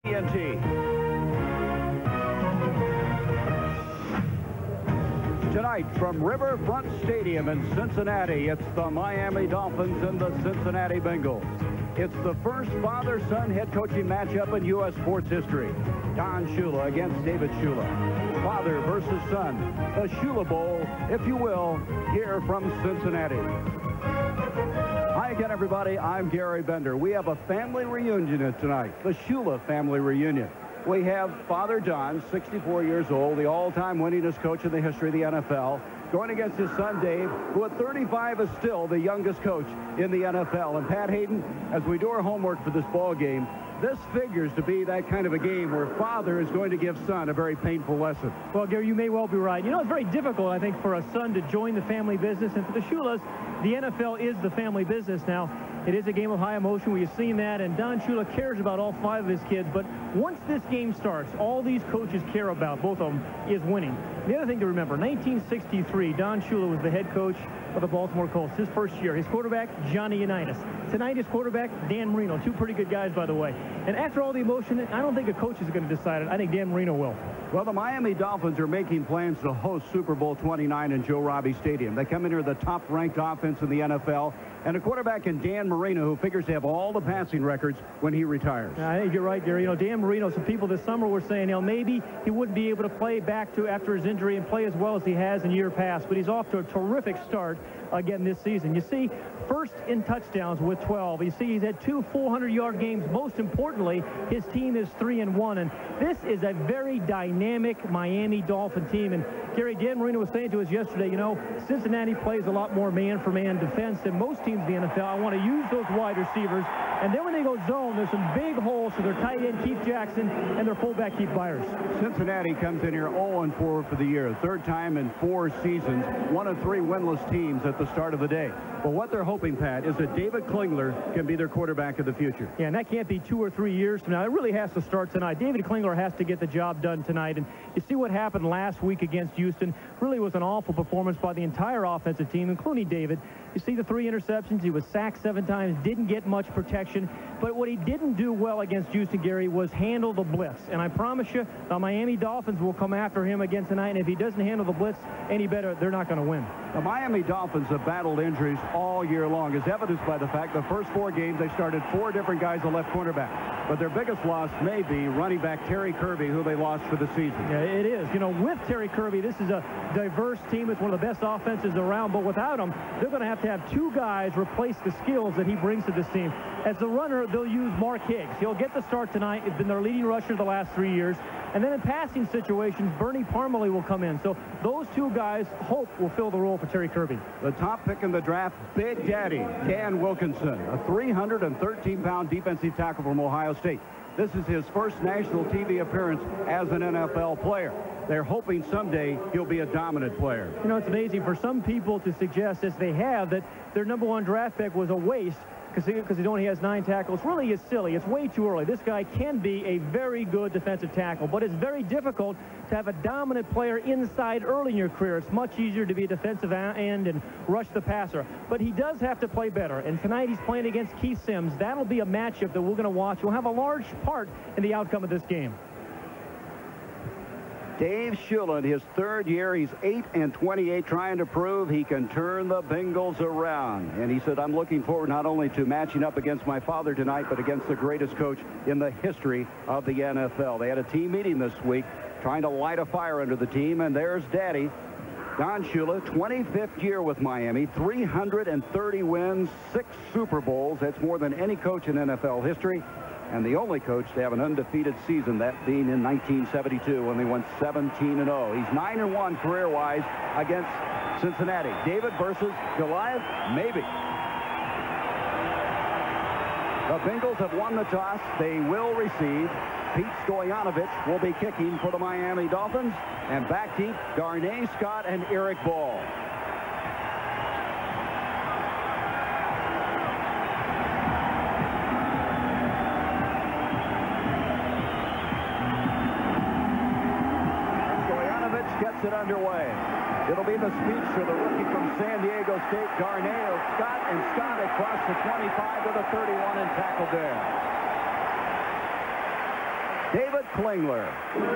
TNT. Tonight from Riverfront Stadium in Cincinnati, it's the Miami Dolphins and the Cincinnati Bengals. It's the first father-son head coaching matchup in U.S. sports history. Don Shula against David Shula. Father versus son. The Shula Bowl, if you will, here from Cincinnati. Hi again, everybody. I'm Gary Bender. We have a family reunion tonight, the Shula family reunion. We have Father Don, 64 years old, the all-time winningest coach in the history of the NFL, going against his son Dave, who at 35 is still the youngest coach in the NFL. And Pat Haden, as we do our homework for this ball game, this figures to be that kind of a game where father is going to give son a very painful lesson. Well, Gary, you may well be right. You know, it's very difficult, I think, for a son to join the family business. And for the Shulas, the NFL is the family business now. It is a game of high emotion. We've seen that, and Don Shula cares about all 5 of his kids. But once this game starts, all these coaches care about, both of them, is winning. The other thing to remember, 1963, Don Shula was the head coach of the Baltimore Colts, his first year. His quarterback, Johnny Unitas. Tonight, his quarterback, Dan Marino. 2 pretty good guys, by the way. And after all the emotion, I don't think a coach is going to decide it. I think Dan Marino will. Well, the Miami Dolphins are making plans to host Super Bowl 29 in Joe Robbie Stadium. They come in here the top-ranked offense in the NFL, and a quarterback in Dan Marino, who figures to have all the passing records when he retires. I think you're right, Gary. You know, Dan Marino, some people this summer were saying, you know, maybe he wouldn't be able to play back to after his injury and play as well as he has in year past, but he's off to a terrific start again this season. You see, first in touchdowns with 12. You see, he's had 2 400-yard games. Most importantly, his team is 3-1, and this is a very dynamic Miami Dolphin team. And Gary, Dan Marino was saying to us yesterday, you know, Cincinnati plays a lot more man-for-man defense than most teams in the NFL. I want to use those wide receivers, and then when they go zone, there's some big holes to their tight end, Keith Jackson, and their fullback, Keith Byers. Cincinnati comes in here 0-4 for the year. 3rd time in 4 seasons. 1 of 3 winless teams at the start of the day. But what they're hoping, Pat, is that David Klinger can be their quarterback of the future. Yeah, and that can't be 2 or 3 years from now. It really has to start tonight. David Klinger has to get the job done tonight. And you see what happened last week against Houston. Really was an awful performance by the entire offensive team, including David. You see the 3 interceptions. He was sacked 7 times, didn't get much protection. But what he didn't do well against Houston, Gary, was handle the blitz. And I promise you, the Miami Dolphins will come after him again tonight. And if he doesn't handle the blitz any better, they're not going to win. The Miami Dolphins have battled injuries all year long, as evidenced by the fact the first 4 games they started 4 different guys at left cornerback. But their biggest loss may be running back Terry Kirby, who they lost for the season. Yeah, it is. You know, with Terry Kirby, this is a diverse team. It's one of the best offenses around. But without him, they're going to have 2 guys replace the skills that he brings to this team. As the runner, they'll use Mark Higgs. He'll get the start tonight. He's been their leading rusher the last 3 years. And then in passing situations, Bernie Parmalee will come in. So those 2 guys, hope, will fill the role for Terry Kirby. The top pick in the draft, Big Daddy, Dan Wilkinson, a 313-pound defensive tackle from Ohio State. This is his first national TV appearance as an NFL player. They're hoping someday he'll be a dominant player. You know, it's amazing for some people to suggest, as they have, that their #1 draft pick was a waste because he only has 9 tackles. Really is silly. It's way too early. This guy can be a very good defensive tackle, but it's very difficult to have a dominant player inside early in your career. It's much easier to be a defensive end and rush the passer. But he does have to play better. And tonight he's playing against Keith Sims. That'll be a matchup that we're going to watch. We'll have a large part in the outcome of this game. Dave Shula, in his 3rd year, he's 8-28, trying to prove he can turn the Bengals around. And he said, I'm looking forward not only to matching up against my father tonight, but against the greatest coach in the history of the NFL. They had a team meeting this week, trying to light a fire under the team, and there's Daddy, Don Shula, 25th year with Miami, 330 wins, 6 Super Bowls. That's more than any coach in NFL history. And the only coach to have an undefeated season, that being in 1972 when they went 17-0. He's 9-1 career-wise against Cincinnati. David versus Goliath, maybe. The Bengals have won the toss. They will receive. Pete Stoyanovich will be kicking for the Miami Dolphins. And back deep, Darnay Scott and Eric Ball. Gets it underway. It'll be the speech for the rookie from San Diego State, Darnay Scott, and Scott across the 25 to the 31 and tackled there. David Klinger,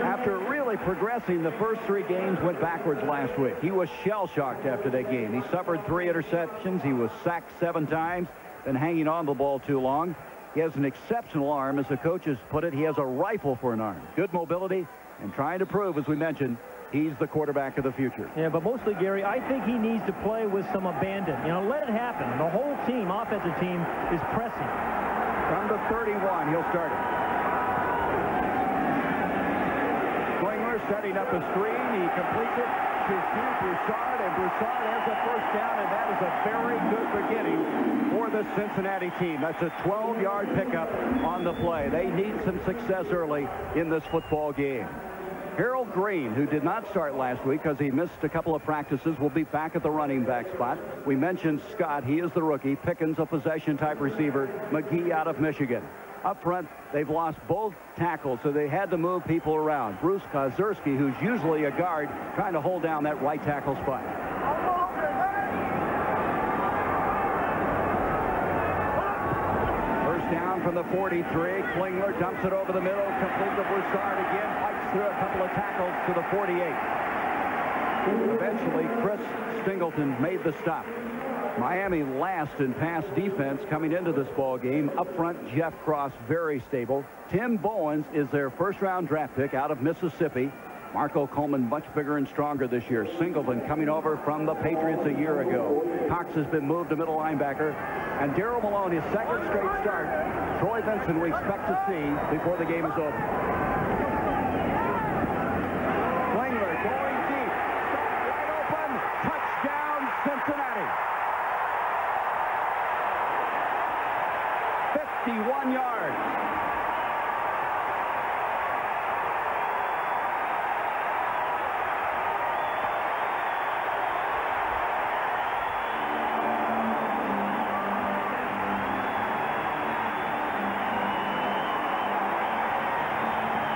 after really progressing the first 3 games, went backwards last week. He was shell-shocked after that game. He suffered 3 interceptions. He was sacked 7 times, been hanging on the ball too long. He has an exceptional arm, as the coaches put it. He has a rifle for an arm. Good mobility, and trying to prove, as we mentioned, he's the quarterback of the future. Yeah, but mostly, Gary, I think he needs to play with some abandon. You know, let it happen. The whole team, offensive team, is pressing. From the 31, he'll start it. Klinger setting up a screen. He completes it to Steve Broussard, and Broussard has a first down, and that is a very good beginning for the Cincinnati team. That's a 12-yard pickup on the play. They need some success early in this football game. Harold Green, who did not start last week because he missed a couple of practices, will be back at the running back spot. We mentioned Scott. He is the rookie. Pickens, a possession-type receiver. McGee out of Michigan. Up front, they've lost both tackles, so they had to move people around. Bruce Kozerski, who's usually a guard, trying to hold down that right tackle spot. First down from the 43. Klinger dumps it over the middle, complete to Broussard again, fights through a couple of tackles to the 48. Eventually, Chris Singleton made the stop. Miami last in pass defense coming into this ball game. Up front, Jeff Cross, very stable. Tim Bowens is their first-round draft pick out of Mississippi. Marco Coleman much bigger and stronger this year. Singleton coming over from the Patriots a year ago. Cox has been moved to middle linebacker. And Darryl Malone, his second straight start. Troy Vincent we expect to see before the game is over. Klinger going deep. Wide open. Touchdown, Cincinnati. 51 yards.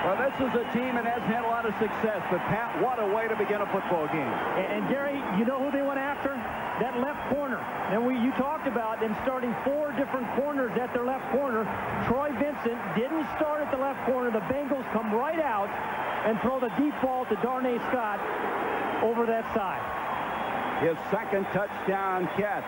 Well, this is a team that hasn't had a lot of success, but Pat, what a way to begin a football game. And Gary, you know who they went after? That left corner. And you talked about them starting 4 different corners at their left corner. Troy Vincent didn't start at the left corner. The Bengals come right out and throw the deep ball to Darnay Scott over that side. His second touchdown catch.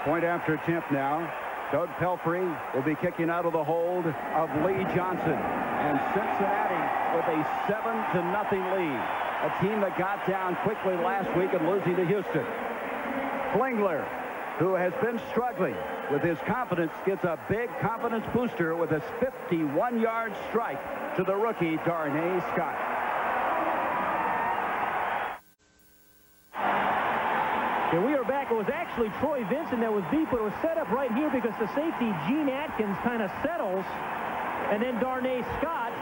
Point after attempt now. Doug Pelfrey will be kicking out of the hold of Lee Johnson. And Cincinnati with a 7-0 lead. A team that got down quickly last week and losing to Houston. Klinger, who has been struggling with his confidence, gets a big confidence booster with his 51-yard strike to the rookie Darnay Scott. And we are back. It was actually Troy Vincent that was deep, but it was set up right here because the safety, Gene Atkins, kind of settles, and then Darnay Scott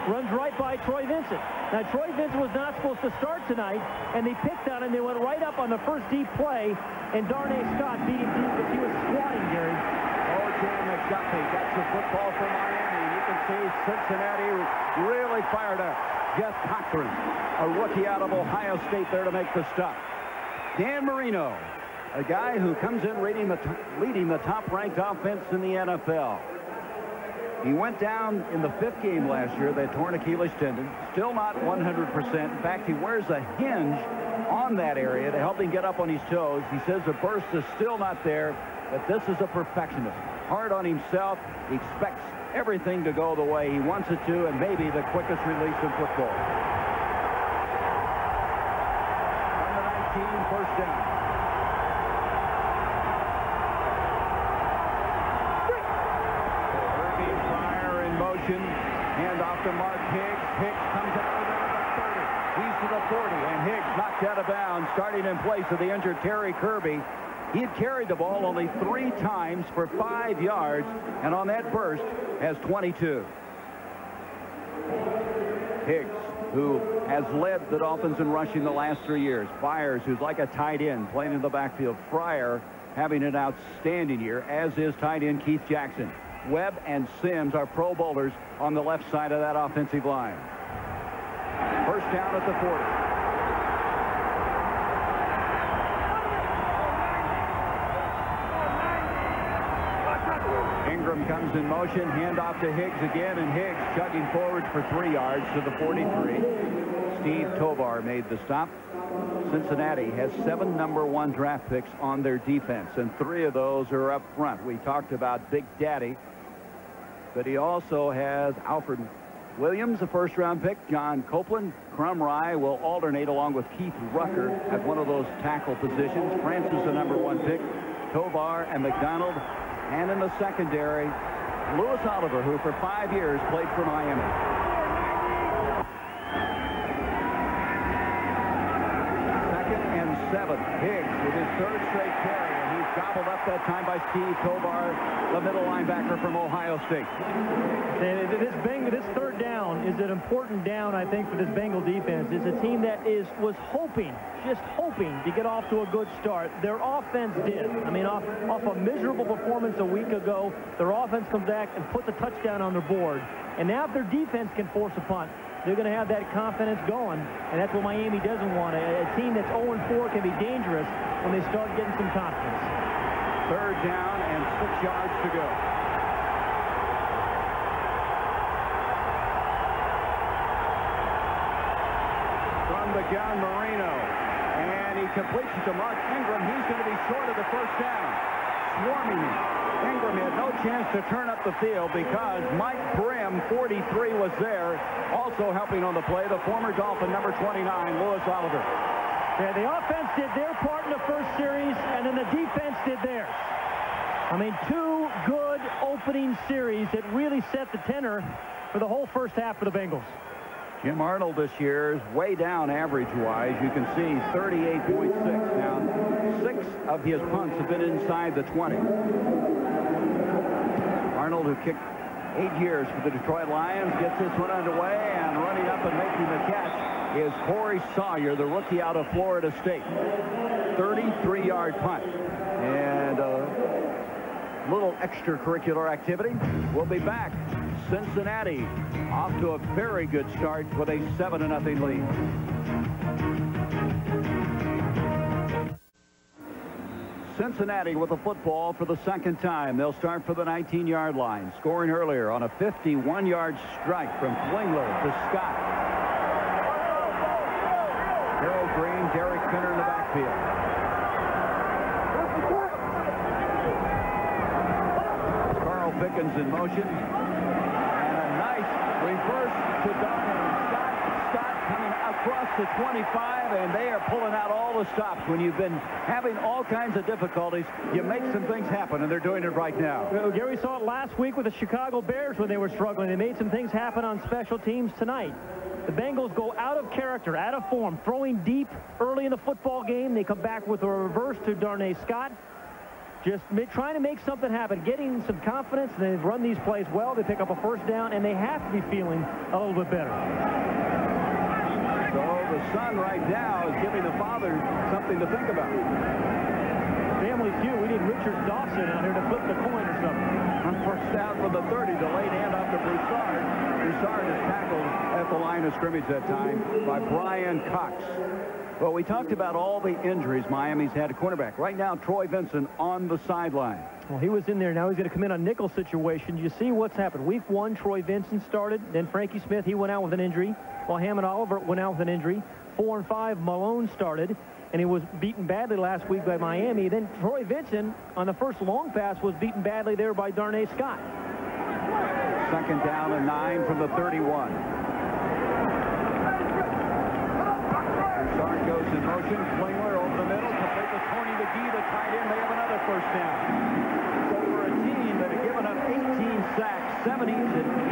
runs right by Troy Vincent. Now, Troy Vincent was not supposed to start tonight, and they picked on him. They went right up on the first deep play, and Darnay Scott beat him deep because he was squatting, Gary. O.J. McDuffie gets the football from Miami. You can see Cincinnati really fired up. Jeff Cochran, a rookie out of Ohio State, there to make the stop. Dan Marino, a guy who comes in leading the top-ranked offense in the NFL. He went down in the 5th game last year. They torn Achilles tendon. Still not 100%. In fact, he wears a hinge on that area to help him get up on his toes. He says the burst is still not there, but this is a perfectionist. Hard on himself. He expects everything to go the way he wants it to, and maybe the quickest release in football. On the 19, first down. Hand off to Mark Higgs. Higgs comes out of there at the 30. He's to the 40, and Higgs knocked out of bounds, starting in place of the injured Terry Kirby. He had carried the ball only 3 times for 5 yards, and on that burst has 22. Higgs, who has led the Dolphins in rushing the last 3 years. Byers, who's like a tight end, playing in the backfield. Fryer having an outstanding year, as is tight end Keith Jackson. Webb and Sims are Pro Bowlers on the left side of that offensive line. First down at the 40. Ingram comes in motion, handoff to Higgs again, and Higgs chugging forward for 3 yards to the 43. Steve Tovar made the stop. Cincinnati has 7 #1 draft picks on their defense, and 3 of those are up front. We talked about Big Daddy, but he also has Alfred Williams, a first-round pick. John Copeland. Crumry will alternate along with Keith Rucker at one of those tackle positions. Francis, the #1 pick. Tovar and McDonald. And in the secondary, Louis Oliver, who for 5 years played for Miami. Second and 7. Higgs with his 3rd straight carry, and he's gobbled up that time by Steve Tovar, the middle linebacker from Ohio State. This 3rd down is an important down, I think, for this Bengal defense. It's a team that was just hoping to get off to a good start. Their offense did. I mean, off a miserable performance a week ago, their offense comes back and puts a touchdown on their board. And now if their defense can force a punt, they're going to have that confidence going, and that's what Miami doesn't want. A team that's 0-4 can be dangerous when they start getting some confidence. 3rd down and 6 yards to go. From the gun, Marino, and he completes it to Mark Ingram. He's going to be short of the 1st down. Swarming him. Ingram had no chance to turn up the field because Mike Brim, 43, was there, also helping on the play, the former Dolphin, number 29, Louis Oliver. Yeah, the offense did their part in the first series, and then the defense did theirs. I mean, 2 good opening series that really set the tenor for the whole first half for the Bengals. Jim Arnold this year is way down average-wise. You can see 38.6. Now, 6 of his punts have been inside the 20. Arnold, who kicked 8 years for the Detroit Lions, gets this one underway, and running up and making the catch is Corey Sawyer, the rookie out of Florida State. 33-yard punt. And a little extracurricular activity. We'll be back. Cincinnati off to a very good start with a 7-0 lead. Cincinnati with the football for the 2nd time. They'll start for the 19-yard line. Scoring earlier on a 51-yard strike from Klinger to Scott. Harold Green, Derek Finner in the backfield. Carl Pickens in motion. And a nice reverse to Darnell Scott. Scott coming across the 25, and they are pulling out all the stops. When you've been having all kinds of difficulties, you make some things happen, and they're doing it right now. Well, Gary saw it last week with the Chicago Bears when they were struggling. They made some things happen on special teams tonight. The Bengals go out of character, out of form, throwing deep early in the football game. They come back with a reverse to Darnay Scott. Just trying to make something happen, getting some confidence. They've run these plays well. They pick up a 1st down, and they have to be feeling a little bit better. So the son right now is giving the father something to think about. Family feud. We need Richard Dawson out here to flip the coin or something. On 1st down from the 30, the late handoff to Broussard. Broussard is tackled at the line of scrimmage that time by Brian Cox. Well, we talked about all the injuries Miami's had at cornerback. Right now, Troy Vincent on the sideline. Well, he was in there. Now he's going to come in on nickel situation. You see what's happened. Week 1, Troy Vincent started. Then Frankie Smith, he went out with an injury. While Hammond Oliver went out with an injury. 4 and 5, Malone started. And he was beaten badly last week by Miami. Then Troy Vincent, on the first long pass, was beaten badly there by Darnay Scott. 2nd down and 9 from the 31. Broussard goes in motion. Klinger over the middle. Complete to Tony McGee, the tight end. They have another 1st down. So for a team that had given up 18 sacks, 70 in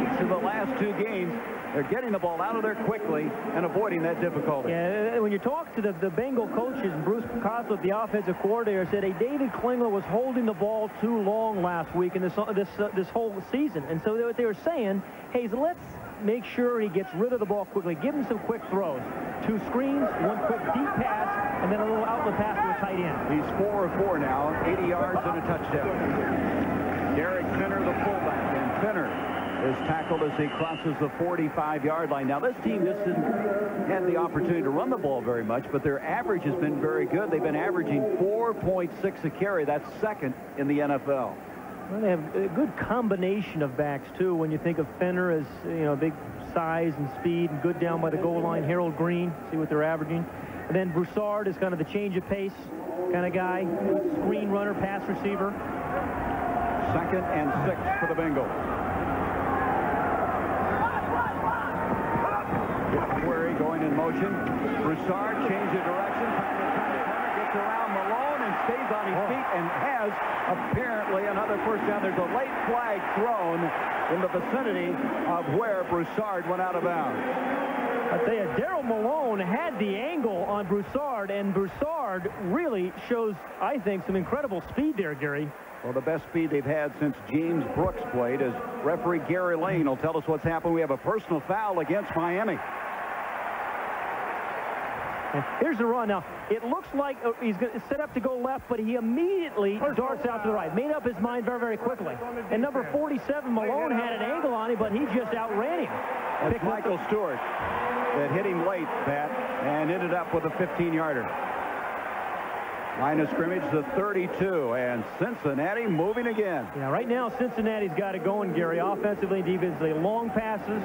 each of the last 2 games, they're getting the ball out of there quickly and avoiding that difficulty. Yeah, when you talk to the Bengal coaches, Bruce Coslett, the offensive coordinator, said, hey, David Klinger was holding the ball too long last week in this whole season. And so what they were saying, hey, let's make sure he gets rid of the ball quickly. Give him some quick throws. 2 screens, 1 quick deep pass, and then a little outlet pass to a tight end. He's 4 of 4 now, 80 yards and a touchdown. Derek Finner, the fullback, and Finner is tackled as he crosses the 45-yard line. Now, this team just didn't have the opportunity to run the ball very much, but their average has been very good. They've been averaging 4.6 a carry. That's 2nd in the NFL. Well, they have a good combination of backs, too, when you think of Fenner as, you know, big size and speed and good down by the goal line. Harold Green, see what they're averaging. And then Broussard is kind of the change of pace kind of guy. Screen runner, pass receiver. 2nd and 6 for the Bengals. Query going in motion. Broussard changes direction. Gets around Malone and stays on his feet and has apparently another first down. There's a late flag thrown in the vicinity of where Broussard went out of bounds. I tell you, Daryl Malone had the angle on Broussard, and Broussard really shows, I think, some incredible speed there, Gary. Well, the best speed they've had since James Brooks played, as referee Gary Lane will tell us what's happened. We have a personal foul against Miami. Here's the run. Now, it looks like he's set up to go left, but he immediately darts out to the right. Made up his mind very, very quickly. And number 47, Malone, had an angle on him, but he just outran him. That's Michael Stewart that hit him late, Pat, and ended up with a 15-yarder. Line of scrimmage, the 32, and Cincinnati moving again. Yeah, right now Cincinnati's got it going, Gary, offensively and defensively. Long passes,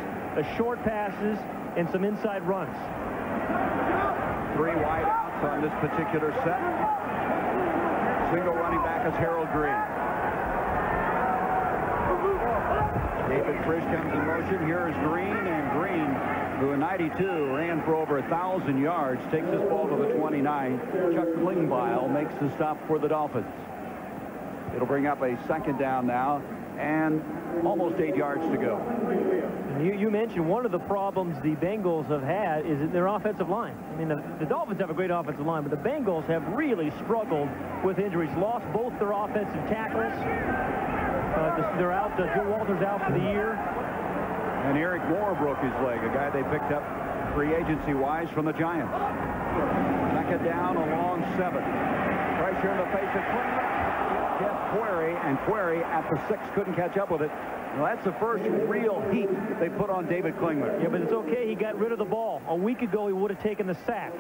short passes, and some inside runs. 3 wide outs on this particular set. Single running back is Harold Green. David Frisch comes in motion. Here is Green, and Green, who in 92 ran for over 1,000 yards, takes this ball to the 29. Chuck Klingbeil makes the stop for the Dolphins. It'll bring up a 2nd down now, and almost 8 yards to go. You mentioned one of the problems the Bengals have had is their offensive line. I mean, the Dolphins have a great offensive line, but the Bengals have really struggled with injuries. Lost both their offensive tackles. They're out. Joe Walter's out for the year. And Eric Moore broke his leg, a guy they picked up free agency-wise from the Giants. 2nd down, a long 7. Pressure in the face of Klinger. Jeff Query, and Query at the 6 couldn't catch up with it. Well, that's the first real heat they put on David Klinger. Yeah, but it's okay. He got rid of the ball. A week ago, he would have taken the sack.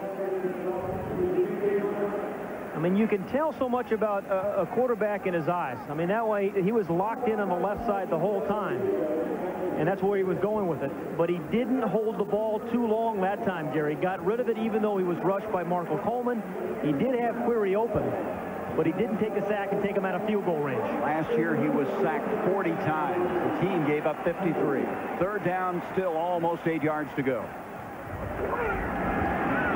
I mean, you can tell so much about a quarterback in his eyes. I mean, that way, he was locked in on the left side the whole time. And that's where he was going with it. But he didn't hold the ball too long that time, Gary. Got rid of it even though he was rushed by Marco Coleman. He did have Query open, but he didn't take the sack and take him out of field goal range. Last year, he was sacked 40 times. The team gave up 53. 3rd down, still almost 8 yards to go.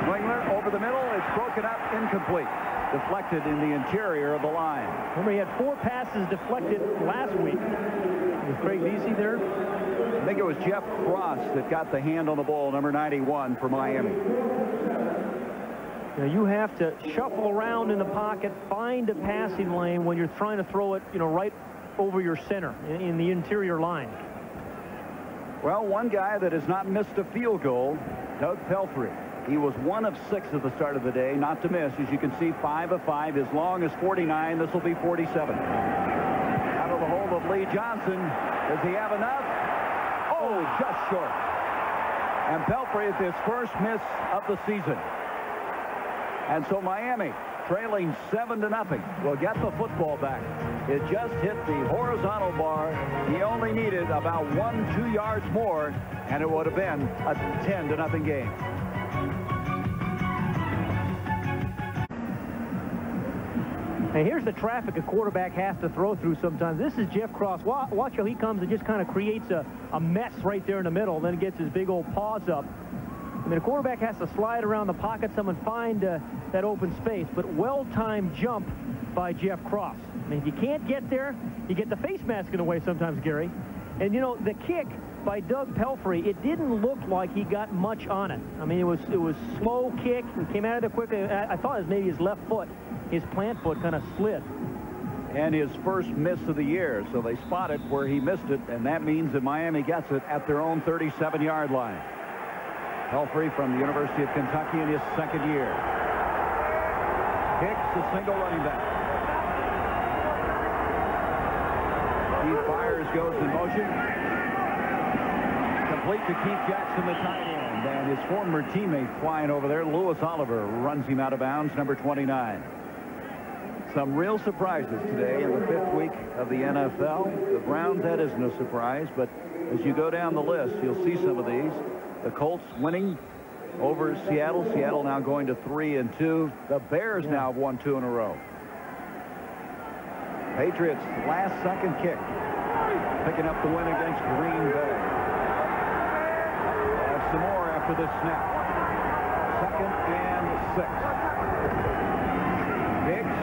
Klinger over the middle. It's broken up, incomplete. Deflected in the interior of the line. Remember, he had 4 passes deflected last week. Was Craig Vesey there? I think it was Jeff Cross that got the hand on the ball, number 91 for Miami. Now, you have to shuffle around in the pocket, find a passing lane when you're trying to throw it, you know, right over your center in the interior line. Well, one guy that has not missed a field goal, Doug Pelfrey. He was 1 of 6 at the start of the day, not to miss. As you can see, 5 of 5. As long as 49, this will be 47. Out of the hold of Lee Johnson. Does he have enough? Oh, just short. And Pelfrey is his first miss of the season. And so Miami, trailing 7-0, will get the football back. It just hit the horizontal bar. He only needed about 1-2 yards more, and it would have been a 10-0 game. And here's the traffic a quarterback has to throw through sometimes. This is Jeff Cross. Watch how he comes and just kind of creates a mess right there in the middle, and then gets his big old paws up. I mean, a quarterback has to slide around the pocket some and find that open space, but well-timed jump by Jeff Cross. I mean, if you can't get there, you get the face mask in the way sometimes, Gary. And, you know, the kick by Doug Pelfrey, it didn't look like he got much on it. I mean, it was slow kick and came out of there quickly. I thought it was maybe his left foot. His plant foot kind of slid. And his first miss of the year, so they spotted where he missed it, and that means that Miami gets it at their own 37-yard line. Pelfrey from the University of Kentucky in his 2nd year. Kicks the single running back. Keith Byers goes in motion. Complete to Keith Jackson, the tight end. And his former teammate flying over there, Lewis Oliver, runs him out of bounds, number 29. Some real surprises today in the 5th week of the NFL. The Browns, that isn't a surprise, but as you go down the list, you'll see some of these. The Colts winning over Seattle. Seattle now going to 3-2. The Bears now have won 2 in a row. Patriots last-second kick, picking up the win against Green Bay. We'll have some more after this snap. 2nd and 6. Diggs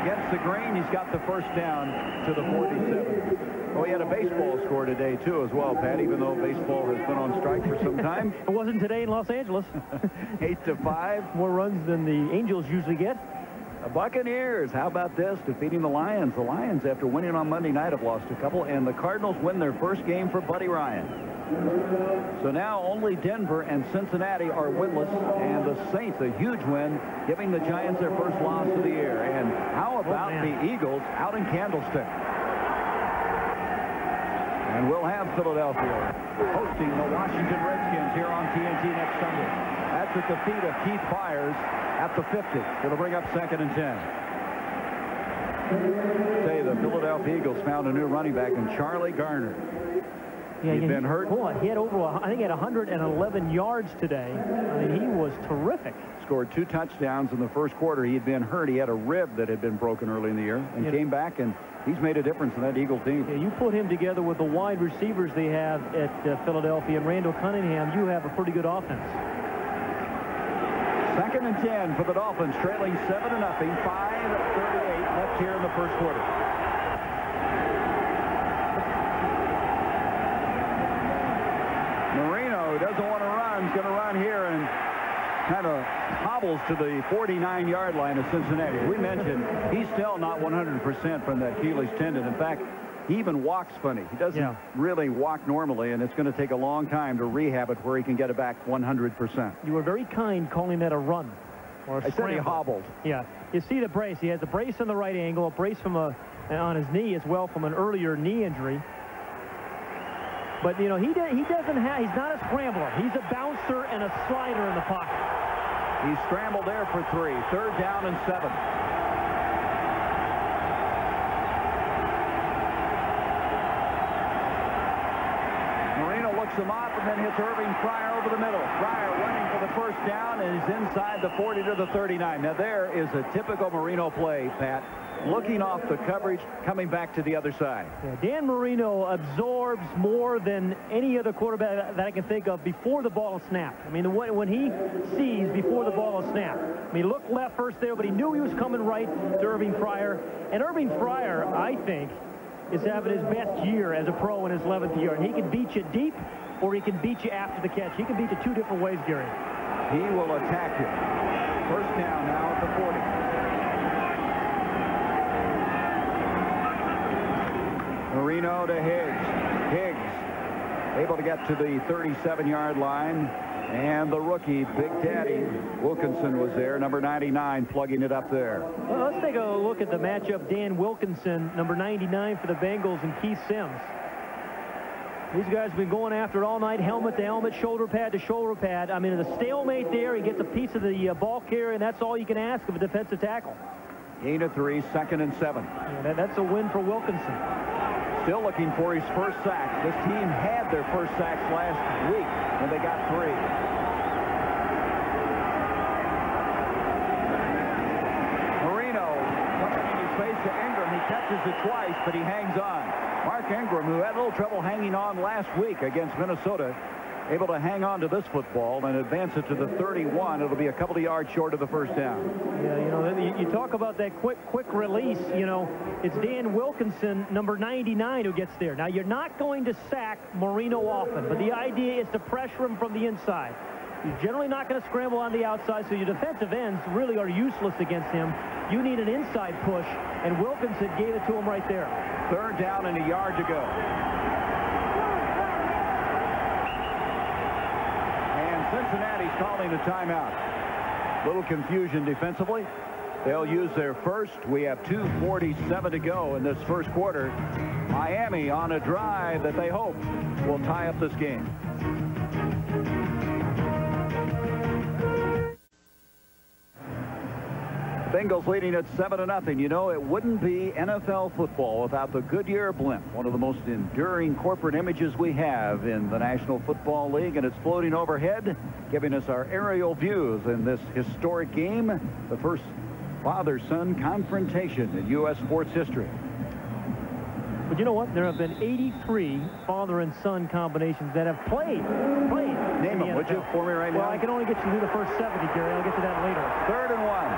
against the grain. He's got the first down to the 47. Oh, he had a baseball score today, too, as well, Pat, even though baseball has been on strike for some time. It wasn't today in Los Angeles. 8-5. More runs than the Angels usually get. The Buccaneers, how about this, defeating the Lions. The Lions, after winning on Monday night, have lost a couple, and the Cardinals win their first game for Buddy Ryan. So now only Denver and Cincinnati are winless, and the Saints, a huge win, giving the Giants their first loss of the year. And how about the Eagles out in Candlestick? And we'll have Philadelphia hosting the Washington Redskins here on TNT next Sunday. That's at the feet of Keith Byers at the 50. It'll bring up 2nd and 10. Say the Philadelphia Eagles found a new running back in Charlie Garner. Yeah, He'd been hurt. He had I think he had 111 yards today. I mean, he was terrific. Scored 2 touchdowns in the first quarter. He had been hurt. He had a rib that had been broken early in the year and came back, and he's made a difference in that Eagle team. Yeah, you put him together with the wide receivers they have at Philadelphia and Randall Cunningham, you have a pretty good offense. 2nd and 10 for the Dolphins, trailing 7-0, 5:38 left here in the first quarter. Marino doesn't want to run. He's going to run here and kind of hobbles to the 49-yard line of Cincinnati. We mentioned he's still not 100% from that Achilles tendon. In fact, he even walks funny. He doesn't really walk normally, and it's going to take a long time to rehab it where he can get it back 100%. You were very kind calling that a run or a scramble. I said he hobbled. Yeah. You see the brace. He has a brace on the right angle, a brace from on his knee as well from an earlier knee injury. But, you know, he's not a scrambler. He's a bouncer and a slider in the pocket. He scrambled there for 3. 3rd down and 7. Marino looks him off and then hits Irving Fryer over the middle. Fryer running for the first down, and he's inside the 40 to the 39. Now, there is a typical Marino play, Pat. Looking off the coverage, coming back to the other side. Yeah, Dan Marino absorbs more than any other quarterback that I can think of before the ball is snapped. I mean, when he sees before the ball is snapped. I mean, he looked left first there, but he knew he was coming right to Irving Fryer. And Irving Fryer, I think, is having his best year as a pro in his 11th year. And he can beat you deep, or he can beat you after the catch. He can beat you 2 different ways, Gary. He will attack you. First down now at the 40. Marino to Higgs. Higgs able to get to the 37-yard line. And the rookie, Big Daddy Wilkinson, was there. Number 99 plugging it up there. Well, let's take a look at the matchup. Dan Wilkinson, number 99 for the Bengals, and Keith Sims. These guys have been going after it all night, helmet to helmet, shoulder pad to shoulder pad. I mean, the stalemate there. He gets a piece of the ball carrier, and that's all you can ask of a defensive tackle. Gain of 3, 2nd and 7. Yeah, that's a win for Wilkinson. Still looking for his first sack. This team had their first sacks last week when they got 3. Marino in his face to Ingram. He catches it twice, but he hangs on. Mark Ingram, who had a little trouble hanging on last week against Minnesota, able to hang on to this football and advance it to the 31. It'll be a couple of yards short of the first down. Yeah, you know, you talk about that quick release. You know, it's Dan Wilkinson, number 99, who gets there. Now, you're not going to sack Marino often, but the idea is to pressure him from the inside. He's generally not going to scramble on the outside, so your defensive ends really are useless against him. You need an inside push, and Wilkinson gave it to him right there. 3rd down and a yard to go. Cincinnati's calling a timeout. Little confusion defensively. They'll use their first. We have 2:47 to go in this first quarter. Miami on a drive that they hope will tie up this game. Bengals leading at 7-0. You know, it wouldn't be NFL football without the Goodyear blimp, one of the most enduring corporate images we have in the National Football League, and it's floating overhead, giving us our aerial views in this historic game, the first father-son confrontation in U.S. sports history. But you know what? There have been 83 father and son combinations that have played. Name them, would you, for me right now? Well, I can only get you through the first 70, Gary. I'll get to that later. 3rd and 1.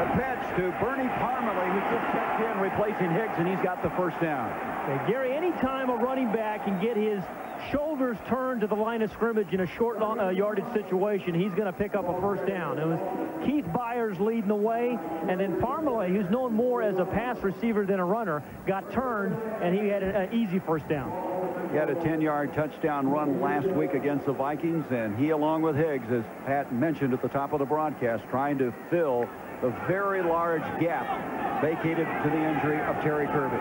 The pitch to Bernie Parmalee, who just checked in, replacing Higgs, and he's got the first down. Okay, Gary, anytime a running back can get his shoulders turned to the line of scrimmage in a short yardage situation, he's going to pick up a first down. It was Keith Byers leading the way, and then Parmalee, who's known more as a pass receiver than a runner, got turned, and he had an easy first down. He had a 10-yard touchdown run last week against the Vikings, and he, along with Higgs, as Pat mentioned at the top of the broadcast, trying to fill the very large gap vacated to the injury of Terry Kirby.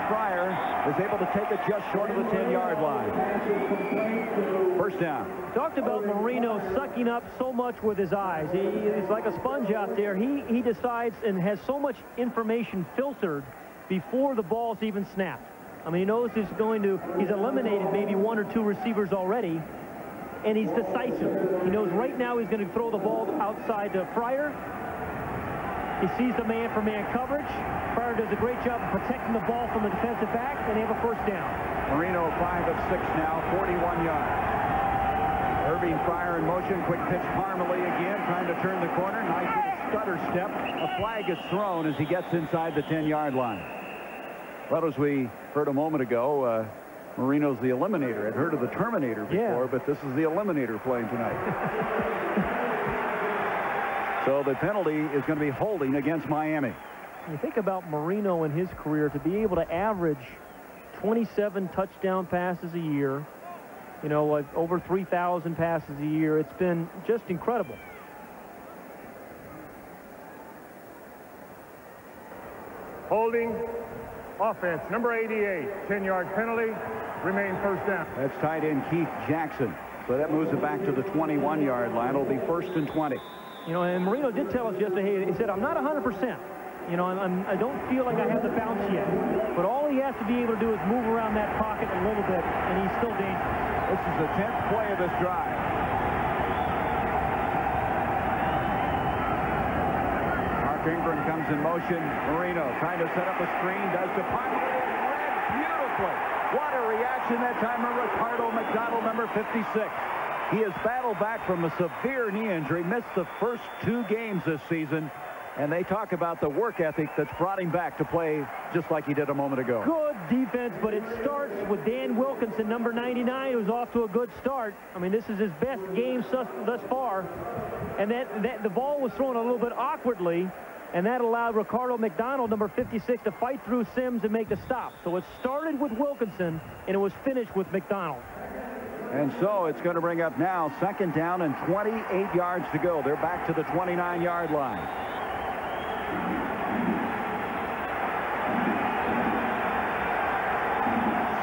Fryer is able to take it just short of the 10-yard line. First down. Talked about Marino sucking up so much with his eyes. He's like a sponge out there. He decides and has so much information filtered before the ball's even snapped. I mean, he knows he's eliminated maybe 1 or 2 receivers already, and he's decisive. He knows right now he's going to throw the ball outside to Fryer. He sees the man-for-man coverage. Fryer does a great job of protecting the ball from the defensive back, and they have a first down. Marino 5 of 6 now, 41 yards. Irving Fryer in motion, quick pitch. Parmalee again, trying to turn the corner. Nice little stutter step. A flag is thrown as he gets inside the 10-yard line. Well, as we heard a moment ago, Marino's the eliminator. I'd heard of the Terminator before, but this is the eliminator playing tonight. So the penalty is going to be holding against Miami. You think about Marino in his career, to be able to average 27 touchdown passes a year, you know, like over 3,000 passes a year. It's been just incredible. Holding, offense, number 88, 10-yard penalty, remain first down. That's tight end Keith Jackson. So that moves it back to the 21-yard line. It'll be 1st and 20. You know, and Marino did tell us yesterday, he said, I'm not 100%. You know, I don't feel like I have the bounce yet. But all he has to be able to do is move around that pocket a little bit, and he's still dangerous. This is the 10th play of this drive. Mark Ingram comes in motion. Marino trying to set up a screen, does to Parmalee, read beautifully. What a reaction that time from Ricardo McDonald, number 56. He has battled back from a severe knee injury, missed the first 2 games this season, and they talk about the work ethic that's brought him back to play just like he did a moment ago. Good defense, but it starts with Dan Wilkinson, number 99, who's off to a good start. I mean, this is his best game thus far, and the ball was thrown a little bit awkwardly, and that allowed Ricardo McDonald, number 56, to fight through Sims and make the stop. So it started with Wilkinson, and it was finished with McDonald. And so it's going to bring up now 2nd down and 28 yards to go. They're back to the 29-yard line.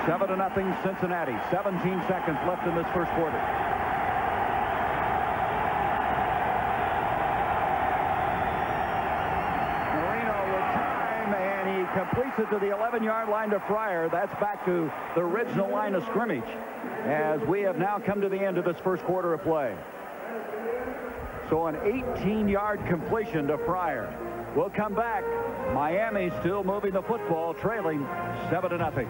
Seven to nothing Cincinnati. 17 seconds left in this first quarter. Marino with time, and he completes it to the 11-yard line to Fryer. That's back to the original line of scrimmage, as we have now come to the end of this first quarter of play. So an 18-yard completion to Fryer. We'll come back. Miami still moving the football, trailing 7-0.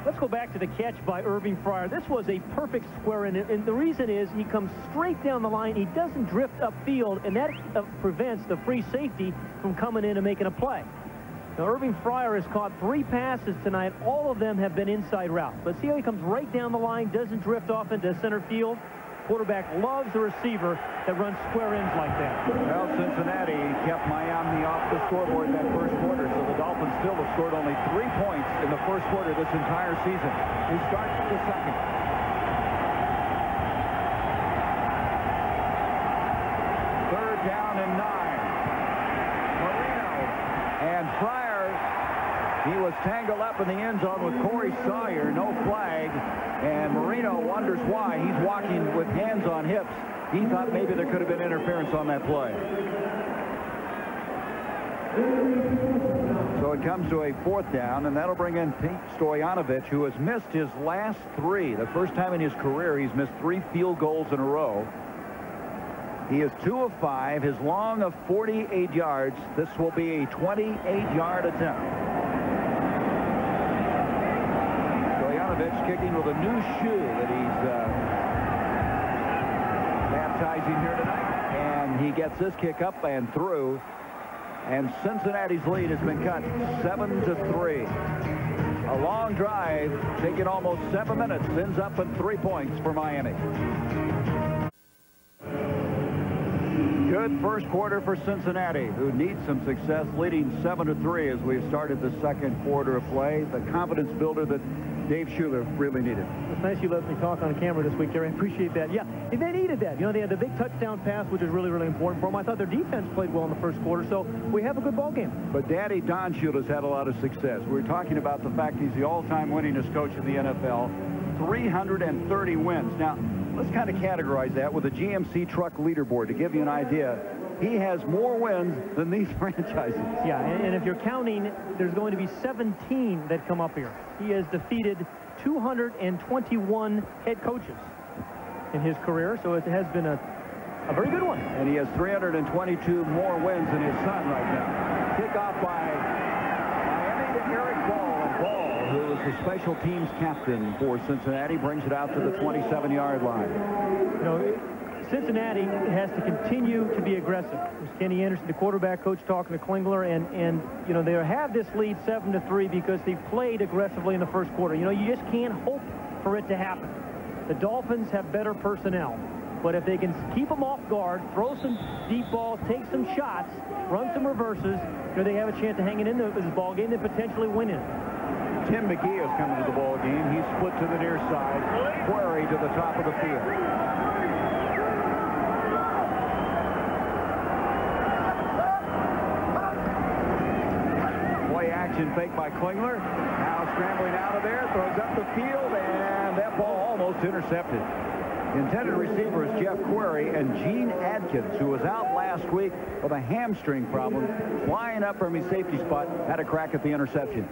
Let's go back to the catch by Irving Fryer. This was a perfect square, and the reason is he comes straight down the line. He doesn't drift upfield, and that prevents the free safety from coming in and making a play. Now, Irving Fryer has caught 3 passes tonight. All of them have been inside routes. But see how he comes right down the line, doesn't drift off into center field. quarterback loves a receiver that runs square ends like that. Well, Cincinnati kept Miami off the scoreboard in that first quarter, so the Dolphins still have scored only 3 points in the first quarter this entire season. We start the second. Third down and 9. Marino and Fryer. He was tangled up in the end zone with Corey Sawyer. No flag. And Marino wonders why. He's walking with hands on hips. He thought maybe there could have been interference on that play. So it comes to a 4th down, and that'll bring in Pete Stoyanovich, who has missed his last 3. The first time in his career he's missed 3 field goals in a row. He is 2 of 5. His long of 48 yards. This will be a 28-yard attempt. Kicking with a new shoe that he's baptizing here tonight, and he gets this kick up and through, and Cincinnati's lead has been cut 7-3. A long drive taking almost 7 minutes, ends up in 3 points for Miami. Good first quarter for Cincinnati, who needs some success, leading 7-3 as we've started the second quarter of play. The confidence builder that Dave Schuler really needed. It's nice you let me talk on camera this week, Gary. I appreciate that. Yeah, they needed that. You know, they had the big touchdown pass, which is really, really important for them. I thought their defense played well in the first quarter, so we have a good ball game. But Daddy Don Schuler's had a lot of success. We were talking about the fact he's the all-time winningest coach in the NFL. 330 wins. Now, let's kind of categorize that with a GMC truck leaderboard to give you an idea. He has more wins than these franchises. Yeah, and if you're counting, there's going to be 17 that come up here. He has defeated 221 head coaches in his career, so it has been a very good one. And he has 322 more wins than his son right now. Kickoff by Miami to Eric Ball. And Ball, who is the special teams captain for Cincinnati, brings it out to the 27-yard line. You know, Cincinnati has to continue to be aggressive. There's Kenny Anderson, the quarterback coach, talking to Klinger, and you know, they have this lead 7-3 because they played aggressively in the first quarter. You know, you just can't hope for it to happen. The Dolphins have better personnel, but if they can keep them off guard, throw some deep balls, take some shots, run some reverses, you know, they have a chance of hanging in this ball game and potentially winning. Tim McGee is coming to the ball game. He's split to the near side. Query to the top of the field. Action fake by Klinger. Now scrambling out of there, throws up the field, and that ball almost intercepted. The intended receiver is Jeff Query, and Gene Adkins, who was out last week with a hamstring problem, flying up from his safety spot, had a crack at the interception.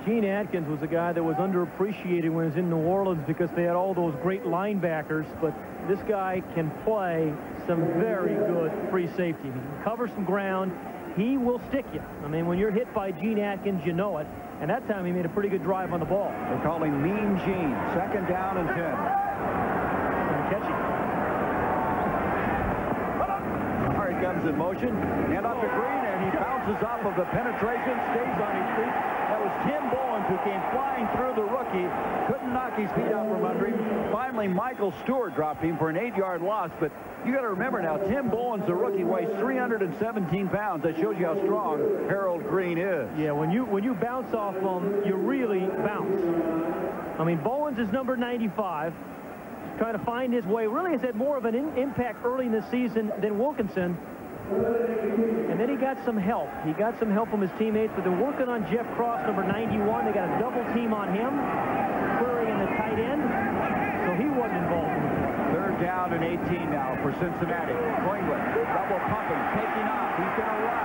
Gene Adkins was a guy that was underappreciated when he was in New Orleans because they had all those great linebackers, but this guy can play some very good free safety. He can cover some ground. He will stick you. I mean, when you're hit by Gene Adkins, you know it. And that time he made a pretty good drive on the ball. They're calling Mean Gene. 2nd down and 10. Gonna catch it. All right, comes in motion. And up to Green, and he bounces off of the penetration, stays on his feet. That was Tim Bowens who came flying through the rookie. Couldn't knock his feet out from under him. Finally, Michael Stewart dropped him for an 8-yard loss. But you got to remember now, Tim Bowens, the rookie, weighs 317 pounds. That shows you how strong Harold Green is. Yeah, when you bounce off them, you really bounce. I mean, Bowens is number 95. Trying to find his way. Really has had more of an impact early in the season than Wilkinson. And then he got some help. He got some help from his teammates, but they're working on Jeff Cross, number 91. They got a double team on him. Query in the tight end. So he wasn't involved. 3rd down and 18 now for Cincinnati. Klinger, double pumping, taking off. He's going to run.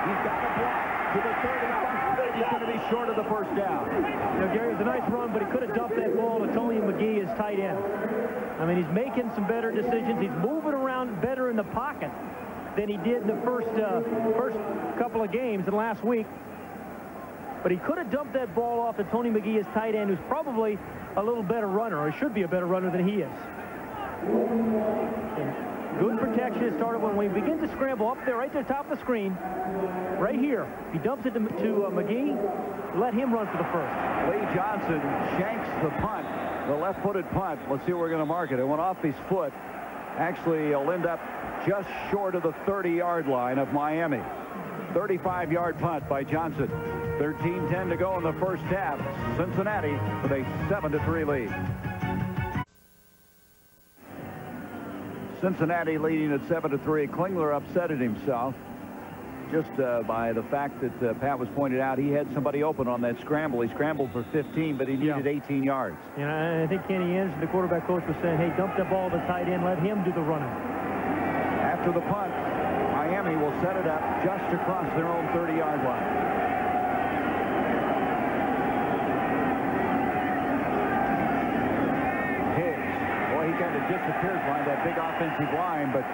He's got a block to the 35. He's going to be short of the 1st down. You know, Gary, it was a nice run, but he could have dumped that ball to Tony McGee, his tight end. I mean, he's making some better decisions. He's moving around better in the pocket than he did in the first couple of games and last week. But he could have dumped that ball off to Tony McGee, his tight end, who's probably a little better runner, or should be a better runner than he is. And good protection started when we begin to scramble up there, right to the top of the screen, right here. He dumps it to McGee. Let him run for the 1st. Lee Johnson shanks the punt, the left-footed punt. Let's see what we're going to mark it. It went off his foot. Actually, he'll end up just short of the 30-yard line of Miami. 35-yard punt by Johnson. 13:10 to go in the first half. Cincinnati with a 7-3 lead. Cincinnati leading at 7-3. Klinger upset at himself just by the fact that Pat was pointed out he had somebody open on that scramble. He scrambled for 15, but he needed 18 yards. I think Kenny Anderson, the quarterback coach, was saying, hey, dump the ball to the tight end, let him do the running. After the punt, Miami will set it up just across their own 30-yard line. Higgs, boy, he kind of disappeared behind that big offensive line, but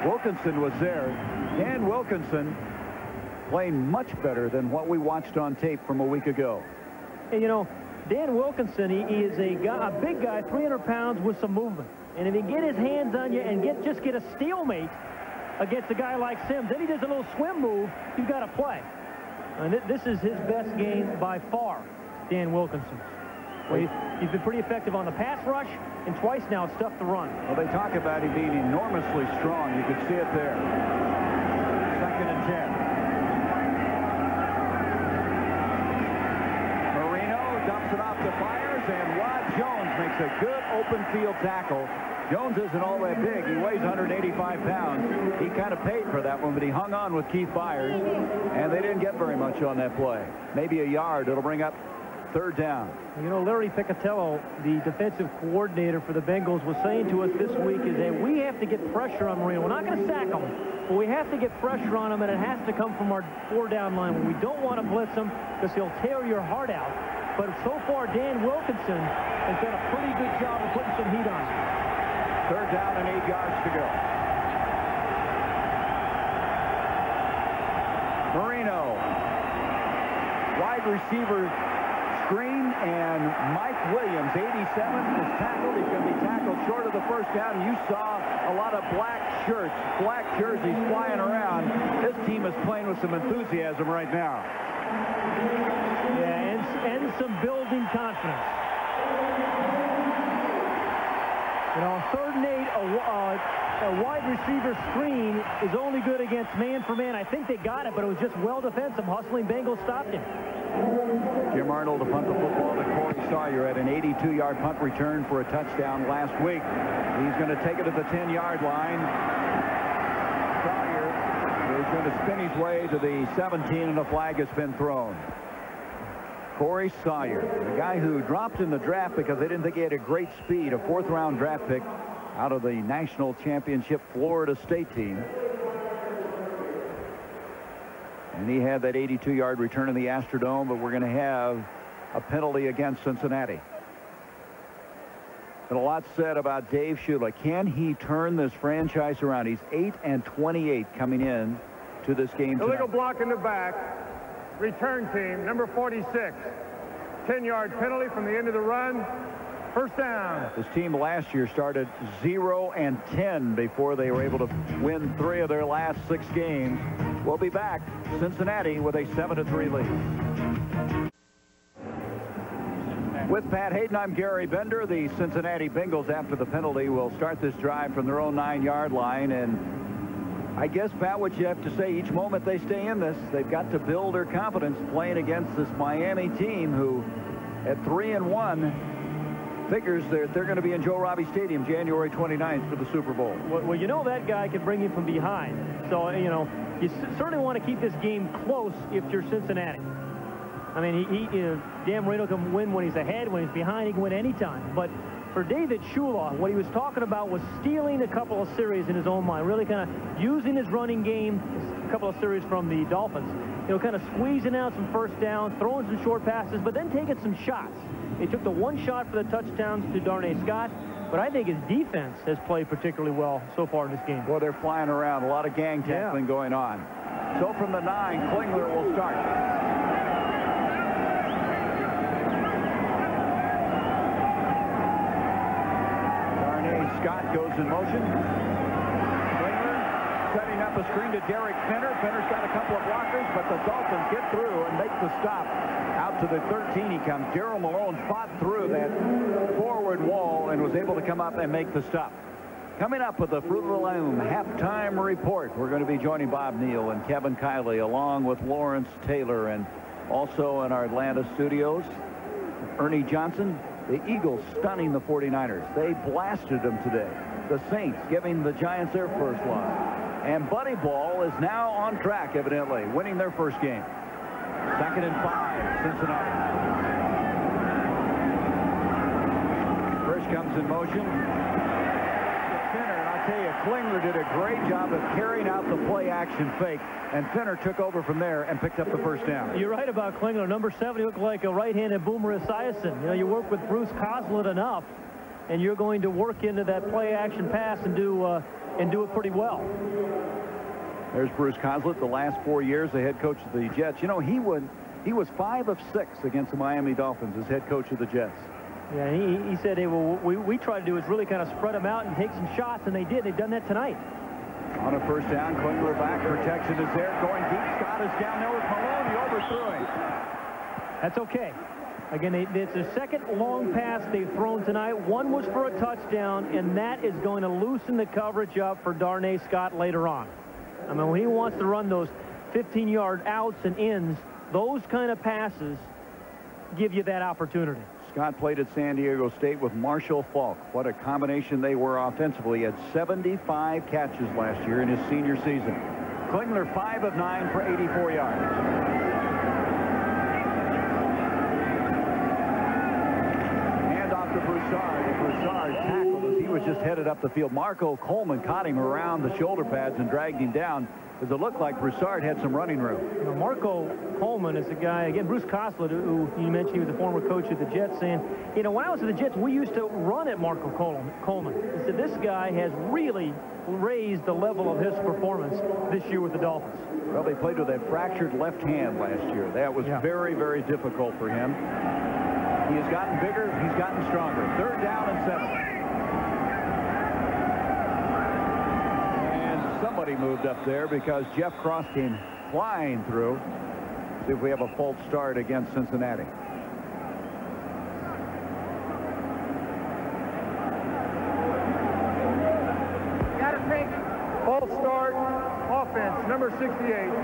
Wilkinson was there. Dan Wilkinson playing much better than what we watched on tape from a week ago. And, you know, Dan Wilkinson, he is a big guy, 300 pounds with some movement. And if he get his hands on you and just get a stalemate against a guy like Sims, then he does a little swim move, you've got to play. And this is his best game by far, Dan Wilkinson. Well, he's been pretty effective on the pass rush, and twice now it's tough to run. Well, they talk about him being enormously strong. You can see it there. 2nd and 10. Marino dumps it off to Byers, and Rod Jones makes a good open field tackle. Jones isn't all that big. He weighs 185 pounds. He kind of paid for that one, but he hung on with Keith Byers, and they didn't get very much on that play. Maybe a yard. It'll bring up 3rd down. You know, Larry Picatello, the defensive coordinator for the Bengals, was saying to us this week is that we have to get pressure on Marino. We're not going to sack him, but we have to get pressure on him, and it has to come from our 4-down line. We don't want to blitz him because he'll tear your heart out. But so far, Dan Wilkinson has done a pretty good job of putting some heat on him. 3rd down and 8 yards to go. Marino, wide receiver screen, and Mike Williams, 87, is tackled. He's going to be tackled short of the 1st down. You saw a lot of black shirts, black jerseys flying around. This team is playing with some enthusiasm right now. Yeah, and some building confidence. You know, 3rd and 8, a wide receiver screen is only good against man for man. I think they got it, but it was just well defensive. Hustling Bengals stopped him. Jim Arnold to punt the football to Corey Sawyer at an 82-yard punt return for a touchdown last week. He's going to take it to the 10-yard line. Sawyer is going to spin his way to the 17, and the flag has been thrown. Corey Sawyer, the guy who dropped in the draft because they didn't think he had a great speed, a 4th-round draft pick out of the national championship Florida State team. And he had that 82-yard return in the Astrodome, but we're going to have a penalty against Cincinnati. Been a lot said about Dave Shula. Can he turn this franchise around? He's 8-28 coming in to this game tonight. Illegal block in the back. Return team, number 46. 10-yard penalty from the end of the run. 1st down. This team last year started 0-10 before they were able to win 3 of their last 6 games. We'll be back. Cincinnati with a 7-3 lead. With Pat Haden, I'm Gary Bender. The Cincinnati Bengals, after the penalty, will start this drive from their own 9-yard line. And I guess, Pat, what you have to say, each moment they stay in this, they've got to build their confidence playing against this Miami team who, at 3-1, figures they're going to be in Joe Robbie Stadium January 29th for the Super Bowl. Well, you know that guy can bring you from behind. So, you know, you certainly want to keep this game close if you're Cincinnati. I mean, Dan Marino can win when he's ahead. When he's behind, he can win anytime. But for David Shula, what he was talking about was stealing a couple of series in his own mind, really kind of using his running game, a couple of series from the Dolphins, you know, kind of squeezing out some 1st downs, throwing some short passes, but then taking some shots. He took the 1 shot for the touchdowns to Darnay Scott, but I think his defense has played particularly well so far in this game. Well, they're flying around. A lot of gang tackling going on. So from the 9, Klinger will start. Darnay Scott goes in motion. Klinger setting up a screen to Derek Fenner. Fenner's got a couple of blockers, but the Dolphins get through and make the stop. Out to the 13 he comes. Darryl Malone fought through that forward wall and was able to come up and make the stop. Coming up with the Fruit of the Loom halftime report, we're going to be joining Bob Neal and Kevin Kiley along with Lawrence Taylor, and also in our Atlanta studios, Ernie Johnson. The Eagles stunning the 49ers. They blasted them today. The Saints giving the Giants their first loss. And Buddy Ball is now on track, evidently, winning their first game. 2nd and 5, Cincinnati. Frisch comes in motion. Klinger did a great job of carrying out the play-action fake, and Finner took over from there and picked up the first down. You're right about Klinger. Number 7, he looked like a right-handed Boomer Esiason. You know, you work with Bruce Coslett enough, and you're going to work into that play-action pass and do it pretty well. There's Bruce Coslett, the last 4 years, the head coach of the Jets. You know, he was 5 of 6 against the Miami Dolphins as head coach of the Jets. Yeah, he said, hey, well, we try to do is really kind of spread them out and take some shots, and they did. They've done that tonight. On a first down, Klinger back, protection is there, going deep. Scott is down there with Malone. He overthrew him. That's okay. Again, it's the second long pass they've thrown tonight. One was for a touchdown, and that is going to loosen the coverage up for Darnay Scott later on. I mean, when he wants to run those 15-yard outs and ins, those kind of passes give you that opportunity. Scott played at San Diego State with Marshall Faulk. What a combination they were offensively. He had 75 catches last year in his senior season. Klinger 5 of 9 for 84 yards. Hand off to Broussard. Broussard tackled as he was just headed up the field. Marco Coleman caught him around the shoulder pads and dragged him down, as it looked like Broussard had some running room. You know, Marco Coleman is a guy, again, Bruce Coslett, who you mentioned he was the former coach of the Jets, saying, you know, when I was at the Jets, we used to run at Marco Coleman. He said this guy has really raised the level of his performance this year with the Dolphins. Well, they played with a fractured left hand last year. That was very, very difficult for him. He has gotten bigger. He's gotten stronger. 3rd down and 7. Somebody moved up there because Jeff Cross came flying through. See if we have a false start against Cincinnati. Got to take false start offense, number 68.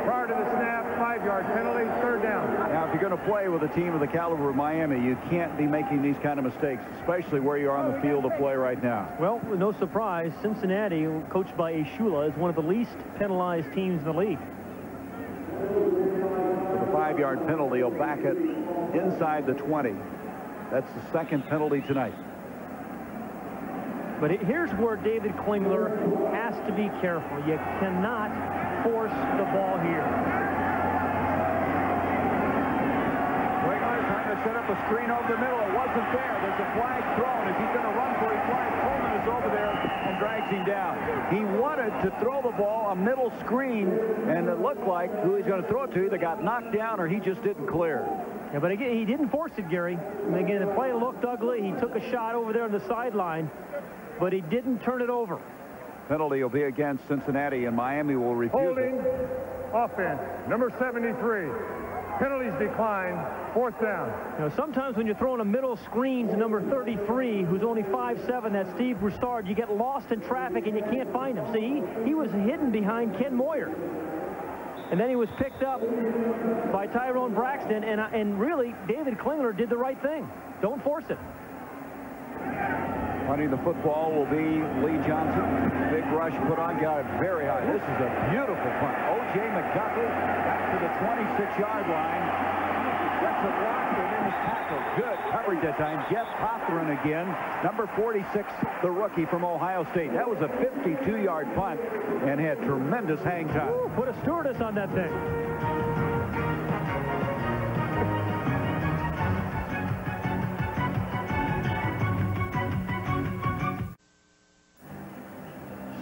Prior to the snap, 5-yard penalty, 3rd down. Now, if you're going to play with a team of the caliber of Miami, you can't be making these kind of mistakes, especially where you are on the field of play right now. Well, no surprise, Cincinnati, coached by Ashula, is one of the least penalized teams in the league. With a 5-yard penalty, he'll back it inside the 20. That's the 2nd penalty tonight. But here's where David Klinger has to be careful. You cannot force the ball here. Klinger trying to set up a screen over the middle. It wasn't there. There's a flag thrown. If he's going to run for his flag, Coleman is over there and drags him down. He wanted to throw the ball a middle screen, and it looked like who he's going to throw it to either got knocked down or he just didn't clear. Yeah, but again, he didn't force it, Gary. And again, the play looked ugly. He took a shot over there on the sideline, but he didn't turn it over. Penalty will be against Cincinnati, and Miami will refuse Holding it. offense, number 73. Penalties decline, 4th down. You know, sometimes when you're throwing a middle screen to number 33, who's only 5'7", that's Steve Broussard, you get lost in traffic and you can't find him. See, he was hidden behind Ken Moyer. And then he was picked up by Tyrone Braxton, and really, David Klinger did the right thing. Don't force it. Punting the football will be Lee Johnson. Big rush put on, got it very high. This is a beautiful punt. O.J. McDuffie back to the 26-yard line. Gets a block and then is tackled. Good coverage that time. Jeff Cothran again. Number 46, the rookie from Ohio State. That was a 52-yard punt and had tremendous hang time. Ooh, put a stewardess on that thing.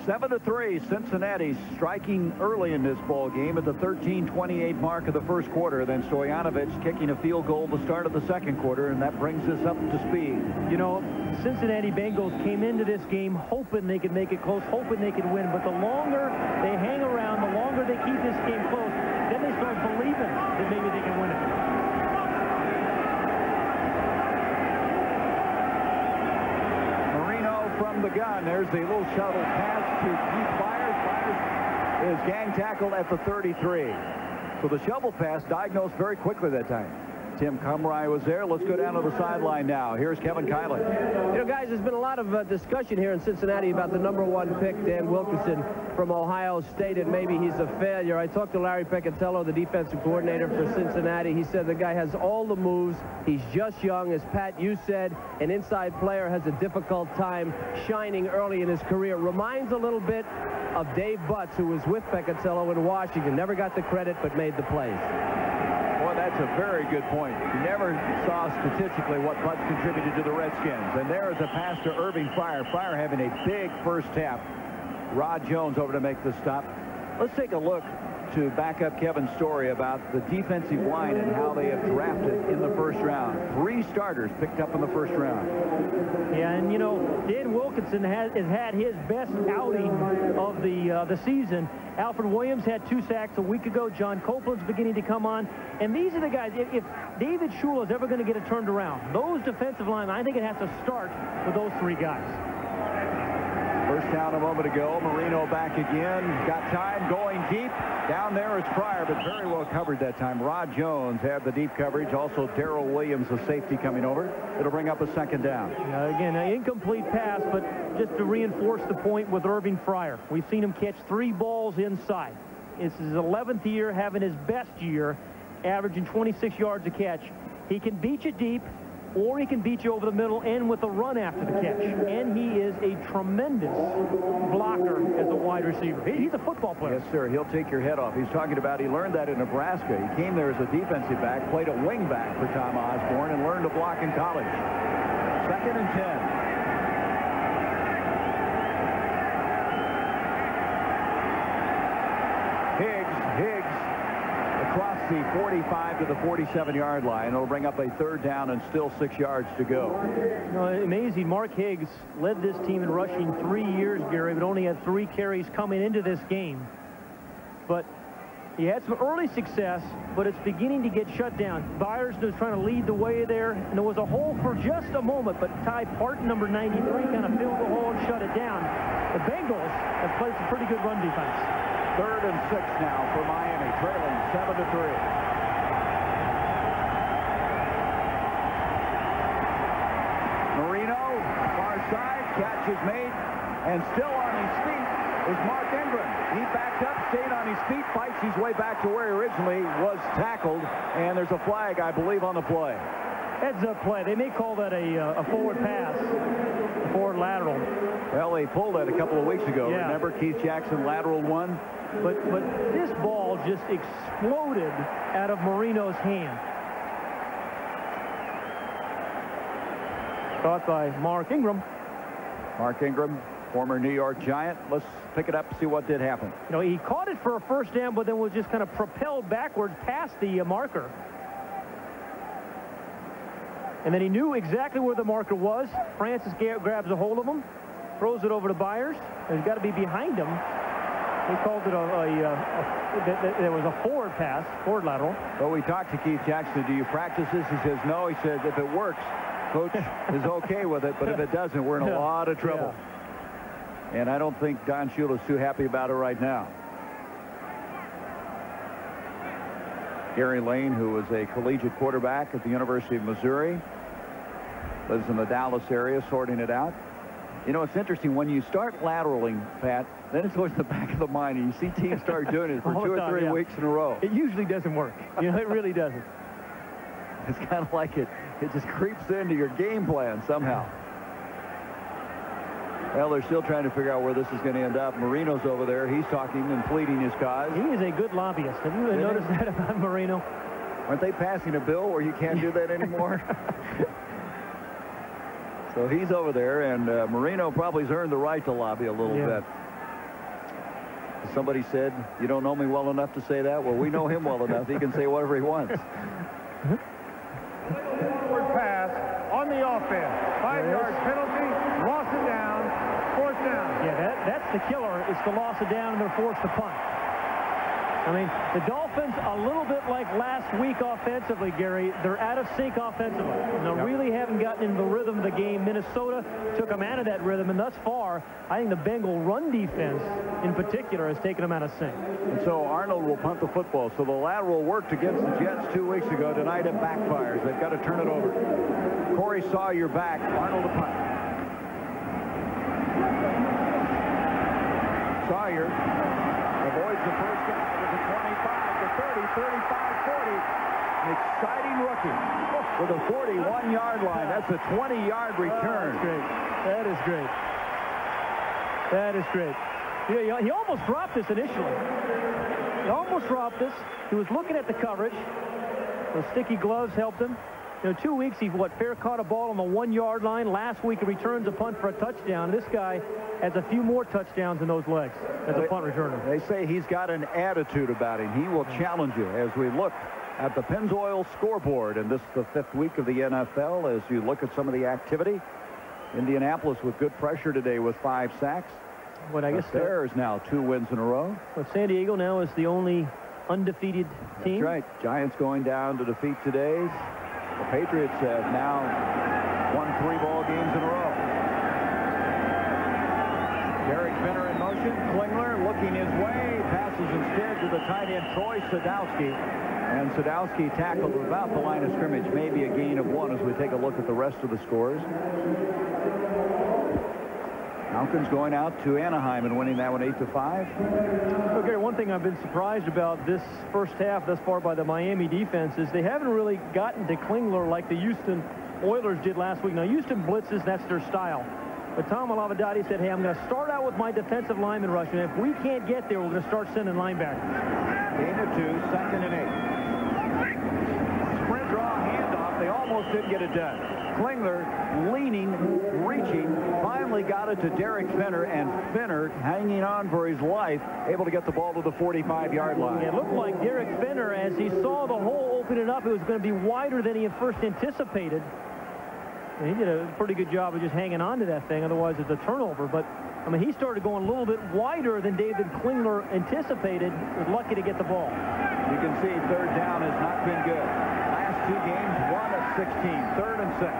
7-3, Cincinnati striking early in this ball game at the 13:28 mark of the first quarter. Then Stoyanovich kicking a field goal at the start of the second quarter, and that brings us up to speed. You know, Cincinnati Bengals came into this game hoping they could make it close, hoping they could win. But the longer they hang around, the longer they keep this game close, then they start believing that maybe they can win it. Marino from the gun. There's the little shuttle pass to Keith Byers. Byers is gang tackled at the 33. So the shovel pass diagnosed very quickly that time. Tim Cumry was there. Let's go down to the sideline now. Here's Kevin Kylan. You know, guys, there's been a lot of discussion here in Cincinnati about the #1 pick, Dan Wilkinson from Ohio State, and maybe he's a failure. I talked to Larry Peccatello, the defensive coordinator for Cincinnati. He said the guy has all the moves. He's just young. As Pat, you said, an inside player has a difficult time shining early in his career. Reminds a little bit of Dave Butts, who was with Peccatello in Washington. Never got the credit, but made the plays. Boy, that's a very good point. You never saw statistically what Butts contributed to the Redskins. And there is a pass to Irving Fryar. Fryar having a big first half. Rod Jones over to make the stop. Let's take a look to back up Kevin's story about the defensive line and how they have drafted in the first round. 3 starters picked up in the first round. Yeah, and you know, Dan Wilkinson has had his best outing of the season. Alfred Williams had 2 sacks a week ago. John Copeland's beginning to come on. And these are the guys, if David Shula is ever going to get it turned around, those defensive linemen, I think it has to start with those 3 guys. First down a moment ago. Marino back again. Got time going deep. Down there is Fryar, but very well covered that time. Rod Jones had the deep coverage. Also, Darrell Williams, the safety, coming over. It'll bring up a second down. Again, an incomplete pass, but just to reinforce the point with Irving Fryar. We've seen him catch 3 balls inside. It's his 11th year, having his best year, averaging 26 yards a catch. He can beat you deep, or he can beat you over the middle and with a run after the catch. And he is a tremendous blocker as a wide receiver. He's a football player. Yes, sir. He'll take your head off. He's talking about he learned that in Nebraska. He came there as a defensive back, played at wing back for Tom Osborne, and learned to block in college. 2nd and 10. Higgs across the 45 to the 47-yard line. It'll bring up a 3rd down and still 6 yards to go. You know, amazing. Mark Higgs led this team in rushing 3 years, Gary, but only had 3 carries coming into this game. But he had some early success, but it's beginning to get shut down. Byers was trying to lead the way there, and there was a hole for just a moment, but Ty Parton, number 93, kind of filled the hole and shut it down. The Bengals have played some pretty good run defense. 3rd and 6 now for Miami, trailing 7-3. Marino, far side, catch is made, and still on his feet is Mark Ingram. He backed up, stayed on his feet, fights his way back to where he originally was tackled, and there's a flag, I believe, on the play. Heads-up play. They may call that a forward pass, a forward lateral. Well, they pulled that a couple of weeks ago. Yeah. Remember Keith Jackson lateral one? But this ball just exploded out of Marino's hand. Caught by Mark Ingram. Mark Ingram, former New York Giant. Let's pick it up and see what did happen. You know, he caught it for a first down, but then was just kind of propelled backwards past the marker. And then he knew exactly where the marker was. Francis grabs a hold of him, throws it over to Byers. He's got to be behind him. He called it there was a forward pass, forward lateral. Well, we talked to Keith Jackson. Do you practice this? He says, no. He says, if it works, Coach is okay with it. But if it doesn't, we're in a lot of trouble. Yeah. And I don't think Don Shula's too happy about it right now. Gary Lane, who was a collegiate quarterback at the University of Missouri, lives in the Dallas area, sorting it out. You know, it's interesting. When you start lateraling, Pat, then it's always in the back of the mind. And you see teams start doing it for 2 or 3 weeks in a row. It usually doesn't work. You know, it really doesn't. It's kind of like it just creeps into your game plan somehow. Well, they're still trying to figure out where this is going to end up. Marino's over there. He's talking and pleading his cause. He is a good lobbyist. Have you noticed that about Marino? Aren't they passing a bill where you can't do that anymore? So he's over there, and Marino probably has earned the right to lobby a little bit. Somebody said, you don't know me well enough to say that. Well, we know him well enough. He can say whatever he wants. Forward pass on the offense. 5-yard penalty, loss of down, 4th down. Yeah, that's the killer. It's the loss of down, and they're forced to punt. I mean, the Dolphins, a little bit like last week offensively, Gary, they're out of sync offensively. And they really haven't gotten into the rhythm of the game. Minnesota took them out of that rhythm, and thus far, I think the Bengal run defense in particular has taken them out of sync. And so Arnold will punt the football. So the lateral worked against the Jets 2 weeks ago. Tonight it backfires. They've got to turn it over. Corey Sawyer back. Arnold to punt. Sawyer avoids the first down with a 25 to 30, 35, 40. An exciting rookie with a 41-yard line. That's a 20-yard return. That is great. That is great. Yeah, he almost dropped this initially. He almost dropped this. He was looking at the coverage. The sticky gloves helped him. 2 weeks, he fair caught a ball on the 1-yard line. Last week, he returns a punt for a touchdown. This guy has a few more touchdowns in those legs as a punt returner. They say he's got an attitude about him. He will challenge you. As we look at the Pennzoil scoreboard, and this is the 5th week of the NFL, as you look at some of the activity. Indianapolis with good pressure today with 5 sacks. Well, I guess the Bears now 2 wins in a row. Well, San Diego now is the only undefeated team. That's right. Giants going down to defeat today's. The Patriots have now won 3 ball games in a row. Derek Finner in motion. Klinger looking his way. Passes instead to the tight end Troy Sadowski. And Sadowski tackled about the line of scrimmage. Maybe a gain of 1 as we take a look at the rest of the scores. Falcons going out to Anaheim and winning that one 8-5. Okay, one thing I've been surprised about this first half thus far by the Miami defense is they haven't really gotten to Klinger like the Houston Oilers did last week. Now, Houston blitzes, that's their style. But Tom Malavadati said, hey, I'm going to start out with my defensive lineman rush, and if we can't get there, we're going to start sending linebackers. Gain of 2, 2nd and 8. Sprint draw handoff. They almost didn't get it done. Klinger leaning, reaching, finally got it to Derek Finner, and Finner hanging on for his life, able to get the ball to the 45-yard line. It looked like Derek Finner, as he saw the hole opening up, it was going to be wider than he had first anticipated. And he did a pretty good job of just hanging on to that thing, otherwise it's a turnover. But, I mean, he started going a little bit wider than David Klinger anticipated. Was lucky to get the ball. You can see 3rd down has not been good. Last 2 games, 1 of 16, 3rd and 6.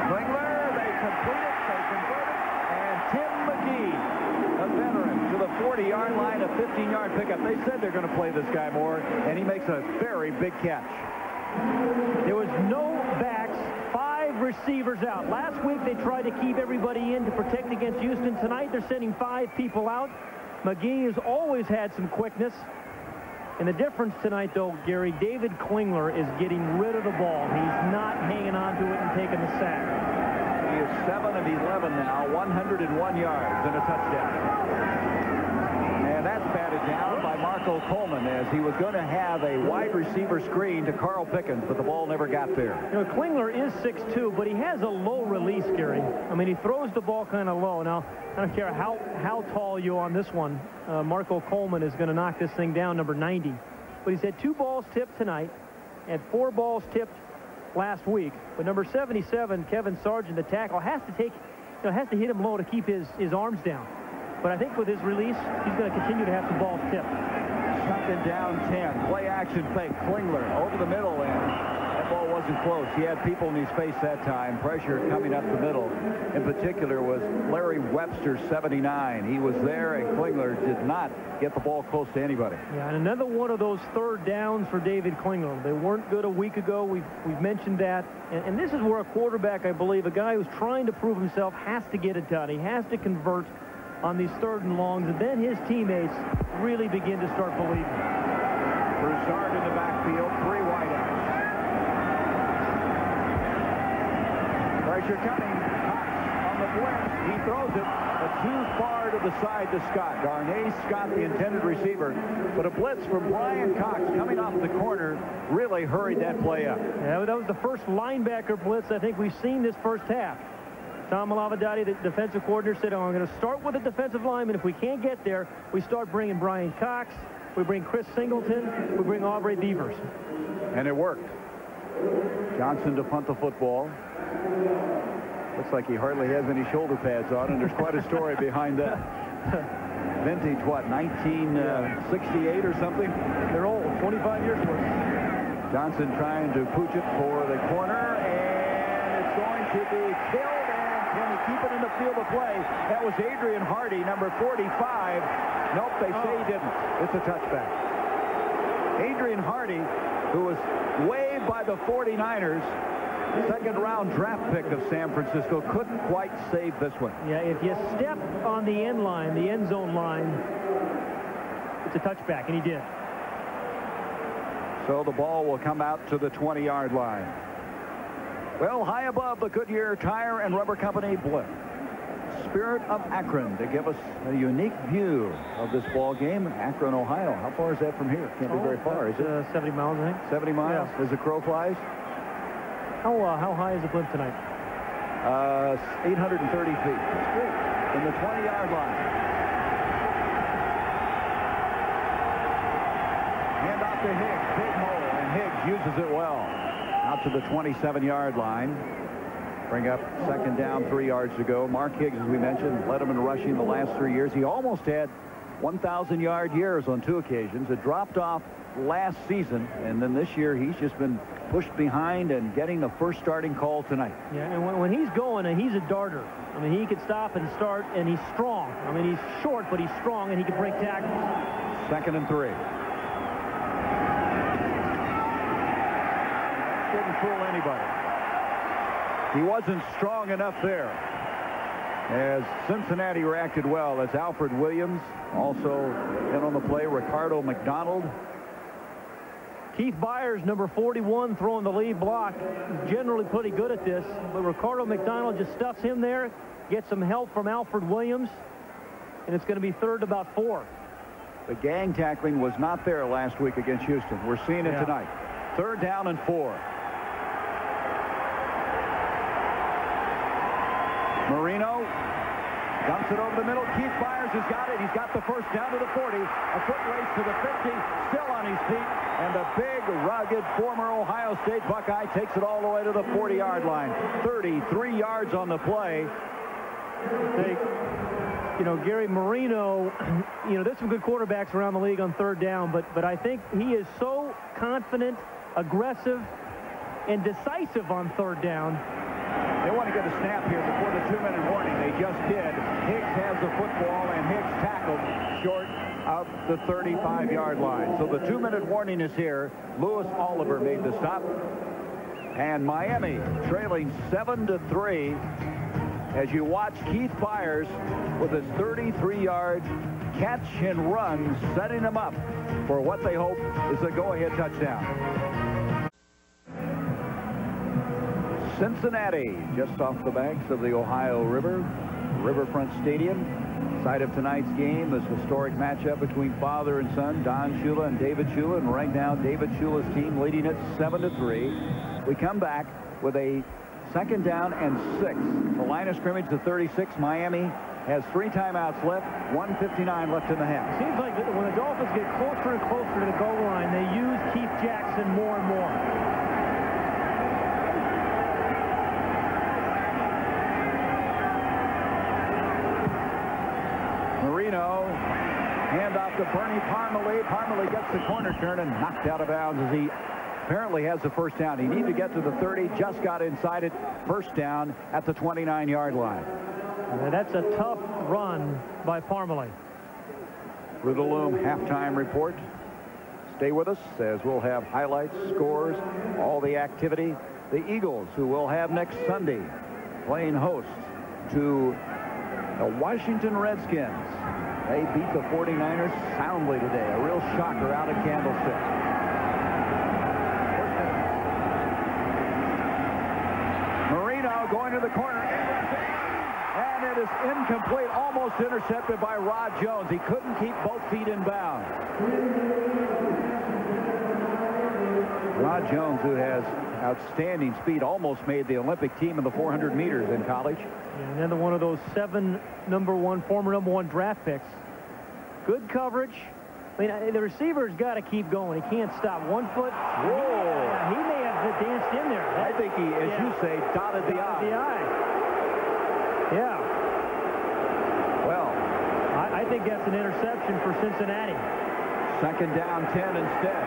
Klinger, they complete it, they convert it, and Tim McGee, a veteran, to the 40-yard line, a 15-yard pickup. They said they're going to play this guy more, and he makes a very big catch. There was no backs, 5 receivers out. Last week they tried to keep everybody in to protect against Houston. Tonight they're sending 5 people out. McGee has always had some quickness. And the difference tonight, though, Gary, David Klinger is getting rid of the ball. He's not hanging on to it and taking the sack. He is 7 of 11 now, 101 yards and a touchdown. And that's batted down by Marco Coleman, as he was going to have a wide receiver screen to Carl Pickens, but the ball never got there. Klinger is 6'2", but he has a low release, Gary. I mean, he throws the ball kind of low. Now, I don't care how tall you are on this one. Marco Coleman is going to knock this thing down, number 90. But he's had 2 balls tipped tonight and 4 balls tipped last week. But number 77, Kevin Sargent, the tackle, has to hit him low to keep his arms down. But I think with his release, he's going to continue to have some balls tipped. 2nd down 10. Play action fake. Klinger over the middle, and that ball wasn't close. He had people in his face that time. Pressure coming up the middle. In particular was Larry Webster, 79. He was there, and Klinger did not get the ball close to anybody. Yeah, and another one of those 3rd downs for David Klinger. They weren't good a week ago. We've mentioned that. And this is where a quarterback, I believe, a guy who's trying to prove himself, has to get it done. He has to convert on these 3rd and longs, and then his teammates really begin to start believing. Broussard in the backfield, 3 wideouts. Pressure coming. Cox on the blitz. He throws it, but too far to the side to Scott. Darnay Scott, the intended receiver. But a blitz from Brian Cox coming off the corner really hurried that play up. Yeah, that was the first linebacker blitz I think we've seen this first half. Tom Malavadati, the defensive coordinator, said, I'm going to start with a defensive lineman. If we can't get there, we start bringing Brian Cox, we bring Chris Singleton, we bring Aubrey Beavers. And it worked. Johnson to punt the football. Looks like he hardly has any shoulder pads on, and there's quite a story behind that. Vintage, what, 1968 or something? They're old, 25 years worth. Johnson trying to pooch it for the corner, and it's going to be killed, and can he keep it in the field of play? That was Adrian Hardy, number 45. Nope, they say he didn't. It's a touchback. Adrian Hardy, who was waived by the 49ers, second-round draft pick of San Francisco, couldn't quite save this one. Yeah, if you step on the end line, the end zone line, it's a touchback, and he did. So the ball will come out to the 20-yard line. Well, high above the Goodyear Tire and Rubber Company blip. Spirit of Akron to give us a unique view of this ball game. Akron, Ohio. How far is that from here? Can't be very far, is it? 70 miles, I think. 70 miles as the crow flies? How high is the blimp tonight? 830 feet. That's great. From the 20-yard line. Hand off to Higgs. Big hole, and Higgs uses it well. Out to the 27-yard line. Bring up second down, 3 yards to go. Mark Higgs, as we mentioned, led him in rushing the last 3 years. He almost had 1,000-yard years on 2 occasions. It dropped off last season, and then this year he's just been pushed behind and getting the first starting call tonight. Yeah, and when he's going, and he's a darter. I mean, he could stop and start, and he's strong. I mean, he's short, but he's strong, and he can break tackles. 2nd and 3. Didn't fool anybody. He wasn't strong enough there. As Cincinnati reacted well, as Alfred Williams also in on the play. Ricardo McDonald. Keith Byers, number 41, throwing the lead block. Generally pretty good at this, but Ricardo McDonald just stuffs him there, gets some help from Alfred Williams, and it's going to be 3rd and about 4. The gang tackling was not there last week against Houston. We're seeing it tonight. 3rd down and 4. Marino dumps it over the middle. Keith Byers has got it. He's got the first down to the 40. A foot race to the 50. Still on his feet. And the big, rugged former Ohio State Buckeye takes it all the way to the 40-yard line. 33 yards on the play. You know, Gary Marino, you know, there's some good quarterbacks around the league on 3rd down, but I think he is so confident, aggressive, and decisive on 3rd down. They want to get a snap here before the 2-minute warning. They just did. Higgs has the football, and Higgs tackled short of the 35-yard line. So the 2-minute warning is here. Lewis Oliver made the stop. And Miami trailing 7-3 as you watch Keith Byers with his 33-yard catch and run, setting them up for what they hope is a go-ahead touchdown. Cincinnati, just off the banks of the Ohio River, Riverfront Stadium. Site of tonight's game, this historic matchup between father and son, Don Shula and David Shula. And right now, David Shula's team leading it 7-3. We come back with a 2nd down and 6. The line of scrimmage, the 36. Miami has 3 timeouts left, 1:59 left in the half. Seems like when the Dolphins get closer and closer to the goal line, they use Keith Jackson more and more. Marino, hand off to Bernie Parmalee. Parmalee gets the corner turn and knocked out of bounds as he apparently has the first down. He needed to get to the 30, just got inside it. First down at the 29-yard line. That's a tough run by Parmalee. Through the Loom halftime report. Stay with us as we'll have highlights, scores, all the activity. The Eagles, who will have next Sunday, playing host to the Washington Redskins. They beat the 49ers soundly today. A real shocker out of Candlestick. Marino going to the corner. And it is incomplete, almost intercepted by Rod Jones. He couldn't keep both feet in bounds. Rod Jones, who has outstanding speed, almost made the Olympic team in the 400 meters in college. And another one of those 7 former number one draft picks. Good coverage. I mean, the receiver's got to keep going. He can't stop. 1 foot. Whoa. He may have danced in there. I think he, as you say, dotted the I. believe that's an interception for Cincinnati. Second down, 10 instead.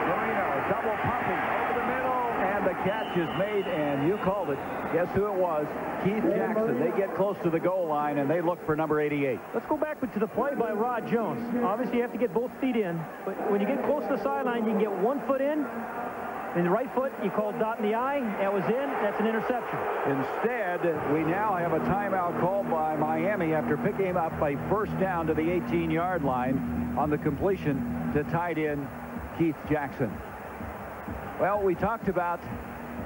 Marino double pumping over the middle, and the catch is made, and you called it. Guess who it was? Keith Jackson. They get close to the goal line, and they look for number 88. Let's go back to the play by Rod Jones. Obviously, you have to get both feet in, but when you get close to the sideline, you can get 1 foot in. In the right foot, you call dot in the eye. That was in. That's an interception. Instead, we now have a timeout called by Miami after picking up a first down to the 18-yard line on the completion to tight end Keith Jackson. Well, we talked about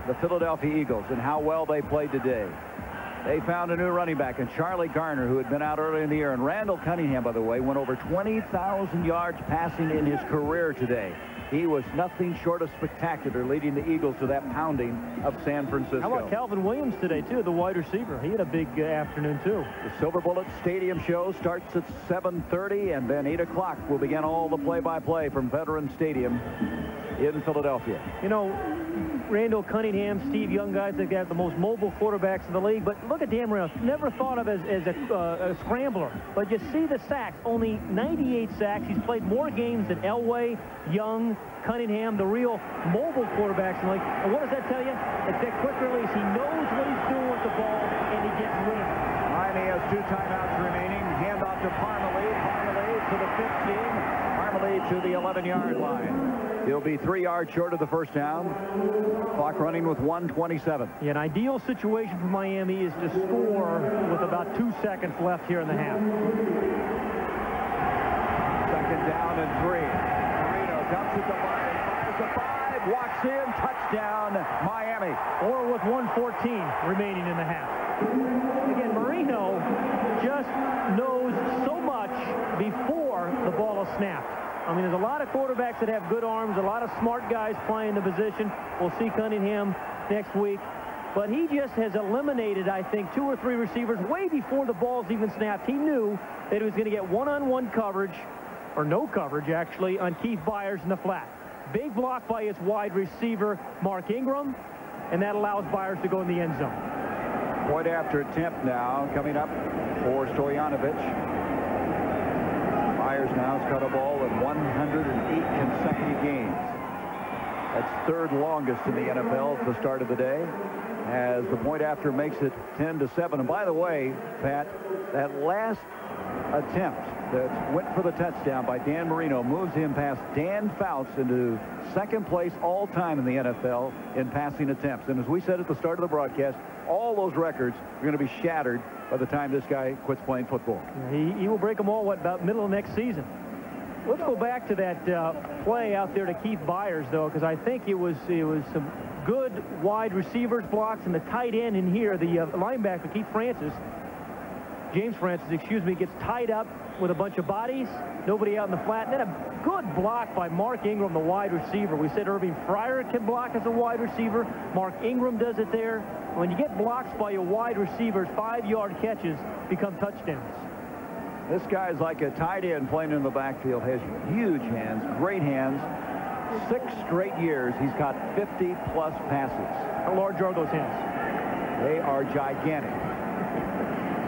the Philadelphia Eagles and how well they played today. They found a new running back in Charlie Garner, who had been out earlier in the year. And Randall Cunningham, by the way, went over 20,000 yards passing in his career today. He was nothing short of spectacular, leading the Eagles to that pounding of San Francisco. How about Calvin Williams today, too, the wide receiver? He had a big afternoon, too. The Silver Bullet Stadium show starts at 7:30, and then 8 o'clock will begin all the play-by-play from Veterans Stadium in Philadelphia. You know, Randall Cunningham, Steve Young, guys that have the most mobile quarterbacks in the league. But look at Dan Marino. Never thought of as a scrambler. But you see the sacks. Only 98 sacks. He's played more games than Elway, Young, Cunningham, the real mobile quarterbacks in the league. And what does that tell you? It's that quick release. He knows what he's doing with the ball, and he gets rid of it. Miami has 2 timeouts remaining. Hand off to Parmalee. Parmalee to the 15. Parmalee to the 11-yard line. He'll be 3 yards short of the first down. Clock running with 1:27. Yeah, an ideal situation for Miami is to score with about 2 seconds left here in the half. Second down and 3. Marino dumps it to Myers. Fires the 5. Walks in. Touchdown, Miami. Or with 1:14 remaining in the half. Again, Marino just knows so much before the ball is snapped. I mean, there's a lot of quarterbacks that have good arms, a lot of smart guys playing the position. We'll see Cunningham next week. But he just has eliminated, I think, 2 or 3 receivers way before the ball's even snapped. He knew that he was going to get one-on-one coverage, or no coverage, actually, on Keith Byers in the flat. Big block by his wide receiver, Mark Ingram, and that allows Byers to go in the end zone. Point after attempt now coming up for Stoyanovich. Myers now has caught a ball in 108 consecutive games. That's 3rd longest in the NFL at the start of the day, as the point after makes it 10-7. And by the way, Pat, that last attempt that went for the touchdown by Dan Marino moves him past Dan Fouts into 2nd place all-time in the NFL in passing attempts. And as we said at the start of the broadcast, all those records are going to be shattered by the time this guy quits playing football. He will break them all, about middle of next season. Let's go back to that play out there to Keith Byers, though, because I think it was some good wide receivers blocks, and the tight end in here, the linebacker, James Francis, excuse me, gets tied up with a bunch of bodies, nobody out in the flat. And then a good block by Mark Ingram, the wide receiver. We said Irving Fryer can block as a wide receiver. Mark Ingram does it there. When you get blocks by your wide receivers, 5-yard catches become touchdowns. This guy's like a tight end playing in the backfield, has huge hands, great hands. 6 straight years, he's caught 50-plus passes. How large are those hands? They are gigantic.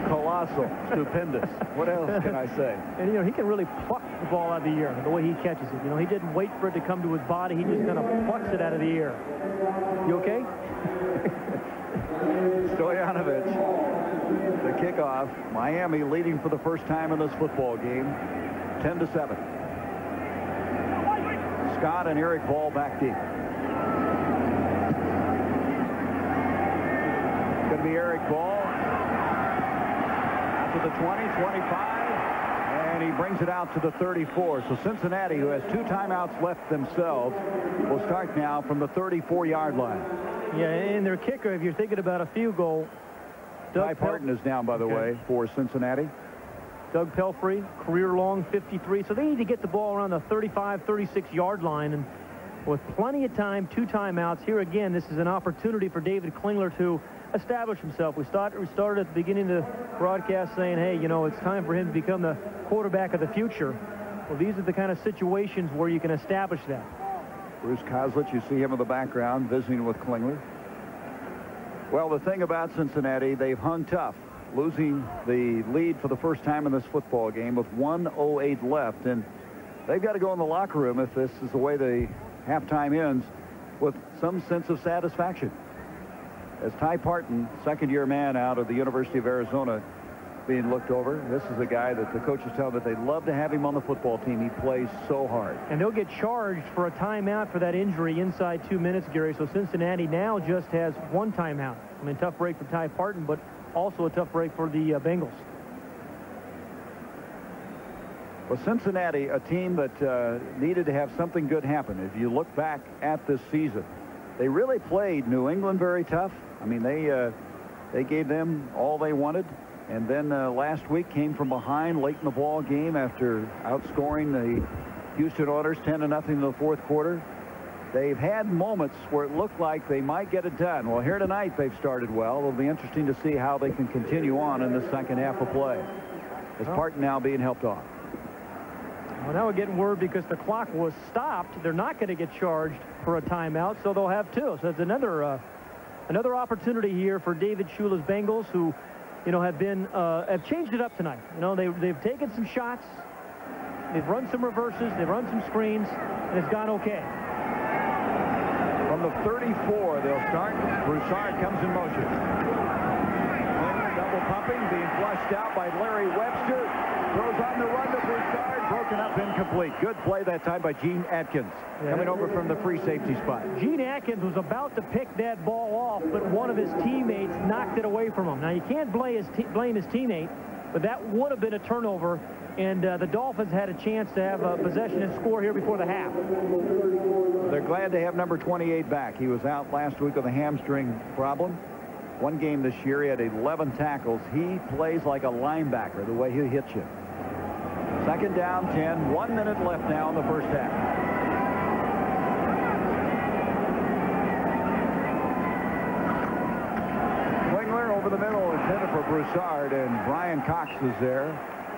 Colossal, stupendous. What else can I say? And, you know, he can really pluck the ball out of the air, the way he catches it. You know, he didn't wait for it to come to his body. He just kind of plucks it out of the air. You okay? Stoyanovich, the kickoff. Miami leading for the first time in this football game, 10-7. Scott and Eric Ball back deep. It's going to be Eric Ball. To the 20, 25, and he brings it out to the 34. So Cincinnati, who has 2 timeouts left themselves, will start now from the 34-yard line. Yeah, and their kicker, if you're thinking about a field goal, Ty Parton is down, by the way, for Cincinnati. Doug Pelfrey, career-long 53. So they need to get the ball around the 35, 36-yard line. And with plenty of time, 2 timeouts. Here again, this is an opportunity for David Klinger to establish himself. We started at the beginning of the broadcast saying, hey, you know, it's time for him to become the quarterback of the future. Well, these are the kind of situations where you can establish that. Bruce Kozlich, you see him in the background visiting with Klinger. Well, the thing about Cincinnati, they've hung tough, losing the lead for the first time in this football game with 1:08 left. And they've got to go in the locker room, if this is the way the halftime ends, with some sense of satisfaction. As Ty Parton, second-year man out of the University of Arizona, being looked over. This is a guy that the coaches tell that they love to have him on the football team. He plays so hard. And they'll get charged for a timeout for that injury inside 2 minutes, Gary. So Cincinnati now just has one timeout. I mean, tough break for Ty Parton, but also a tough break for the Bengals. Well, Cincinnati, a team that needed to have something good happen. If you look back at this season, they really played New England very tough. I mean, they gave them all they wanted. And then last week came from behind late in the ball game after outscoring the Houston Oilers 10-0 in the fourth quarter. They've had moments where it looked like they might get it done. Well, here tonight they've started well. It'll be interesting to see how they can continue on in the second half of play. As Parton now being helped off. Well, now we're getting word because the clock was stopped. They're not going to get charged for a timeout, so they'll have two. So it's another opportunity here for David Shula's Bengals, who, you know, have changed it up tonight. You know, they've taken some shots, they've run some reverses, they've run some screens, and it's gone okay. From the 34, they'll start. Broussard comes in motion. Klinger double pumping, being flushed out by Larry Webster. Throws on the run to Broussard, broken up, incomplete. Good play that time by Gene Atkins, coming over from the free safety spot. Gene Atkins was about to pick that ball off, but one of his teammates knocked it away from him. Now, you can't blame his teammate, but that would have been a turnover, and the Dolphins had a chance to have a possession and score here before the half. They're glad to have number 28 back. He was out last week with a hamstring problem. One game this year, he had 11 tackles. He plays like a linebacker, the way he hits you. Second down, 10. 1 minute left now in the first half. Klinger over the middle, intended for Broussard, and Brian Cox is there.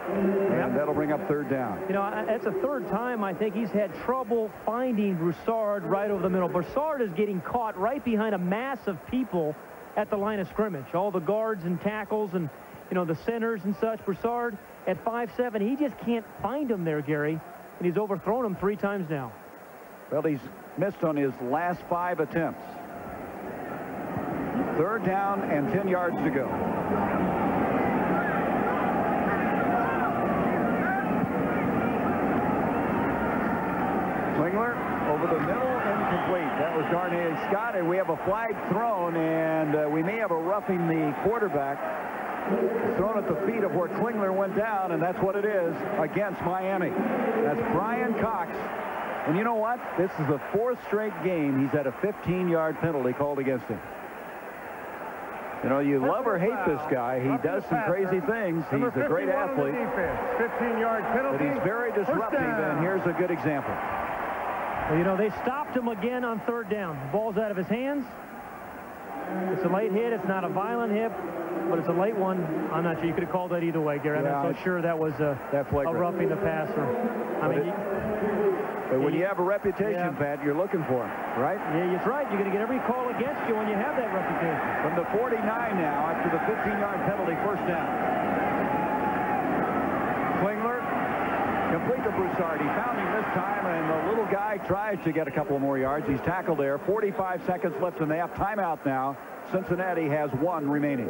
And that'll bring up third down. You know, that's the third time I think he's had trouble finding Broussard right over the middle. Broussard is getting caught right behind a mass of people at the line of scrimmage. All the guards and tackles and, you know, the centers and such. Broussard at 5'7", he just can't find him there, Gary. And he's overthrown him 3 times now. Well, he's missed on his last 5 attempts. Third down and 10 yards to go. Klinger over the middle, incomplete. That was Darnay Scott, and we have a flag thrown, and we may have a roughing the quarterback. Thrown at the feet of where Klinger went down, and that's what it is against Miami. That's Brian Cox. And you know what? This is the 4th straight game he's had a 15-yard penalty called against him. You know, you love or hate this guy. He does some crazy things. He's a great athlete. 15-yard penalty. But he's very disruptive, and here's a good example. Well, you know, they stopped him again on third down. The ball's out of his hands. It's a late hit. It's not a violent hit, but it's a late one. I'm not sure. You could have called that either way, Gary. I'm not so sure that was a roughing the passer. I mean, but when you have a reputation, Pat, you're looking for him, right? Yeah, that's right. You're going to get every call against you when you have that reputation. From the 49 now, after the 15-yard penalty, first down. Klinger, complete to Broussard. He found him this time, and the little guy tries to get a couple more yards. He's tackled there. 45 seconds left in the half. Timeout now. Cincinnati has 1 remaining.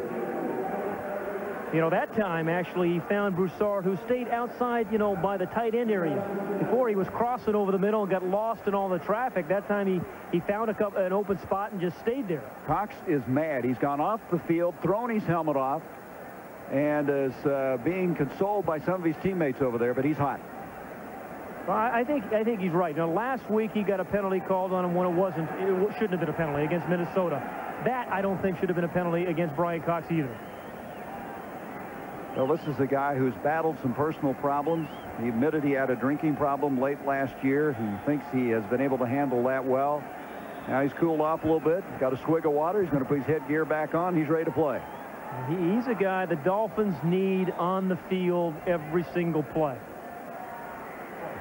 You know, that time, actually, he found Broussard, who stayed outside, you know, by the tight end area. Before, he was crossing over the middle and got lost in all the traffic. That time, he found an open spot and just stayed there. Cox is mad. He's gone off the field, thrown his helmet off, and is being consoled by some of his teammates over there, but he's hot. Well, I think he's right. Now, last week, he got a penalty called on him when it shouldn't have been a penalty against Minnesota. That, I don't think, should have been a penalty against Brian Cox either. Well, this is a guy who's battled some personal problems. He admitted he had a drinking problem late last year. He thinks he has been able to handle that well. Now he's cooled off a little bit. Got a swig of water. He's going to put his headgear back on. He's ready to play. He's a guy the Dolphins need on the field every single play.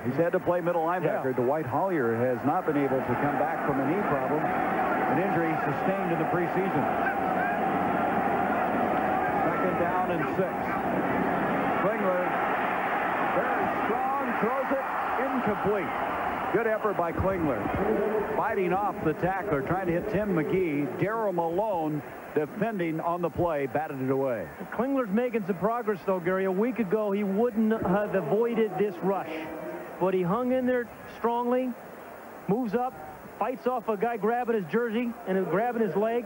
He's had to play middle linebacker. Dwight Hollier has not been able to come back from a knee problem, an injury sustained in the preseason. down and 6. Klinger, very strong, throws it incomplete. Good effort by Klinger. Fighting off the tackler, trying to hit Tim McGee. Darryl Malone defending on the play, batted it away. Klingler's making some progress, though, Gary. A week ago, he wouldn't have avoided this rush. But he hung in there strongly, moves up, fights off a guy grabbing his jersey and grabbing his leg.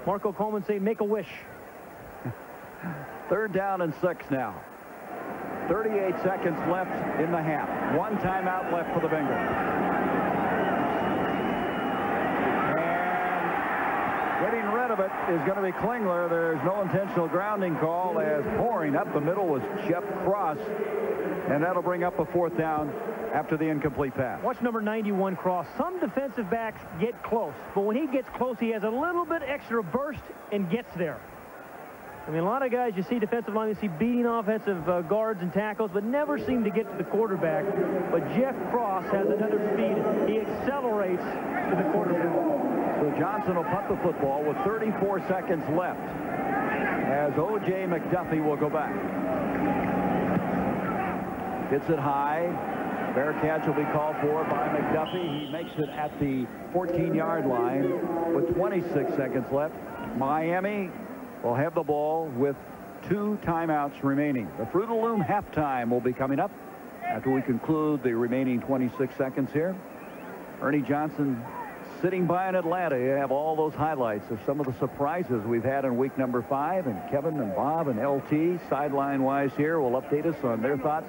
Marco Coleman saying, make a wish. 3rd down and 6 now. 38 seconds left in the half. 1 timeout left for the Bengals. And getting rid of it is going to be Klinger. There's no intentional grounding call, as pouring up the middle was Jeff Cross. And that'll bring up a 4th down after the incomplete pass. Watch number 91 Cross. Some defensive backs get close, but when he gets close, he has a little bit extra burst and gets there. I mean, a lot of guys you see defensive line, you see beating offensive guards and tackles, but never seem to get to the quarterback. But Jeff Cross has another speed. He accelerates to the quarterback. So Johnson will punt the football with 34 seconds left, as O.J. McDuffie will go back. Hits it high. Fair catch will be called for by McDuffie. He makes it at the 14-yard line with 26 seconds left. Miami will have the ball with 2 timeouts remaining. The Fruit of the Loom halftime will be coming up after we conclude the remaining 26 seconds here. Ernie Johnson sitting by in Atlanta. You have all those highlights of some of the surprises we've had in week number 5. And Kevin and Bob and LT, sideline-wise here, will update us on their thoughts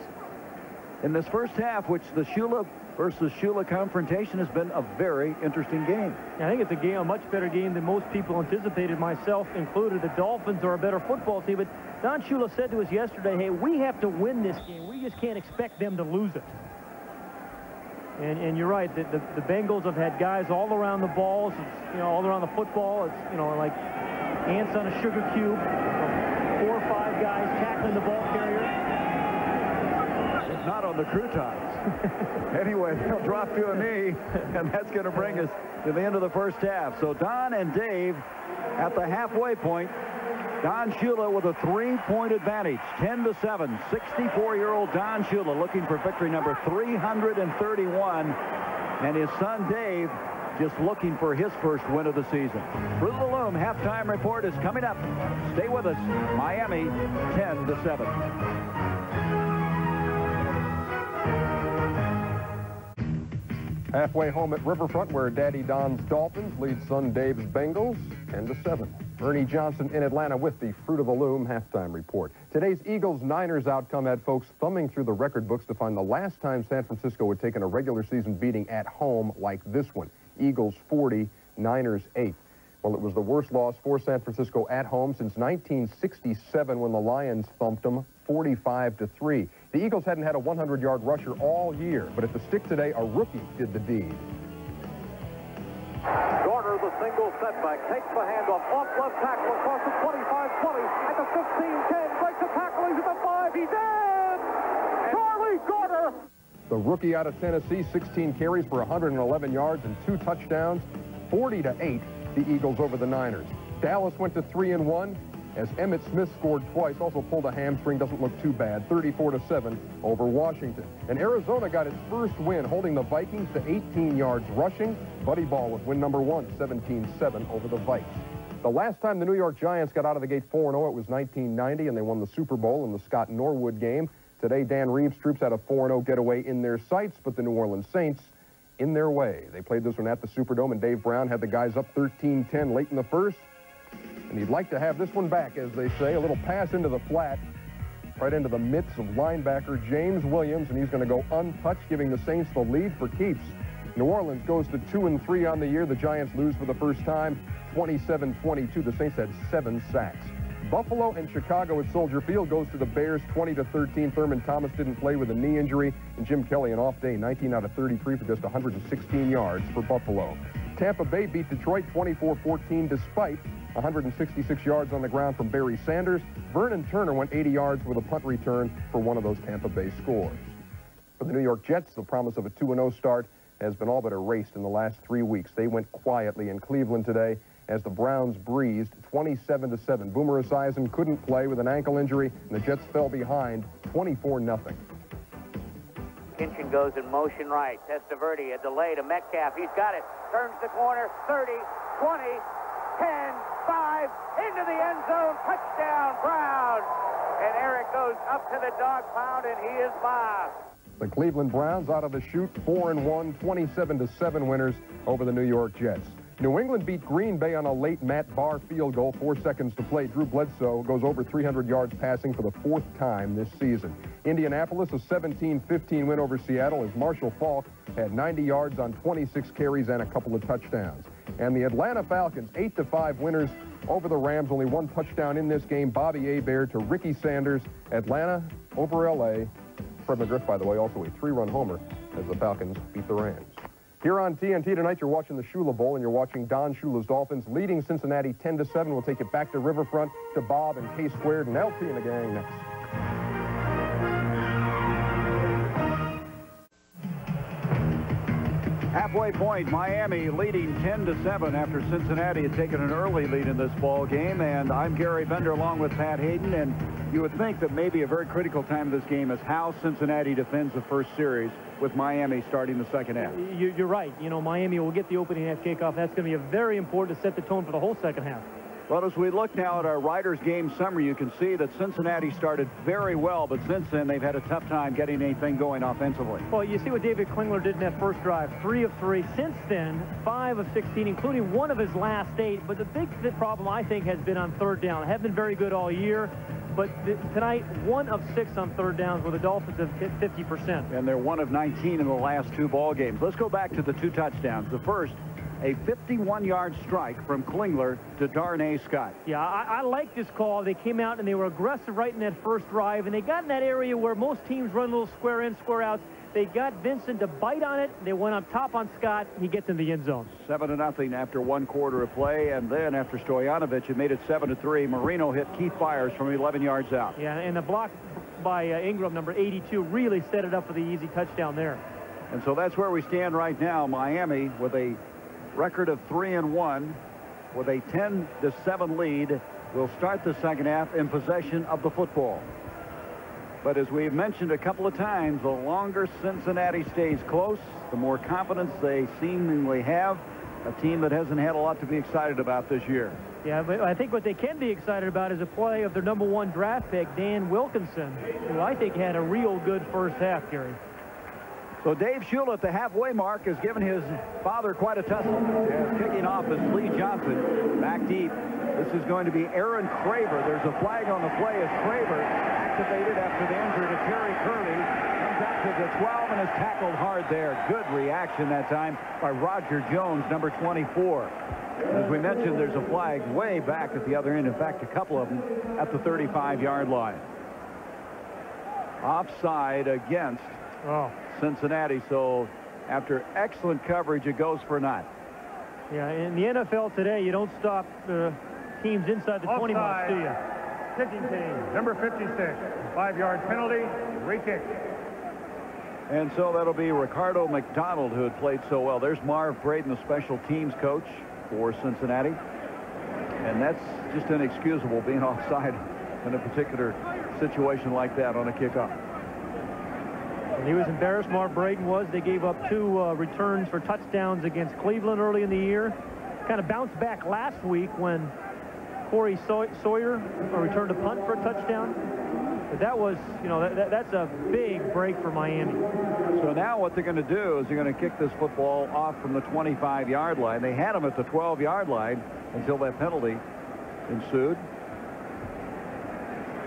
in this first half, which the Shula versus Shula confrontation has been a very interesting game. I think it's a much better game than most people anticipated, myself included. The Dolphins are a better football team, but Don Shula said to us yesterday, hey, we have to win this game. We just can't expect them to lose it. And you're right, the Bengals have had guys all around the balls, all around the football. It's, like ants on a sugar cube. 4 or 5 guys tackling the ball carrier. Not on the croutons. Anyway, they'll drop to a knee, and that's going to bring us to the end of the first half. So Don and Dave at the halfway point. Don Shula with a 3-point advantage, 10-7. 64-year-old Don Shula looking for victory number 331. And his son Dave just looking for his first win of the season. Fruit of the Loom halftime report is coming up. Stay with us. Miami 10-7. Halfway home at Riverfront, where Daddy Don's Dolphins lead son Dave's Bengals 10-7. Ernie Johnson in Atlanta with the Fruit of the Loom halftime report. Today's Eagles-Niners outcome had folks thumbing through the record books to find the last time San Francisco had taken a regular season beating at home like this one. Eagles 40, Niners 8. Well, it was the worst loss for San Francisco at home since 1967 when the Lions thumped them 45-3. The Eagles hadn't had a 100-yard rusher all year, but at the stick today, a rookie did the deed. Garner, the single setback, takes the handoff, off left tackle, across the 25-20, at the 15-10, breaks the tackle, he's at the 5, he's in! Charlie Garner! The rookie out of Tennessee, 16 carries for 111 yards and 2 touchdowns, 40-8, the Eagles over the Niners. Dallas went to 3-1. As Emmitt Smith scored twice, also pulled a hamstring, doesn't look too bad, 34-7 over Washington. And Arizona got its first win, holding the Vikings to 18 yards rushing. Buddy Ball with win number 1, 17-7 over the Vikes. The last time the New York Giants got out of the gate 4-0, it was 1990, and they won the Super Bowl in the Scott Norwood game. Today, Dan Reeves' troops had a 4-0 getaway in their sights, but the New Orleans Saints in their way. They played this one at the Superdome, and Dave Brown had the guys up 13-10 late in the first. And he'd like to have this one back, as they say. A little pass into the flat, right into the midst of linebacker James Williams, and he's going to go untouched, giving the Saints the lead for keeps. New Orleans goes to 2-3 on the year. The Giants lose for the first time, 27-22. The Saints had 7 sacks. Buffalo and Chicago at Soldier Field goes to the Bears 20-13. Thurman Thomas didn't play with a knee injury, and Jim Kelly an off day, 19 out of 33 for just 116 yards for Buffalo. Tampa Bay beat Detroit 24-14 despite 166 yards on the ground from Barry Sanders. Vernon Turner went 80 yards with a punt return for one of those Tampa Bay scores. For the New York Jets, the promise of a 2-0 start has been all but erased in the last 3 weeks. They went quietly in Cleveland today, as the Browns breezed 27-7. Boomer Esiason couldn't play with an ankle injury, and the Jets fell behind 24-0. Kinchin goes in motion right. Testaverde, a delay to Metcalf. He's got it. Turns the corner. 30, 20, 10, 5, into the end zone. Touchdown, Browns. And Eric goes up to the dog pound, and he is by. The Cleveland Browns out of the chute, 4-1, 27-7 winners over the New York Jets. New England beat Green Bay on a late Matt Barr field goal, 4 seconds to play. Drew Bledsoe goes over 300 yards passing for the 4th time this season. Indianapolis, a 17-15 win over Seattle as Marshall Faulk had 90 yards on 26 carries and a couple of touchdowns. And the Atlanta Falcons, 8-5 winners over the Rams. Only 1 touchdown in this game. Bobby Hebert to Ricky Sanders. Atlanta over L.A. Fred McGriff, by the way, also a 3-run homer as the Falcons beat the Rams. Here on TNT tonight, you're watching the Shula Bowl, and you're watching Don Shula's Dolphins leading Cincinnati 10-7. We'll take it back to Riverfront to Bob and K-Squared and LT and the gang next. Halfway point, Miami leading 10-7 after Cincinnati had taken an early lead in this ball game. And I'm Gary Bender along with Pat Haden. And you would think that maybe a very critical time of this game is how Cincinnati defends the first series with Miami starting the second half. You're right. You know, Miami will get the opening half kickoff. That's going to be very important to set the tone for the whole second half. Well, as we look now at our Riders game summary, you can see that Cincinnati started very well, but since then they've had a tough time getting anything going offensively. Well, you see what David Klinger did in that first drive, 3 of 3. Since then, 5 of 16, including 1 of his last 8. But the big problem, I think, has been on third down. Haven't been very good all year, but tonight, 1 of 6 on third downs, where the Dolphins have hit 50%. And they're 1 of 19 in the last 2 ball games. Let's go back to the 2 touchdowns. The first, a 51-yard strike from Klinger to Darnay Scott. Yeah, I like this call. They came out and they were aggressive right in that first drive, and they got in that area where most teams run little square in, square outs. They got Vincent to bite on it. They went up top on Scott. He gets in the end zone. 7-0 after 1 quarter of play, and then after Stoyanovich, it made it 7-3. Marino hit Keith Byers from 11 yards out. Yeah, and the block by Ingram, number 82, really set it up for the easy touchdown there. And so that's where we stand right now. Miami with a record of 3-1 with a 10-7 lead will start the second half in possession of the football. But as we've mentioned a couple of times, the longer Cincinnati stays close, the more confidence they seemingly have. A team that hasn't had a lot to be excited about this year. Yeah, but I think what they can be excited about is a play of their #1 draft pick, Dan Wilkinson, who I think had a real good first half, Gary. So Dave Shula at the halfway mark has given his father quite a tussle. And kicking off is Lee Johnson back deep. This is going to be Aaron Craver. There's a flag on the play as Craver activated after the injury to Terry Curley. Comes out to the 12 and is tackled hard there. Good reaction that time by Roger Jones, number 24. As we mentioned, there's a flag way back at the other end. In fact, a couple of them at the 35-yard line. Offside against Cincinnati. So after excellent coverage, it goes for naught. Yeah, in the NFL today, you don't stop teams inside the 20 mark, do you? Kicking team, number 56, 5-yard penalty, re-kick. And so that'll be Ricardo McDonald, who had played so well. There's Marv Braden, the special teams coach for Cincinnati. And that's just inexcusable, being offside in a particular situation like that on a kickoff. And he was embarrassed, Marv Braden was. They gave up 2 returns for touchdowns against Cleveland early in the year. Kind of bounced back last week when Corey Sawyer returned a punt for a touchdown. But that was, you know, that's a big break for Miami. So now what they're going to do is they're going to kick this football off from the 25-yard line. They had them at the 12-yard line until that penalty ensued.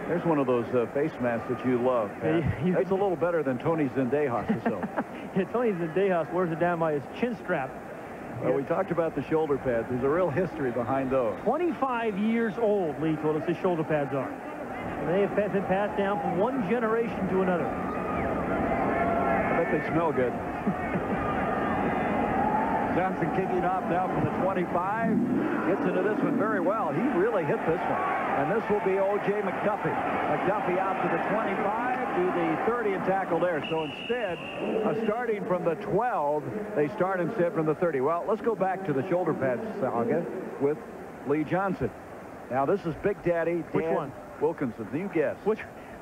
There's one of those face masks that you love, Pat. It's a little better than Tony Zendejas. Yeah, Tony Zendejas wears it down by his chin strap. Well, we talked about the shoulder pads. There's a real history behind those. 25 years old, Lee told us his shoulder pads are. And they have been passed down from one generation to another. I bet they smell good. Johnson kicking off now from the 25. Gets into this one very well. He really hit this one. And this will be O.J. McDuffie. McDuffie out to the 25, to the 30 and tackle there. So instead of starting from the 12, they start instead from the 30. Well, let's go back to the shoulder pad saga with Lee Johnson. Now this is Big Daddy. Which one? Wilkinson. You guess. Which?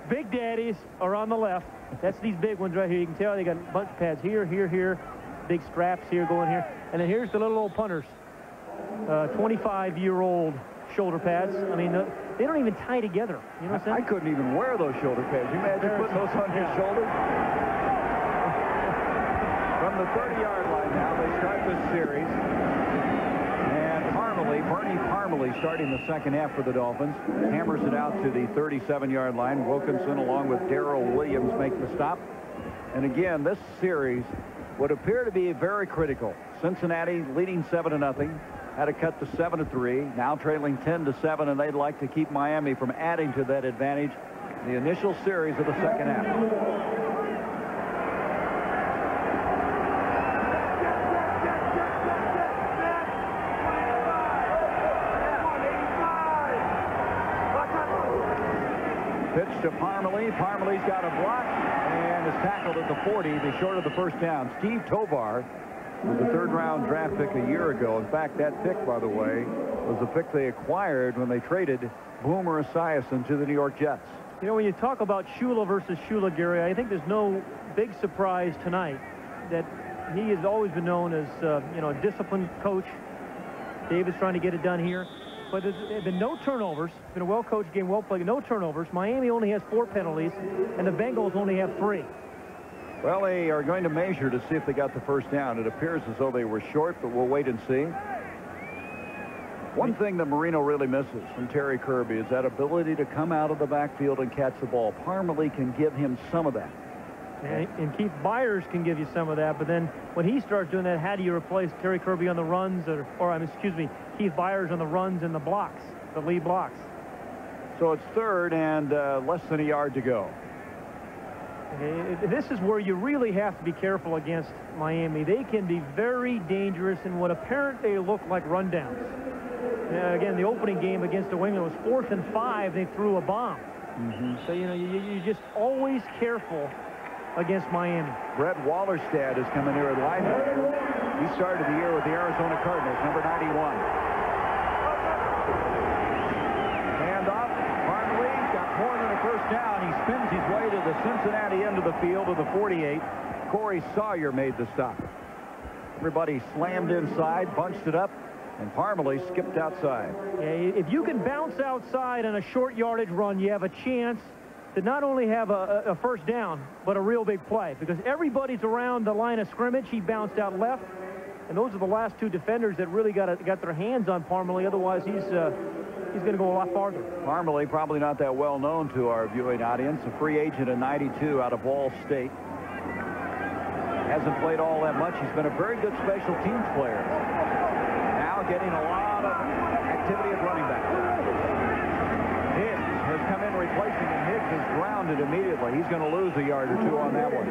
Big Daddies are on the left. That's these big ones right here. You can tell they got a bunch of pads here, here, here. Big straps here going here. And then here's the little old punters. 25-year-old shoulder pads. I mean, they don't even tie together. You know what I'm saying? I couldn't even wear those shoulder pads. You imagine putting those on your shoulder? From the 30-yard line now, they start this series. And Bernie Parmalee, starting the second half for the Dolphins, hammers it out to the 37-yard line. Wilkinson, along with Darrell Williams, make the stop. And again, this series would appear to be very critical. Cincinnati leading 7-0. Had to cut to 7-3. Now trailing 10-7, and they'd like to keep Miami from adding to that advantage in the initial series of the second half. Pitch to Parmalee. Parmalee's got a block and is tackled at the 40, the short of the first down. Steve Tovar was a third-round draft pick a year ago. In fact, that pick, by the way, was a pick they acquired when they traded Boomer Esiason to the New York Jets. You know, when you talk about Shula versus Shula, Gary, I think there's no big surprise tonight that he has always been known as, you know, a disciplined coach. David's trying to get it done here. But there's been no turnovers. It's been a well-coached game, well-played, no turnovers. Miami only has 4 penalties, and the Bengals only have 3. Well, they are going to measure to see if they got the first down. It appears as though they were short, but we'll wait and see. One thing that Marino really misses from Terry Kirby is that ability to come out of the backfield and catch the ball. Parmalee can give him some of that. And Keith Byers can give you some of that, but then when he starts doing that, how do you replace Terry Kirby on the runs, excuse me, Keith Byers on the runs and the blocks, the lead blocks? So it's third and less than a yard to go. Okay, this is where you really have to be careful against Miami. They can be very dangerous in what apparently look like rundowns. Again, the opening game against New England was 4th and 5. They threw a bomb. So, you know, you're just always careful against Miami. Brett Wallerstad is coming here at linebacker. He started the year with the Arizona Cardinals, number 91. Hand off. Parmalee got more than a first down. He spins his way to the Cincinnati end of the field to the 48. Corey Sawyer made the stop. Everybody slammed inside, bunched it up, and Parmalee skipped outside. Yeah, if you can bounce outside on a short yardage run, you have a chance to not only have a first down, but a real big play, because everybody's around the line of scrimmage. He bounced out left, and those are the last 2 defenders that really got their hands on Parmalee. Otherwise, he's going to go a lot farther. Parmalee, probably not that well known to our viewing audience, a free agent in '92 out of Ball State. Hasn't played all that much. He's been a very good special teams player. Now getting a lot of activity at running back. Higgs has come in replacing him. Higgs is grounded immediately. He's going to lose a yard or 2 on that one.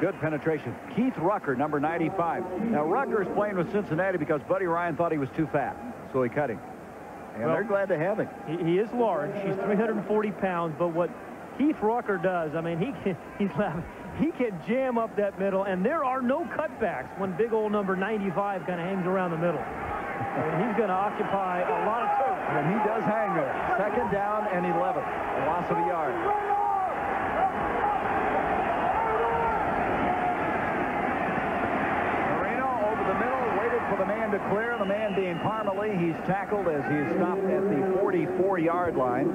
Good penetration. Keith Rucker, number 95. Now, Rucker is playing with Cincinnati because Buddy Ryan thought he was too fat, so he cut him. And they're glad to have him. He is large. He's 340 pounds, but what Keith Rucker does, I mean, he can jam up that middle, and there are no cutbacks when big old number 95 kind of hangs around the middle. And he's going to occupy a lot of turf. And he does hang there. 2nd down and 11. A loss of a yard. Marino over the middle, waited for the man to clear. The man being Parmalee. He's tackled as he is stopped at the 44-yard line.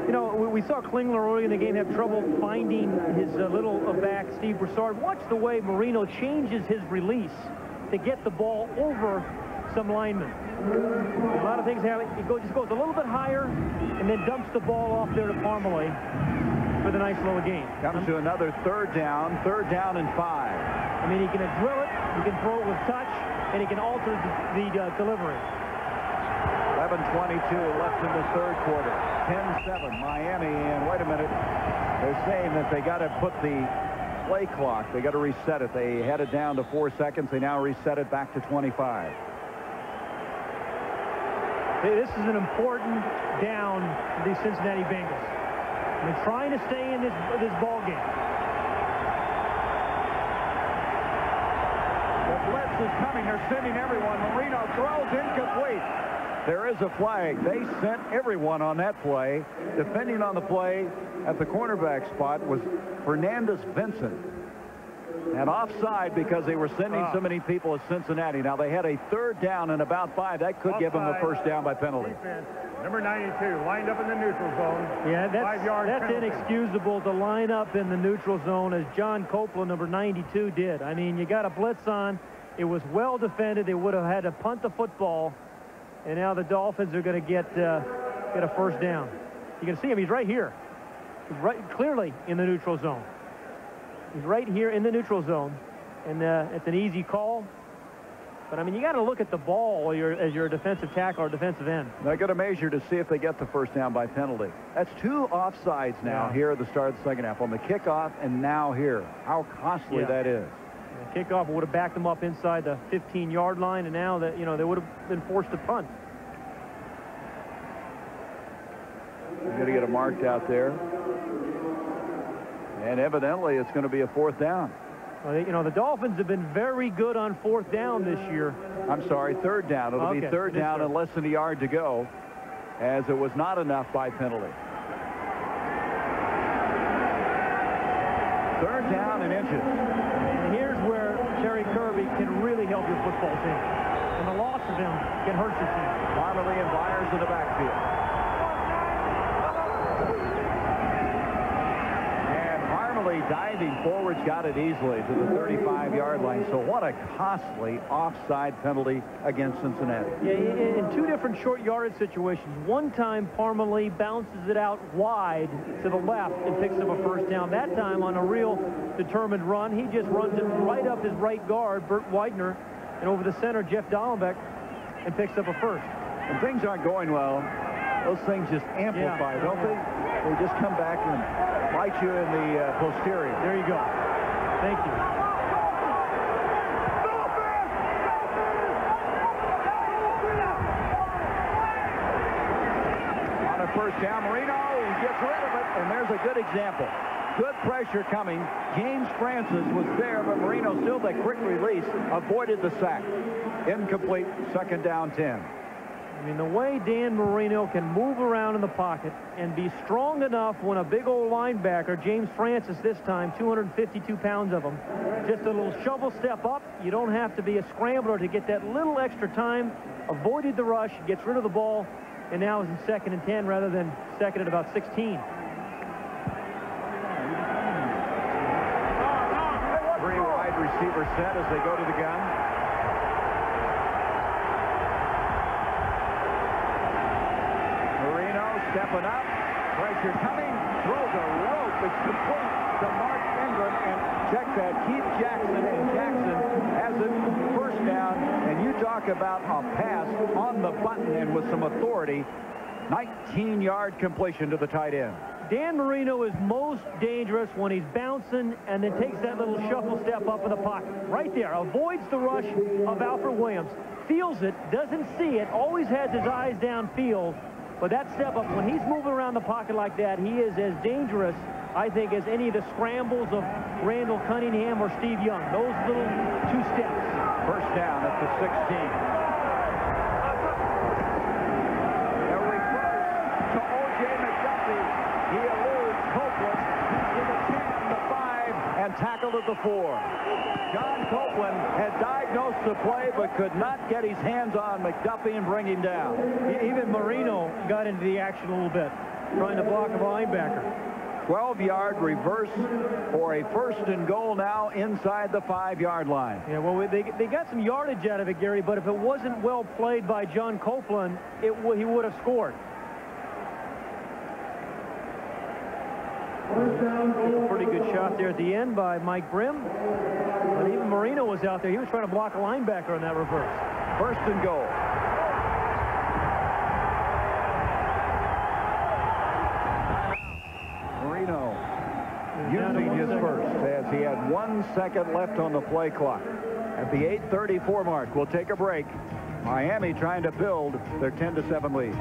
You know, we saw Klinger early in the game have trouble finding his little back, Steve Broussard. Watch the way Marino changes his release to get the ball over some linemen. A lot of things happen. He just goes a little bit higher and then dumps the ball off there to Parmalee for the nice little gain. Comes to another 3rd down and 5. I mean, he can drill it, he can throw it with touch, and he can alter the delivery. 11:22 left in the 3rd quarter. 10-7 Miami, and wait a minute. They're saying that they got to put the play clock. They got to reset it. They had it down to 4 seconds. They now reset it back to 25. Hey, this is an important down for the Cincinnati Bengals. They're trying to stay in this ball game. The blitz is coming. They're sending everyone. Marino throws incomplete. There is a flag. They sent everyone on that play. Defending on the play at the cornerback spot was Fernandez Vincent. And offside because they were sending so many people to Cincinnati. Now they had a 3rd down and about 5. That could give them a first down by penalty. Defense, number 92, lined up in the neutral zone. Yeah, that's 5-yard penalty. Inexcusable to line up in the neutral zone as John Copeland, number 92, did. I mean, you got a blitz on. It was well defended. They would have had to punt the football. And now the Dolphins are going to get a first down. You can see him. He's right here. He's right clearly in the neutral zone. He's right here in the neutral zone. And it's an easy call. But, I mean, you got to look at the ball as your defensive tackle or defensive end. They're going to measure to see if they get the first down by penalty. That's 2 offsides now here at the start of the second half. On the kickoff and now here. How costly that is. The kickoff would have backed them up inside the 15-yard line, and now that, you know, they would have been forced to punt. They're going to get it marked out there. And evidently it's going to be a 4th down. Well, you know, the Dolphins have been very good on 4th down this year. I'm sorry, 3rd down. It'll be 3rd down and less than a yard to go, as it was not enough by penalty. 3rd down and inches. And here's where Terry Kirby can really help your football team. And the loss of him can hurt your team. Marley and Byers in the backfield. Diving forwards, got it easily to the 35-yard line. So what a costly offside penalty against Cincinnati. Yeah, in 2 different short yardage situations. One time Parmalee bounces it out wide to the left and picks up a first down. That time on a real determined run, he just runs it right up his right guard, Burt Widener, and over the center, Jeff Dallenbeck, and picks up a first. When things aren't going well, those things just amplify, don't they? They just come back and bite you in the posterior. There you go. Thank you. On a first down, Marino gets rid of it, and there's a good example. Good pressure coming. James Francis was there, but Marino still that quick release avoided the sack. Incomplete, 2nd down 10. I mean, the way Dan Marino can move around in the pocket and be strong enough when a big old linebacker, James Francis this time, 252 pounds of him, just a little shovel step up. You don't have to be a scrambler to get that little extra time. Avoided the rush, gets rid of the ball, and now is in 2nd and 10 rather than 2nd and about 16. 3 wide receiver set as they go to the gun. Stepping up, pressure coming, throws a rope, it's complete to Mark Ingram, and check that, Keith Jackson, and Jackson has it first down, and you talk about a pass on the button and with some authority, 19-yard completion to the tight end. Dan Marino is most dangerous when he's bouncing and then takes that little shuffle step up in the pocket. Right there, avoids the rush of Alfred Williams, feels it, doesn't see it, always has his eyes downfield. But that step up, when he's moving around the pocket like that, he is as dangerous, I think, as any of the scrambles of Randall Cunningham or Steve Young. Those little 2 steps. First down at the 16. A reverse to O.J. McDuffie. He eludes Copeland to the 10, the 5, and tackled at the 4. John Copeland had diagnosed the play but could not get his hands on McDuffie and bring him down. Even Marino got into the action a little bit, trying to block a linebacker. 12-yard reverse for a 1st and goal now inside the 5-yard line. Yeah, well, they got some yardage out of it, Gary, but if it wasn't well played by John Copeland, he would have scored. A pretty good shot there at the end by Mike Grimm. But even Marino was out there. He was trying to block a linebacker on that reverse. 1st and goal. Marino using his first as he had 1 second left on the play clock. At the 8:34 mark, we'll take a break. Miami trying to build their 10-7 lead.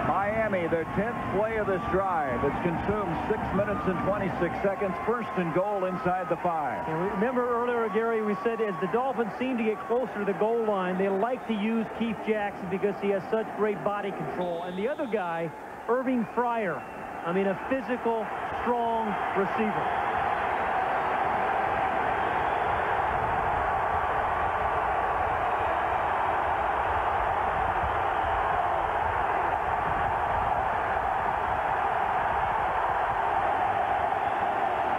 Miami Miami, their 10th play of this drive. It's consumed 6 minutes and 26 seconds. First and goal inside the 5. And remember earlier, Gary, we said as the Dolphins seem to get closer to the goal line, they like to use Keith Jackson because he has such great body control. And the other guy, Irving Fryer, I mean, a physical, strong receiver.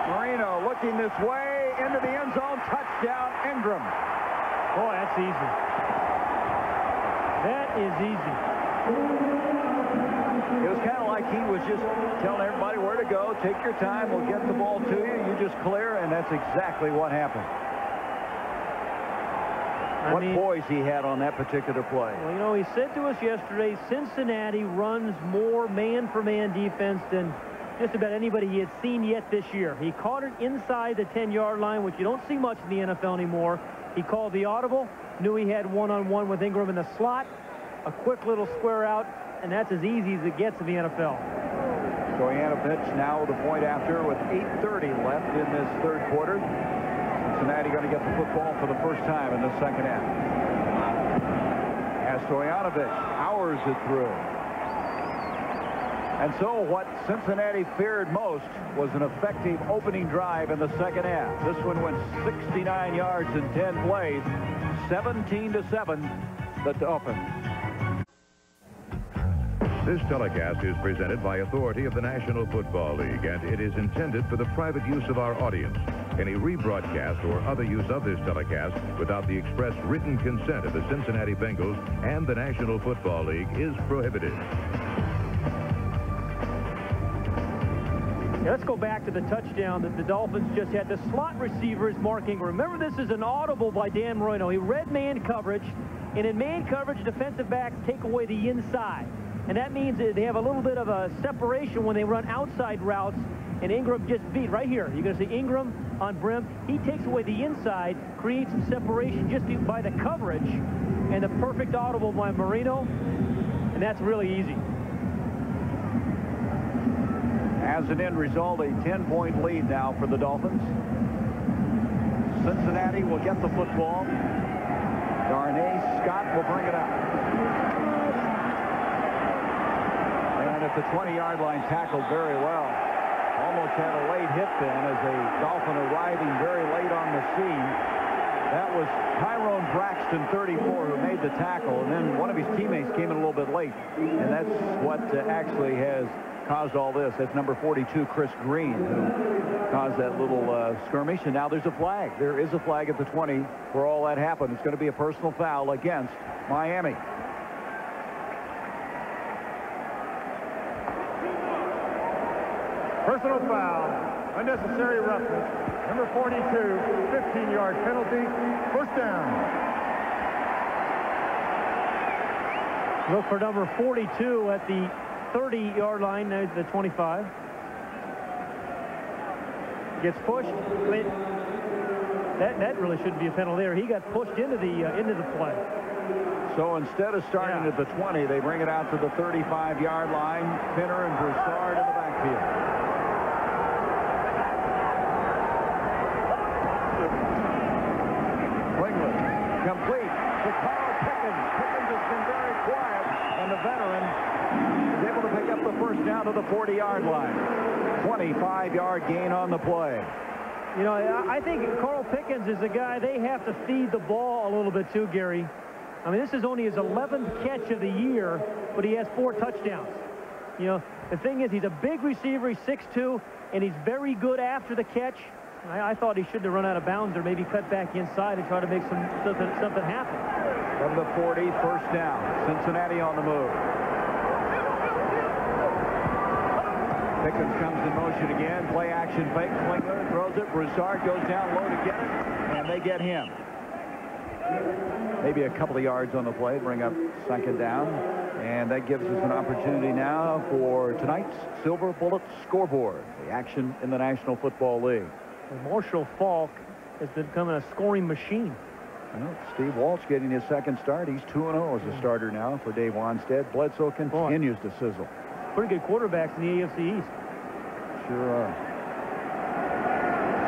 Marino looking this way into the end zone. Touchdown, Ingram. Boy, that's easy. That is easy. It was kind of like he was just telling everybody where to go. Take your time. We'll get the ball to you. You just clear, and that's exactly what happened. What poise he had on that particular play. Well, you know, he said to us yesterday, Cincinnati runs more man-for-man defense than just about anybody he had seen yet this year. He caught it inside the 10-yard line, which you don't see much in the NFL anymore. He called the audible, knew he had one-on-one with Ingram in the slot, a quick little square out, and that's as easy as it gets in the NFL. Stoyanovich now the point after with 8:30 left in this third quarter. Cincinnati going to get the football for the first time in the second half. As Stoyanovich powers it through. And so what Cincinnati feared most was an effective opening drive in the second half. This one went 69 yards in 10 plays, 17-7, the Dolphins. This telecast is presented by authority of the National Football League, and it is intended for the private use of our audience. Any rebroadcast or other use of this telecast without the express written consent of the Cincinnati Bengals and the National Football League is prohibited. Now let's go back to the touchdown that the Dolphins just had. The slot receiver is Mark Ingram. Remember, this is an audible by Dan Marino. He read man coverage, and in man coverage, defensive backs take away the inside. And that means that they have a little bit of a separation when they run outside routes, and Ingram just beat right here. You're going to see Ingram on brim. He takes away the inside, creates some separation just by the coverage, and the perfect audible by Marino, and that's really easy. As an end result, a 10-point lead now for the Dolphins. Cincinnati will get the football. Darnay Scott will bring it up. And at the 20-yard line, tackled very well. Almost had a late hit then as a Dolphin arriving very late on the scene. That was Tyrone Braxton, 34, who made the tackle, and then one of his teammates came in a little bit late. And that's what actually has caused all this. That's number 42, Chris Green, who caused that little skirmish. And now there's a flag. There is a flag at the 20 where all that happened. It's going to be a personal foul against Miami. Personal foul, unnecessary roughness, number 42, 15-yard penalty, first down. Look for number 42 at the 30-yard line, now the 25. Gets pushed. That really shouldn't be a penalty there. He got pushed into the play. So instead of starting at the 20, they bring it out to the 35-yard line. Pinner and Broussard in the backfield. Complete to Carl Pickens. Pickens has been very quiet, and the veteran is able to pick up the first down to the 40-yard line. 25-yard gain on the play. You know, I think Carl Pickens is a guy they have to feed the ball a little bit too, Gary. I mean, this is only his 11th catch of the year, but he has 4 touchdowns. You know, the thing is, he's a big receiver. He's 6'2", and he's very good after the catch. I thought he shouldn't have run out of bounds or maybe cut back inside and try to make something happen. From the 40, first down. Cincinnati on the move. Pickens comes in motion again. Play action fake. Klinger throws it. Broussard goes down low to get it, and they get him. Maybe a couple of yards on the play. Bring up second down. And that gives us an opportunity now for tonight's Silver Bullet scoreboard. The action in the National Football League. And Marshall Falk has become a scoring machine. Well, Steve Walsh getting his second start. He's 2-0 as a starter now for Dave Wanstead. Bledsoe continues to sizzle. pretty good quarterbacks in the AFC East. Sure are.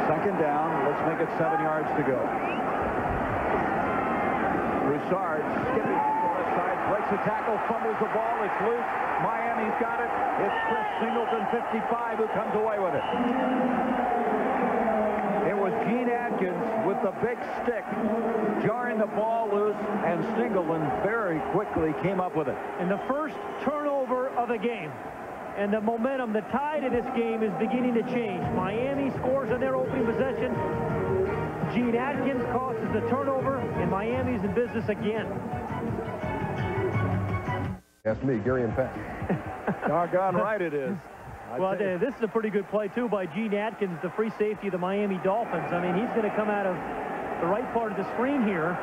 Second down. Let's make it 7 yards to go. Broussard skipping to the left side, breaks a tackle, fumbles the ball. It's loose. Miami's got it. It's Chris Singleton, 55, who comes away with it. It was Gene Atkins with the big stick, jarring the ball loose, and Singleton very quickly came up with it. And the first turnover of the game. And the momentum, the tide of this game is beginning to change. Miami scores on their opening possession. Gene Atkins causes the turnover, and Miami's in business again. Ask me, Gary and Pat. Doggone right it is. Well, this is a pretty good play, too, by Gene Atkins, the free safety of the Miami Dolphins. I mean, he's going to come out of the right part of the screen here.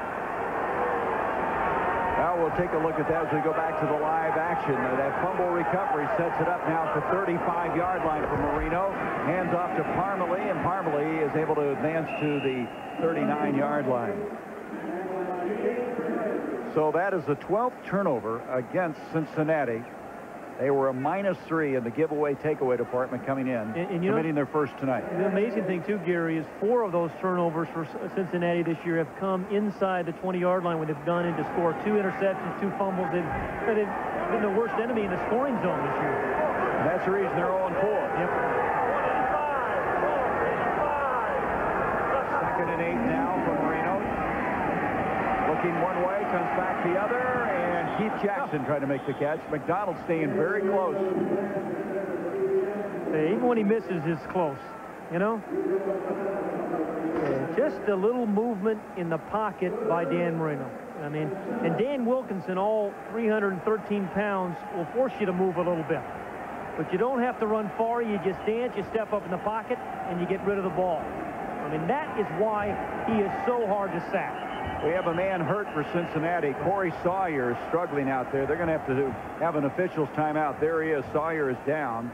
Well, we'll take a look at that as we go back to the live action. That fumble recovery sets it up now at the 35-yard line for Marino. Hands off to Parmalee, and Parmalee is able to advance to the 39-yard line. So that is the 12th turnover against Cincinnati. They were a -3 in the giveaway takeaway department coming in, and committing their first tonight. The amazing thing, too, Gary, is 4 of those turnovers for Cincinnati this year have come inside the 20-yard line when they've gone in to score. 2 interceptions, 2 fumbles. They've been the worst enemy in the scoring zone this year. And that's the reason they're 0-4. Yep. Second and 8 now for Marino. Looking one way, comes back the other, and Keith Jackson trying to make the catch. McDonald staying very close. Even when he misses, it's close, you know? Just a little movement in the pocket by Dan Marino. I mean, and Dan Wilkinson, all 313 pounds, will force you to move a little bit. But you don't have to run far. You just dance, you step up in the pocket, and you get rid of the ball. I mean, that is why he is so hard to sack. We have a man hurt for Cincinnati. Corey Sawyer is struggling out there. They're going to have an official's timeout. There he is. Sawyer is down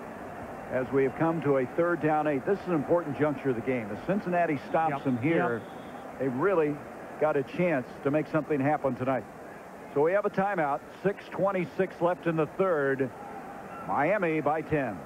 as we have come to a 3rd down 8. This is an important juncture of the game. If Cincinnati stops them here, they've really got a chance to make something happen tonight. So we have a timeout. 6:26 left in the 3rd. Miami by 10.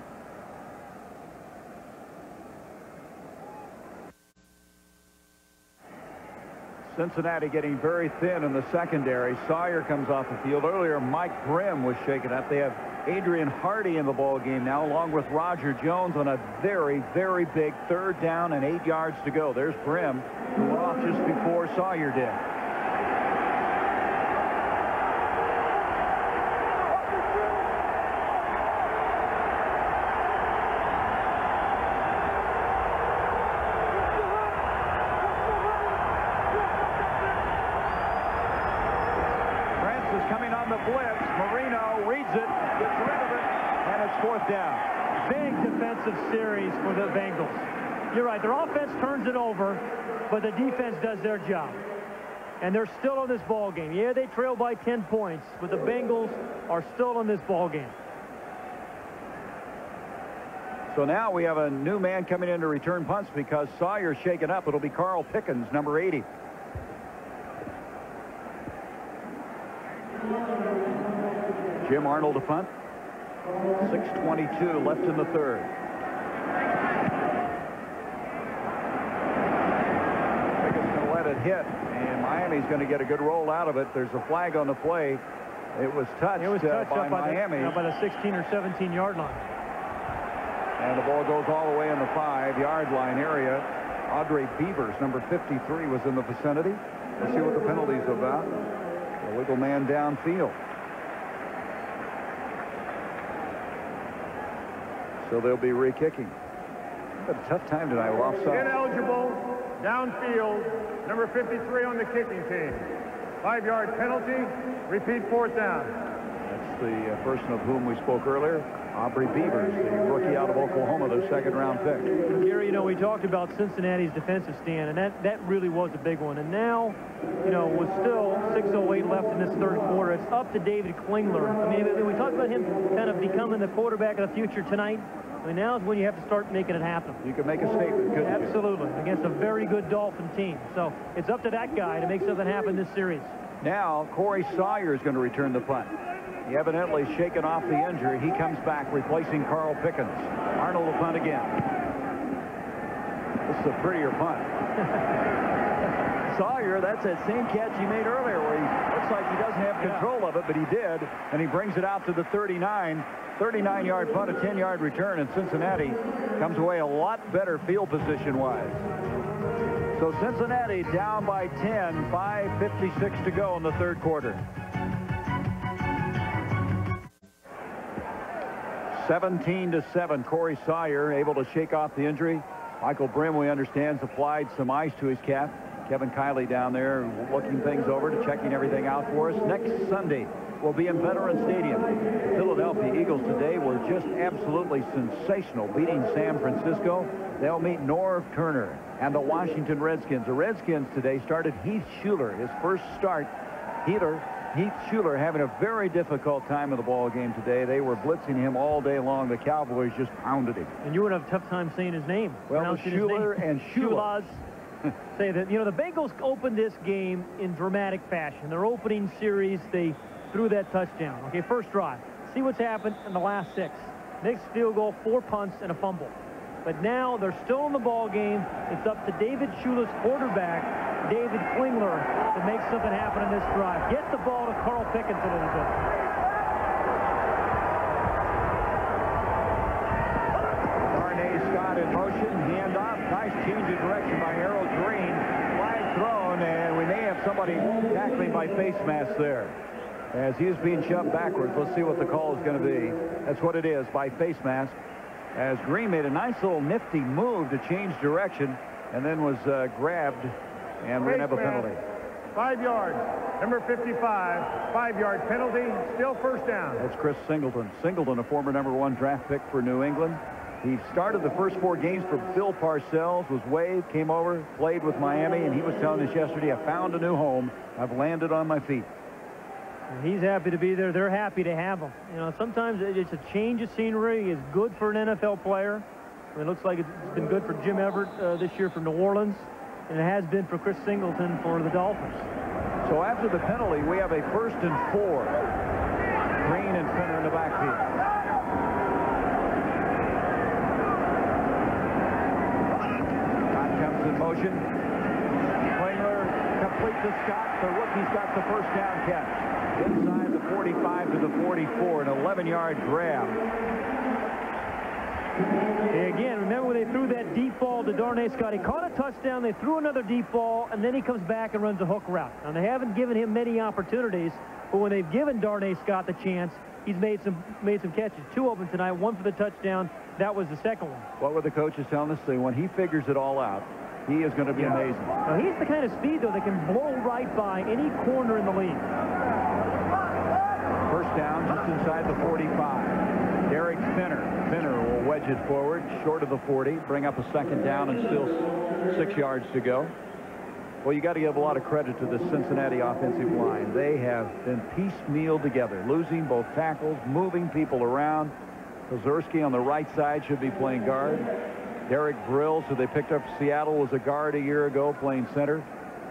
Cincinnati getting very thin in the secondary. Sawyer comes off the field. Earlier, Mike Grimm was shaken up. They have Adrian Hardy in the ball game now, along with Roger Jones on a very, very big 3rd down and 8 yards to go. There's Grimm, who went off just before Sawyer did. Blitz. Marino reads it, gets rid of it, and it's 4th down. Big defensive series for the Bengals. You're right, their offense turns it over, but the defense does their job. And they're still in this ball game. Yeah, they trail by 10 points, but the Bengals are still in this ball game. So now we have a new man coming in to return punts because Sawyer's shaken up. It'll be Carl Pickens, number 80. Jim Arnold to punt. 6:22 left in the 3rd. Pickens going to let it hit, and Miami's going to get a good roll out of it. There's a flag on the play. It was touched, by Miami. By the 16 or 17-yard line. And the ball goes all the way in the 5-yard line area. Andre Beavers, number 53, was in the vicinity. Let's see what the penalty's about. Illegal man downfield. So they'll be re-kicking. Had a tough time tonight with offside. Ineligible, downfield, number 53 on the kicking team. 5-yard penalty, repeat 4th down. That's the person of whom we spoke earlier, Aubrey Beavers, the rookie out of Oklahoma, their 2nd-round pick. Gary, you know, we talked about Cincinnati's defensive stand, and that really was a big one. And now, you know, with still 6:08 left in this 3rd quarter, it's up to David Klinger. I mean, we talked about him kind of becoming the quarterback of the future tonight. I mean, now is when you have to start making it happen. You can make a statement, couldn't you? Absolutely, against a very good Dolphin team. So it's up to that guy to make something happen this series. Now, Corey Sawyer is going to return the punt. He evidently shaken off the injury. He comes back replacing Carl Pickens. Arnold will punt again. This is a prettier punt. Sawyer, that's that same catch he made earlier where he looks like he doesn't have control of it, but he did, and he brings it out to the 39. 39-yard punt, a 10-yard return, and Cincinnati comes away a lot better field position-wise. So Cincinnati down by 10, 5:56 to go in the third quarter. 17-7, Corey Sawyer able to shake off the injury. Michael Brim, we understand, applied some ice to his calf. Kevin Kiley down there looking things over, to checking everything out for us. Next Sunday, we'll be in Veterans Stadium. The Philadelphia Eagles today were just absolutely sensational, beating San Francisco. They'll meet Norv Turner and the Washington Redskins. The Redskins today started Heath Schuler, his first start. Heath Schuler having a very difficult time in the ball game today. They were blitzing him all day long. The Cowboys just pounded him. And you would have a tough time saying his name. Well, Schuler and Schuler. Say that, you know, the Bengals opened this game in dramatic fashion. Their opening series, they threw that touchdown. Okay, first drive. See what's happened in the last 6. Next field goal, 4 punts and a fumble. But now they're still in the ball game. It's up to David Shula's quarterback, David Klinger, to make something happen in this drive. Get the ball to Carl Pickens a little bit. Darnay Scott in motion, handoff, nice change of direction by Harold Green. Flag thrown, and we may have somebody tackling by face mask there. As he is being shoved backwards, let's see what the call is going to be. That's what it is, by face mask. As Green made a nice little nifty move to change direction, and then was grabbed, and we're going to have a penalty. 5 yards. Number 55, 5-yard penalty, still first down. That's Chris Singleton. Singleton, a former #1 draft pick for New England. He started the first 4 games for Bill Parcells, was waived, came over, played with Miami, and he was telling us yesterday, I found a new home. I've landed on my feet. And he's happy to be there. They're happy to have him. You know, sometimes it's a change of scenery. It's good for an NFL player. It looks like it's been good for Jim Everett this year for New Orleans, and it has been for Chris Singleton for the Dolphins. So after the penalty, we have a 1st and 4. Green and Finner in the backfield. Scott comes in motion. Klinger complete to Scott. The rookie's got the first down catch. Inside the 45 to the 44, an 11-yard grab. Hey, again, remember when they threw that deep ball to Darnay Scott? He caught a touchdown, they threw another deep ball, and then he comes back and runs a hook route. Now, they haven't given him many opportunities, but when they've given Darnay Scott the chance, he's made some catches. 2 of them tonight, 1 for the touchdown. That was the second one. What were the coaches telling us? When he figures it all out, he is going to be amazing. Now, he's the kind of speed, though, that can blow right by any corner in the league. First down just inside the 45. Derek Finner. Finner will wedge it forward, short of the 40, bring up a 2nd down and still 6 yards to go. Well, you got to give a lot of credit to the Cincinnati offensive line. They have been piecemeal together, losing both tackles, moving people around. Kozerski on the right side should be playing guard. Derek Brills, who they picked up from Seattle, was a guard a year ago playing center.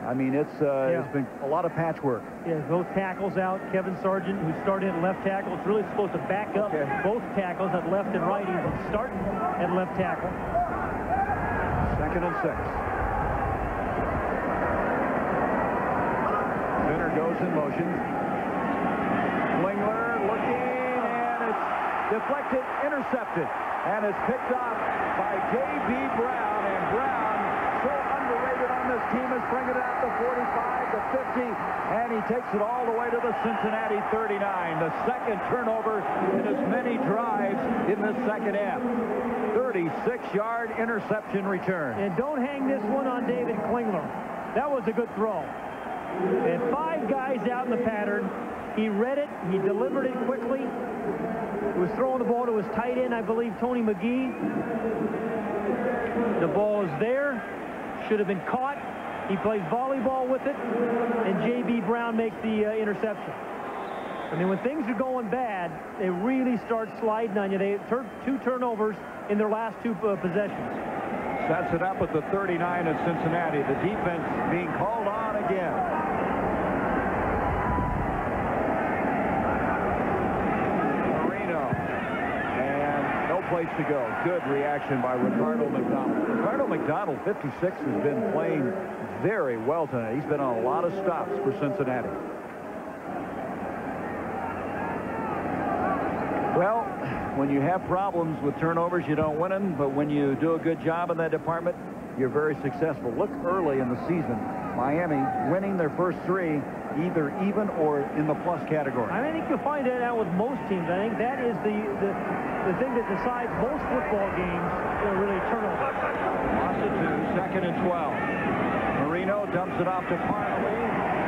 I mean, it's been a lot of patchwork. Yeah, both tackles out. Kevin Sargent, who started at left tackle, is really supposed to back up both tackles at left and right. He's starting at left tackle. 2nd and 6. Finner goes in motion. Klinger looking, and it's deflected, intercepted, and it's picked off by J.B. Brown, and Brown, so underrated on this team, is bringing it out to 45 to 50, and he takes it all the way to the Cincinnati 39. The 2nd turnover in as many drives in the 2nd half. 36-yard interception return. And don't hang this one on David Klinger. That was a good throw. They had 5 guys out in the pattern. He read it. He delivered it quickly. He was throwing the ball to his tight end, I believe, Tony McGee. The ball is there. Should have been caught. He plays volleyball with it, and J.B. Brown makes the interception. I mean, when things are going bad, they really start sliding on you. They had 2 turnovers in their last 2 possessions. Sets it up at the 39 of Cincinnati. The defense being called on again. place to go. Good reaction by Ricardo McDonald. Ricardo McDonald, 56, has been playing very well tonight. He's been on a lot of stops for Cincinnati. Well, when you have problems with turnovers, you don't win them. But when you do a good job in that department, you're very successful. Look early in the season. Miami winning their first 3, either even or in the plus category. I think you'll find that out with most teams. I think that is the thing that decides most football games, really turnover. Lost it to 2nd and 12. Marino dumps it off to Parnley.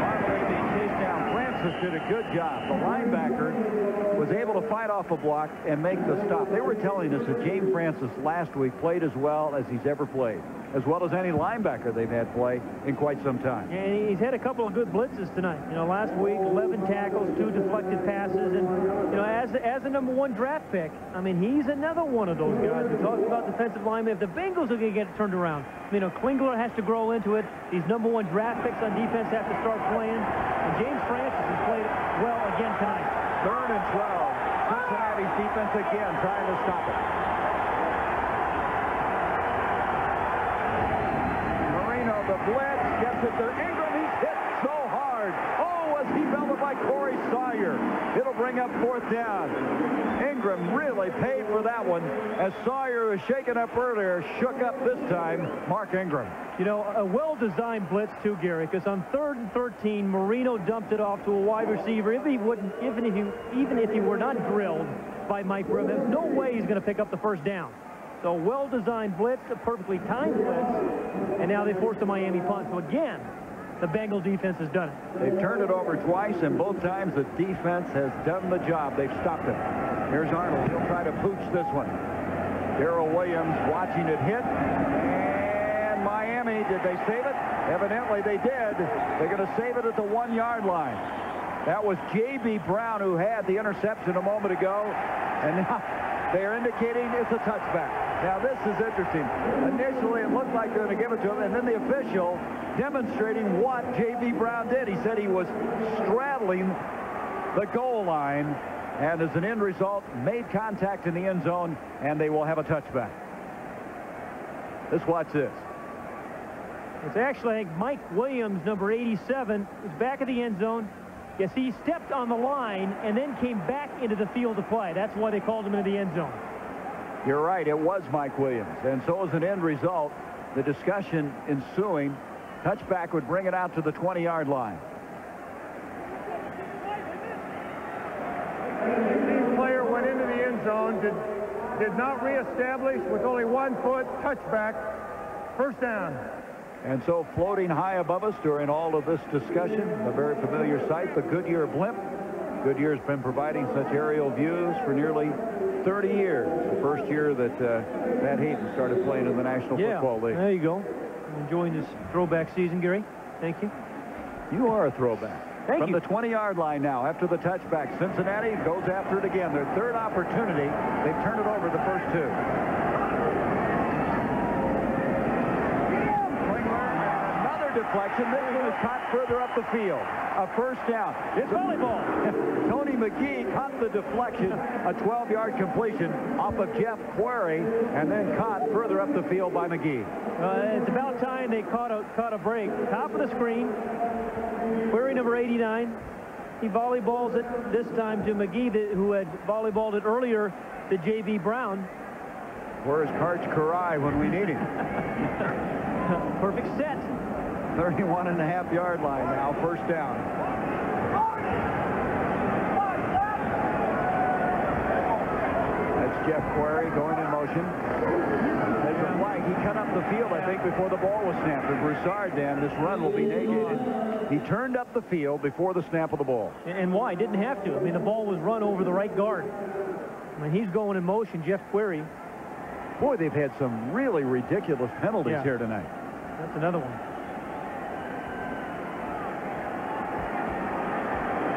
Parnley being chased down. Francis did a good job. The linebacker was able to fight off a block and make the stop. They were telling us that James Francis last week played as well as he's ever played, as well as any linebacker they've had play in quite some time. And he's had a couple of good blitzes tonight. Last week, 11 tackles, 2 deflected passes, and as the #1 draft pick, I mean, he's another one of those guys. We talked about defensive linemen. If the Bengals are going to get it turned around, Klinger has to grow into it. These #1 draft picks on defense have to start playing. And James Francis has played well again tonight. 3rd and 12. Cincinnati's defense again trying to stop it. The blitz gets it to Ingram. He's hit so hard. Oh, was he belted by Corey Sawyer. It'll bring up 4th down. Ingram really paid for that one, as Sawyer was shaken up earlier, shook up this time. Mark Ingram. A well-designed blitz too, Gary, because on 3rd and 13, Marino dumped it off to a wide receiver. Even if he were not drilled by Mike Grimm, there's no way he's going to pick up the 1st down. So well-designed blitz, a perfectly timed blitz, and now they forced a Miami punt. So again, the Bengal defense has done it. They've turned it over twice, and both times the defense has done the job. They've stopped it. Here's Arnold. He'll try to pooch this one. Darrell Williams watching it hit. And Miami, did they save it? Evidently they did. They're going to save it at the 1-yard line. That was J.B. Brown who had the interception a moment ago. And now they're indicating it's a touchback. Now, this is interesting. Initially, it looked like they're going to give it to him, and then the official demonstrating what J.B. Brown did. He said he was straddling the goal line, and as an end result, made contact in the end zone, and they will have a touchback. Let's watch this. It's actually, I think, Mike Williams, number 87, is back at the end zone. Yes, he stepped on the line and then came back into the field to play. That's why they called him into the end zone. You're right. It was Mike Williams. And so as an end result, the discussion ensuing, touchback would bring it out to the 20-yard line. The player went into the end zone, did not reestablish with only 1 foot, touchback, 1st down. And so floating high above us during all of this discussion, a very familiar sight, the Goodyear blimp. Goodyear's been providing such aerial views for nearly 30 years. The first year that Matt Haden started playing in the National Football League. There you go. I'm enjoying this throwback season, Gary. Thank you. You are a throwback. Thank From you. the 20-yard line now, after the touchback, Cincinnati goes after it again. Their 3rd opportunity. They've turned it over the first 2. Deflection. This one is caught further up the field. A 1st down. It's volleyball. Tony McGee caught the deflection. A 12-yard completion off of Jeff Query, and then caught further up the field by McGee. It's about time they caught a break. Top of the screen. Query number 89. He volleyballs it this time to McGee, who had volleyballed it earlier to J.B. Brown. Where's Karch Karai when we need him? Perfect set. 31.5-yard line now, 1st down. That's Jeff Query going in motion. There's a flag. He cut up the field, I think, before the ball was snapped. And Broussard, Dan, this run will be negated. He turned up the field before the snap of the ball. And why? Didn't have to. I mean, the ball was run over the right guard. I mean, he's going in motion, Jeff Query. Boy, they've had some really ridiculous penalties here tonight. That's another one.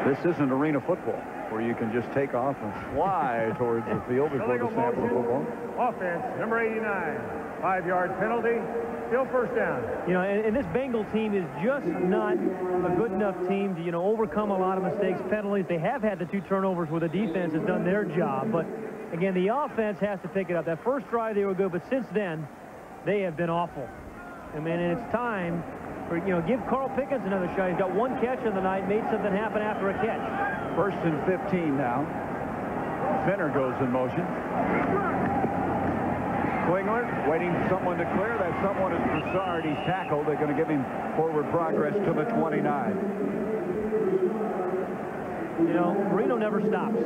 This isn't arena football where you can just take off and fly towards the field before the snap of the football. Offense, number 89. 5-yard penalty. Still 1st down. And this Bengal team is just not a good enough team to, overcome a lot of mistakes, penalties. They have had the 2 turnovers where the defense has done their job, but again, the offense has to pick it up. That first drive, they were good, but since then, they have been awful. I mean, and it's time for, give Carl Pickens another shot. He's got one catch in the night, made something happen after a catch. 1st and 15 now. Finner goes in motion. Klinger waiting for someone to clear. That someone is Broussard. He's tackled. They're going to give him forward progress to the 29. Marino never stops.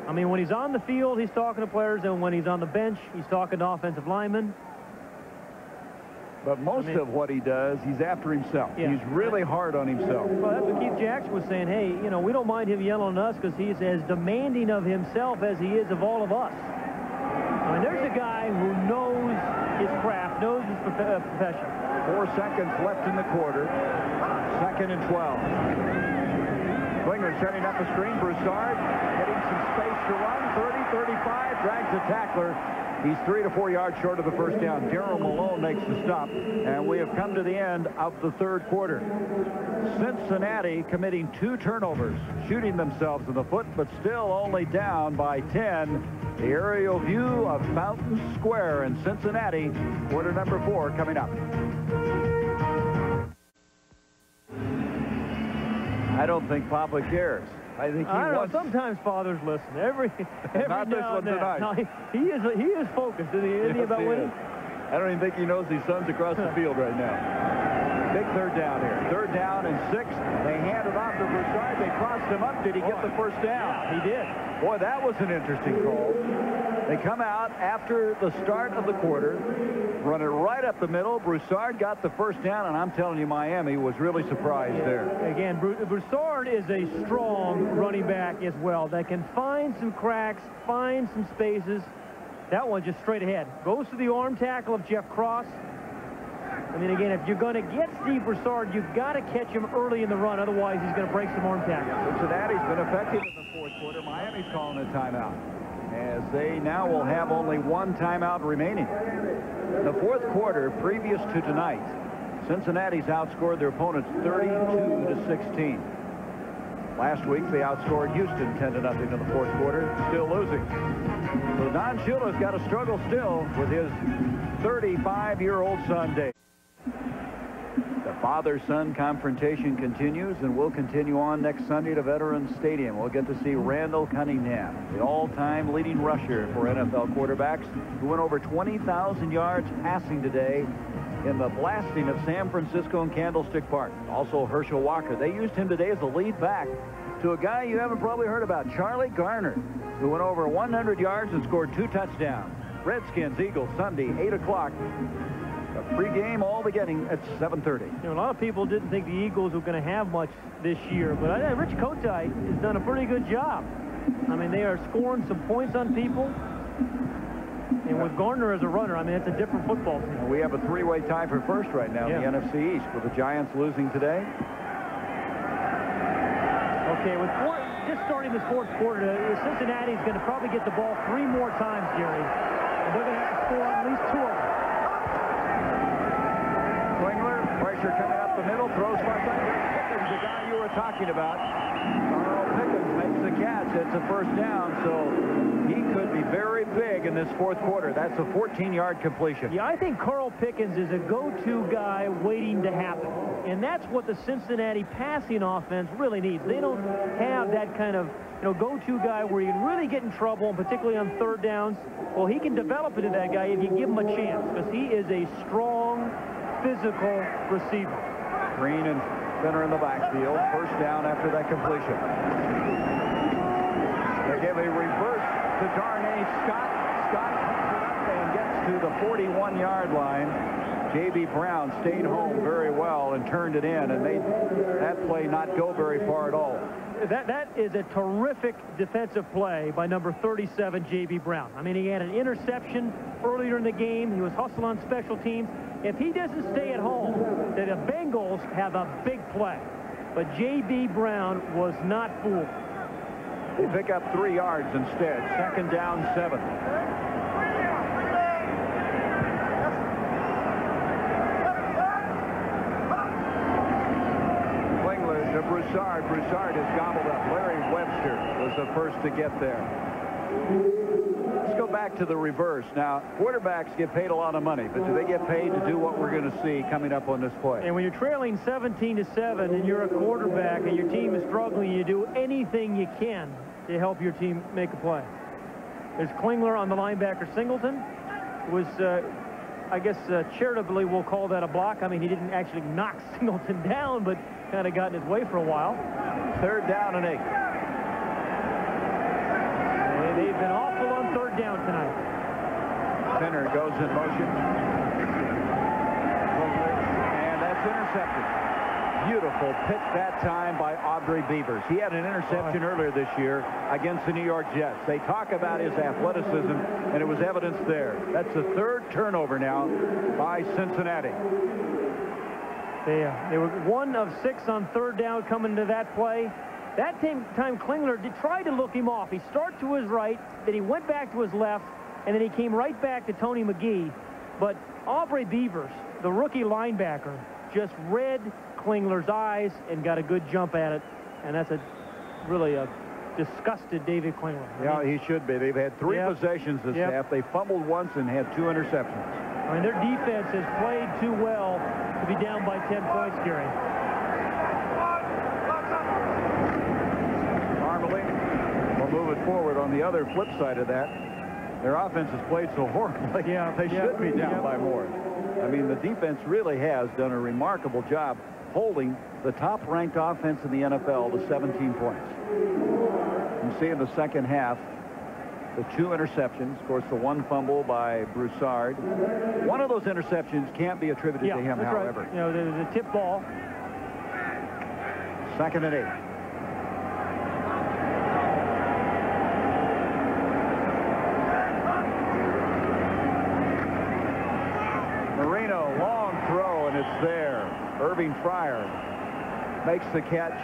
I mean, when he's on the field, he's talking to players, and when he's on the bench, he's talking to offensive linemen. But most of what he does, he's after himself. Yeah. He's really hard on himself. Well, that's what Keith Jackson was saying. Hey, we don't mind him yelling at us because he's as demanding of himself as he is of all of us. I mean, there's a guy who knows his craft, knows his profession. 4 seconds left in the quarter. 2nd and 12. Klinger setting up a screen. Broussard getting some space to run. 30, 35, drags the tackler. He's 3 to 4 yards short of the first down. Daryl Malone makes the stop, and we have come to the end of the 3rd quarter. Cincinnati committing 2 turnovers, shooting themselves in the foot, but still only down by 10. The aerial view of Fountain Square in Cincinnati, quarter number 4 coming up. I don't think Papa cares. I think he wants... Sometimes fathers listen. Every Not this now one and then. tonight. No, he is focused. Isn't he about winning? I don't even think he knows his son's across the field right now. Big 3rd down here. 3rd down and 6. They hand it off to Broussard. They crossed him up. Did he get the first down? Yeah, he did. Boy, that was an interesting call. They come out after the start of the quarter, run it right up the middle. Broussard got the first down, and I'm telling you, Miami was really surprised there. Again, Broussard is a strong running back as well that can find some cracks, find some spaces. That one just straight ahead. Goes to the arm tackle of Jeff Cross. I mean, again, if you're going to get Steve Broussard, you've got to catch him early in the run. Otherwise, he's going to break some arm tackles. Cincinnati's been effective in the 4th quarter. Miami's calling a timeout, as they now will have only 1 timeout remaining. In the 4th quarter, previous to tonight, Cincinnati's outscored their opponents 32 to 16. Last week, they outscored Houston 10 to nothing in the 4th quarter, still losing. So Don Shula's got to struggle still with his 35-year-old son, Dave. The father-son confrontation continues and will continue on next Sunday to Veterans Stadium. We'll get to see Randall Cunningham, the all-time leading rusher for NFL quarterbacks, who went over 20,000 yards passing today in the blasting of San Francisco and Candlestick Park. Also Herschel Walker. They used him today as a lead back to a guy you haven't probably heard about, Charlie Garner, who went over 100 yards and scored 2 touchdowns. Redskins, Eagles, Sunday, 8 o'clock. The pregame all beginning at 7:30. A lot of people didn't think the Eagles were going to have much this year, but Rich Kotite has done a pretty good job. I mean, they are scoring some points on people. And with Garner as a runner, I mean, it's a different football team. We have a 3-way tie for first right now in the NFC East, with the Giants losing today. Okay, with just starting this 4th quarter, Cincinnati's going to probably get the ball 3 more times, Jerry. And they're going to have to score at least 2 of them. Klinger, pressure coming up the middle, throws far side. Pickens, the guy you were talking about. Carl Pickens makes the catch. It's a first down, so he could be very big in this 4th quarter. That's a 14-yard completion. Yeah, I think Carl Pickens is a go-to guy waiting to happen. And that's what the Cincinnati passing offense really needs. They don't have that kind of go-to guy where you can really get in trouble, and particularly on 3rd downs. Well, he can develop into that guy if you give him a chance, because he is a strong, physical receiver. Green and Finner in the backfield. First down after that completion. They give a reverse to Darnay Scott. Scott picks it up and gets to the 41-yard line. J.B. Brown stayed home very well and turned it in and made that play not go very far at all. That is a terrific defensive play by number 37, J.B. Brown. I mean, he had an interception earlier in the game. He was hustling on special teams. If he doesn't stay at home, then the Bengals have a big play. But J.B. Brown was not fooled. They pick up 3 yards instead. 2nd down, 7. To Broussard. Broussard is gobbled up. Larry Webster was the first to get there. go back to the reverse. Now, quarterbacks get paid a lot of money, but do they get paid to do what we're going to see coming up on this play? And when you're trailing 17-7 and you're a quarterback and your team is struggling, you do anything you can to help your team make a play. There's Klinger on the linebacker Singleton. It was, I guess, charitably we'll call that a block. I mean, he didn't actually knock Singleton down, but kind of got in his way for a while. 3rd down and 8. They've been awful on 3rd down tonight. Center goes in motion. And that's intercepted. Beautiful pick that time by Aubrey Beavers. He had an interception earlier this year against the New York Jets. They talk about his athleticism, and it was evidenced there. That's the 3rd turnover now by Cincinnati. They were 1 of 6 on 3rd down coming to that play. That time Klinger tried to look him off. He started to his right, then he went back to his left, and then he came right back to Tony McGee. But Aubrey Beavers, the rookie linebacker, just read Klingler's eyes and got a good jump at it. And that's really a disgusted David Klinger. Yeah, he should be. They've had 3 possessions this half. They fumbled once and had 2 interceptions. I mean, their defense has played too well to be down by 10 points, Gary. Move it forward. On the other flip side of that, their offense has played so horribly. They should be down by more. I mean, the defense really has done a remarkable job holding the top-ranked offense in the NFL to 17 points. You see in the second half, the 2 interceptions. Of course, the 1 fumble by Broussard. One of those interceptions can't be attributed to him, however. Right. You know, the tip ball. 2nd and 8. Marino, long throw, and it's there. Irving Fryer makes the catch.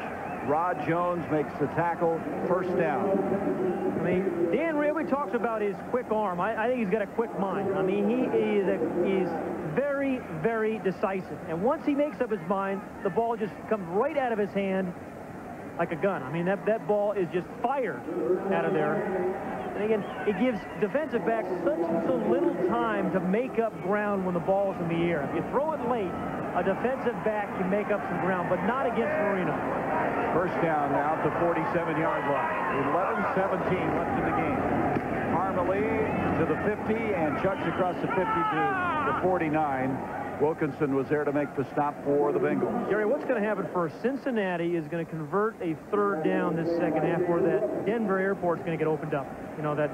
Rod Jones makes the tackle. 1st down. I mean, Dan really talks about his quick arm. I think he's got a quick mind. I mean, he's very, very decisive. And once he makes up his mind, the ball just comes right out of his hand like a gun. I mean, that ball is just fired out of there. And again, it gives defensive backs so little time to make up ground when the ball is in the air. If you throw it late, a defensive back can make up some ground, but not against Marino. 1st down now at the 47-yard line. 11-17 left in the game. Parmalee to the 50 and chucks across the 50 to the 49. Wilkinson was there to make the stop for the Bengals. Gary, what's going to happen first? Cincinnati is going to convert a 3rd down this second half where that Denver airport's going to get opened up. You know that.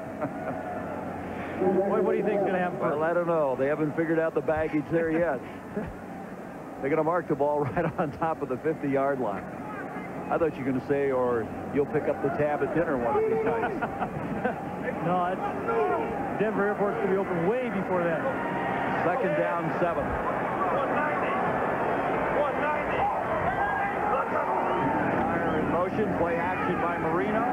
What do you think is going to happen first? Well, I don't know. They haven't figured out the baggage there yet. They're going to mark the ball right on top of the 50-yard line. I thought you were going to say, or you'll pick up the tab at dinner one of these nights. No, Denver airport's going to be open way before that. 2nd down, 7. Fryer in motion, play action by Marino.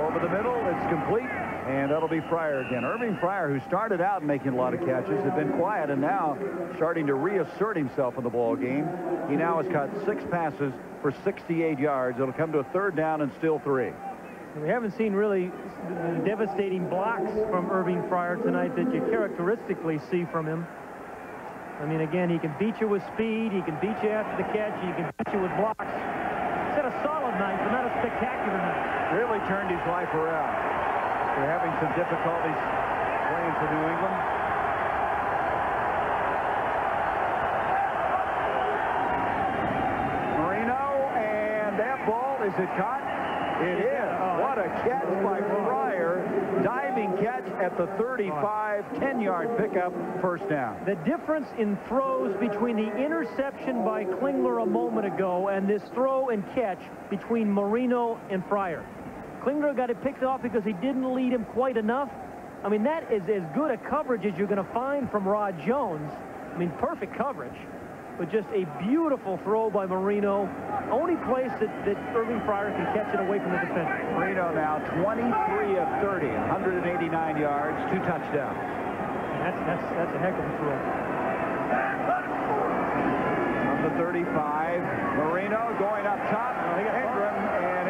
Over the middle, it's complete, and that'll be Fryer again. Irving Fryer, who started out making a lot of catches, had been quiet and now starting to reassert himself in the ball game. He now has caught 6 passes for 68 yards. It'll come to a 3rd down and still 3. We haven't seen really devastating blocks from Irving Fryer tonight that you characteristically see from him. I mean, again, he can beat you with speed. He can beat you after the catch. He can beat you with blocks. He's had a solid night, but not a spectacular night. Really turned his life around. They're having some difficulties playing for New England. Marino, and that ball, is it caught? It is. What a catch by Fryer. Diving catch at the 35, 10-yard pickup, 1st down. The difference in throws between the interception by Klinger a moment ago and this throw and catch between Marino and Fryer. Klinger got it picked off because he didn't lead him quite enough. I mean, that is as good a coverage as you're going to find from Rod Jones. I mean, perfect coverage. But just a beautiful throw by Marino. Only place that Irving Fryer can catch it away from the defender. Marino now 23 of 30, 189 yards, 2 touchdowns. That's a heck of a throw. From the 35, Marino going up top.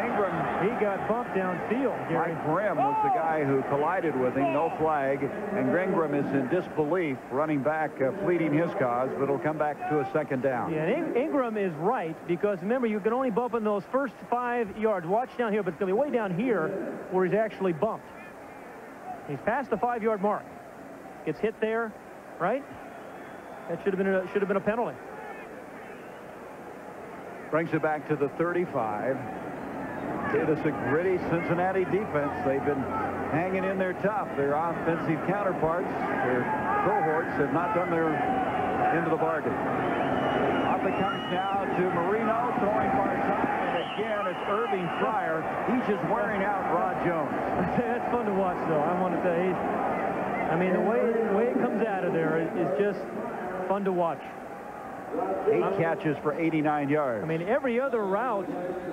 Ingram He got bumped downfield, Gary. Mike Grimm was the guy who collided with him, no flag, and Ingram is in disbelief, running back, pleading his cause, but it'll come back to a second down. Yeah, and Ingram is right, because remember, you can only bump in those first 5 yards. Watch down here, but it's going to be way down here where he's actually bumped. He's past the 5-yard mark. Gets hit there, right? That should have been a penalty. Brings it back to the 35. It is a gritty Cincinnati defense. They've been hanging in there tough. Their offensive counterparts, their cohorts, have not done their end of the bargain. Off it comes now to Marino, throwing far side, and again it's Irving Fryer. He's just wearing out Rod Jones. That's fun to watch, though. I want to say, I mean, the way it comes out of there is just fun to watch. 8 catches for 89 yards. I mean, every other route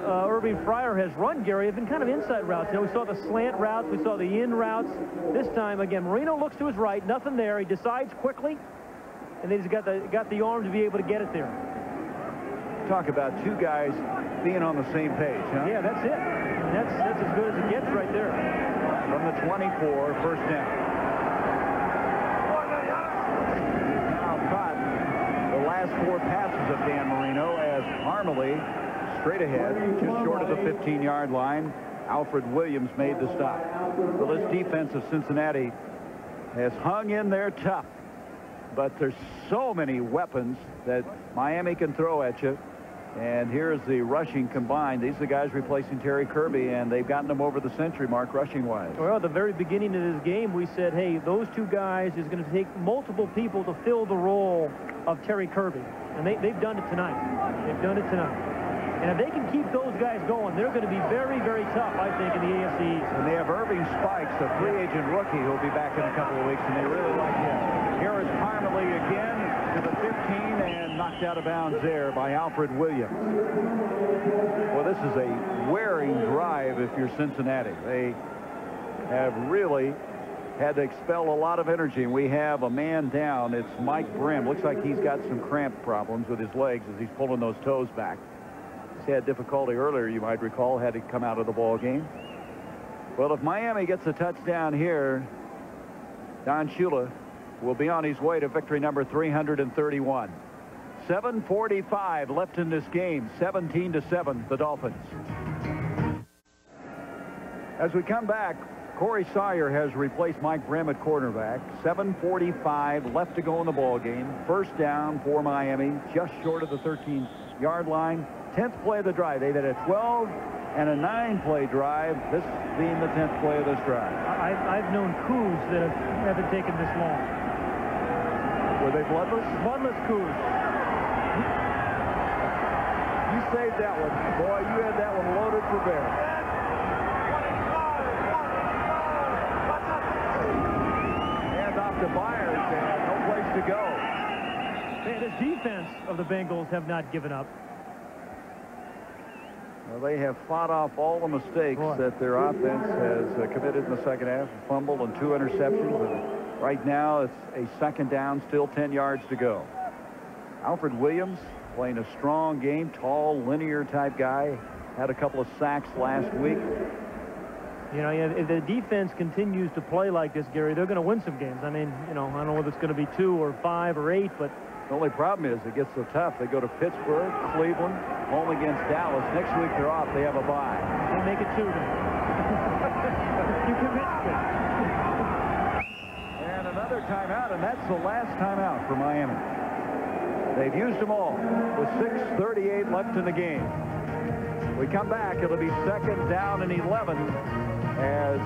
Irving Fryer has run, Gary, have been kind of inside routes. You know, we saw the slant routes, we saw the in routes. This time, again, Marino looks to his right, nothing there. He decides quickly, and then he's got the arm to be able to get it there. Talk about 2 guys being on the same page, huh? Yeah, that's it. I mean, that's as good as it gets right there. From the 24, first down. Last 4 passes of Dan Marino as Harmely straight ahead, just short of the 15-yard line. Alfred Williams made the stop. Well, this defense of Cincinnati has hung in there tough, but there's so many weapons that Miami can throw at you. And here's the rushing combined. These are the guys replacing Terry Kirby, and they've gotten them over the century mark rushing-wise. Well, at the very beginning of this game, we said, hey, those 2 guys is going to take multiple people to fill the role of Terry Kirby. And they've done it tonight. They've done it tonight. And if they can keep those guys going, they're going to be very, very tough, I think, in the AFC East. And they have Irving Spikes, a free agent rookie, who'll be back in a couple of weeks, and they really like him. Here is Harmely again to the 15 and knocked out of bounds there by Alfred Williams. Well, this is a wearing drive if you're Cincinnati. They have really had to expel a lot of energy, and we have a man down. It's Mike Grimm. Looks like he's got some cramp problems with his legs as he's pulling those toes back. He's had difficulty earlier, you might recall, had to come out of the ball game. Well, if Miami gets a touchdown here, Don Shula will be on his way to victory number 331. 7:45 left in this game. 17-7, the Dolphins. As we come back, Corey Sawyer has replaced Mike Grimm at quarterback. 7:45 left to go in the ball game. First down for Miami, just short of the 13-yard line. 10th play of the drive. They've had a 12 and a 9-play drive. This being the 10th play of this drive. I've known coups that haven't taken this long. Were they bloodless? Bloodless coups. You saved that one. Boy, you had that one loaded for bear. To Byers, and no place to go. Hey, the defense of the Bengals have not given up. Well, they have fought off all the mistakes that their offense has committed in the second half. A fumble and 2 interceptions. And right now, it's a second down, still 10 yards to go. Alfred Williams playing a strong game, tall, linear type guy. Had a couple of sacks last week. You know, if the defense continues to play like this, Gary, they're going to win some games. I mean, you know, I don't know whether it's going to be 2 or 5 or 8, but the only problem is it gets so tough. They go to Pittsburgh, Cleveland, home against Dallas. Next week they're off. They have a bye. They make it 2 then. You convinced me. And another timeout, and that's the last timeout for Miami. They've used them all with 6:38 left in the game. We come back, it'll be second down and 11 as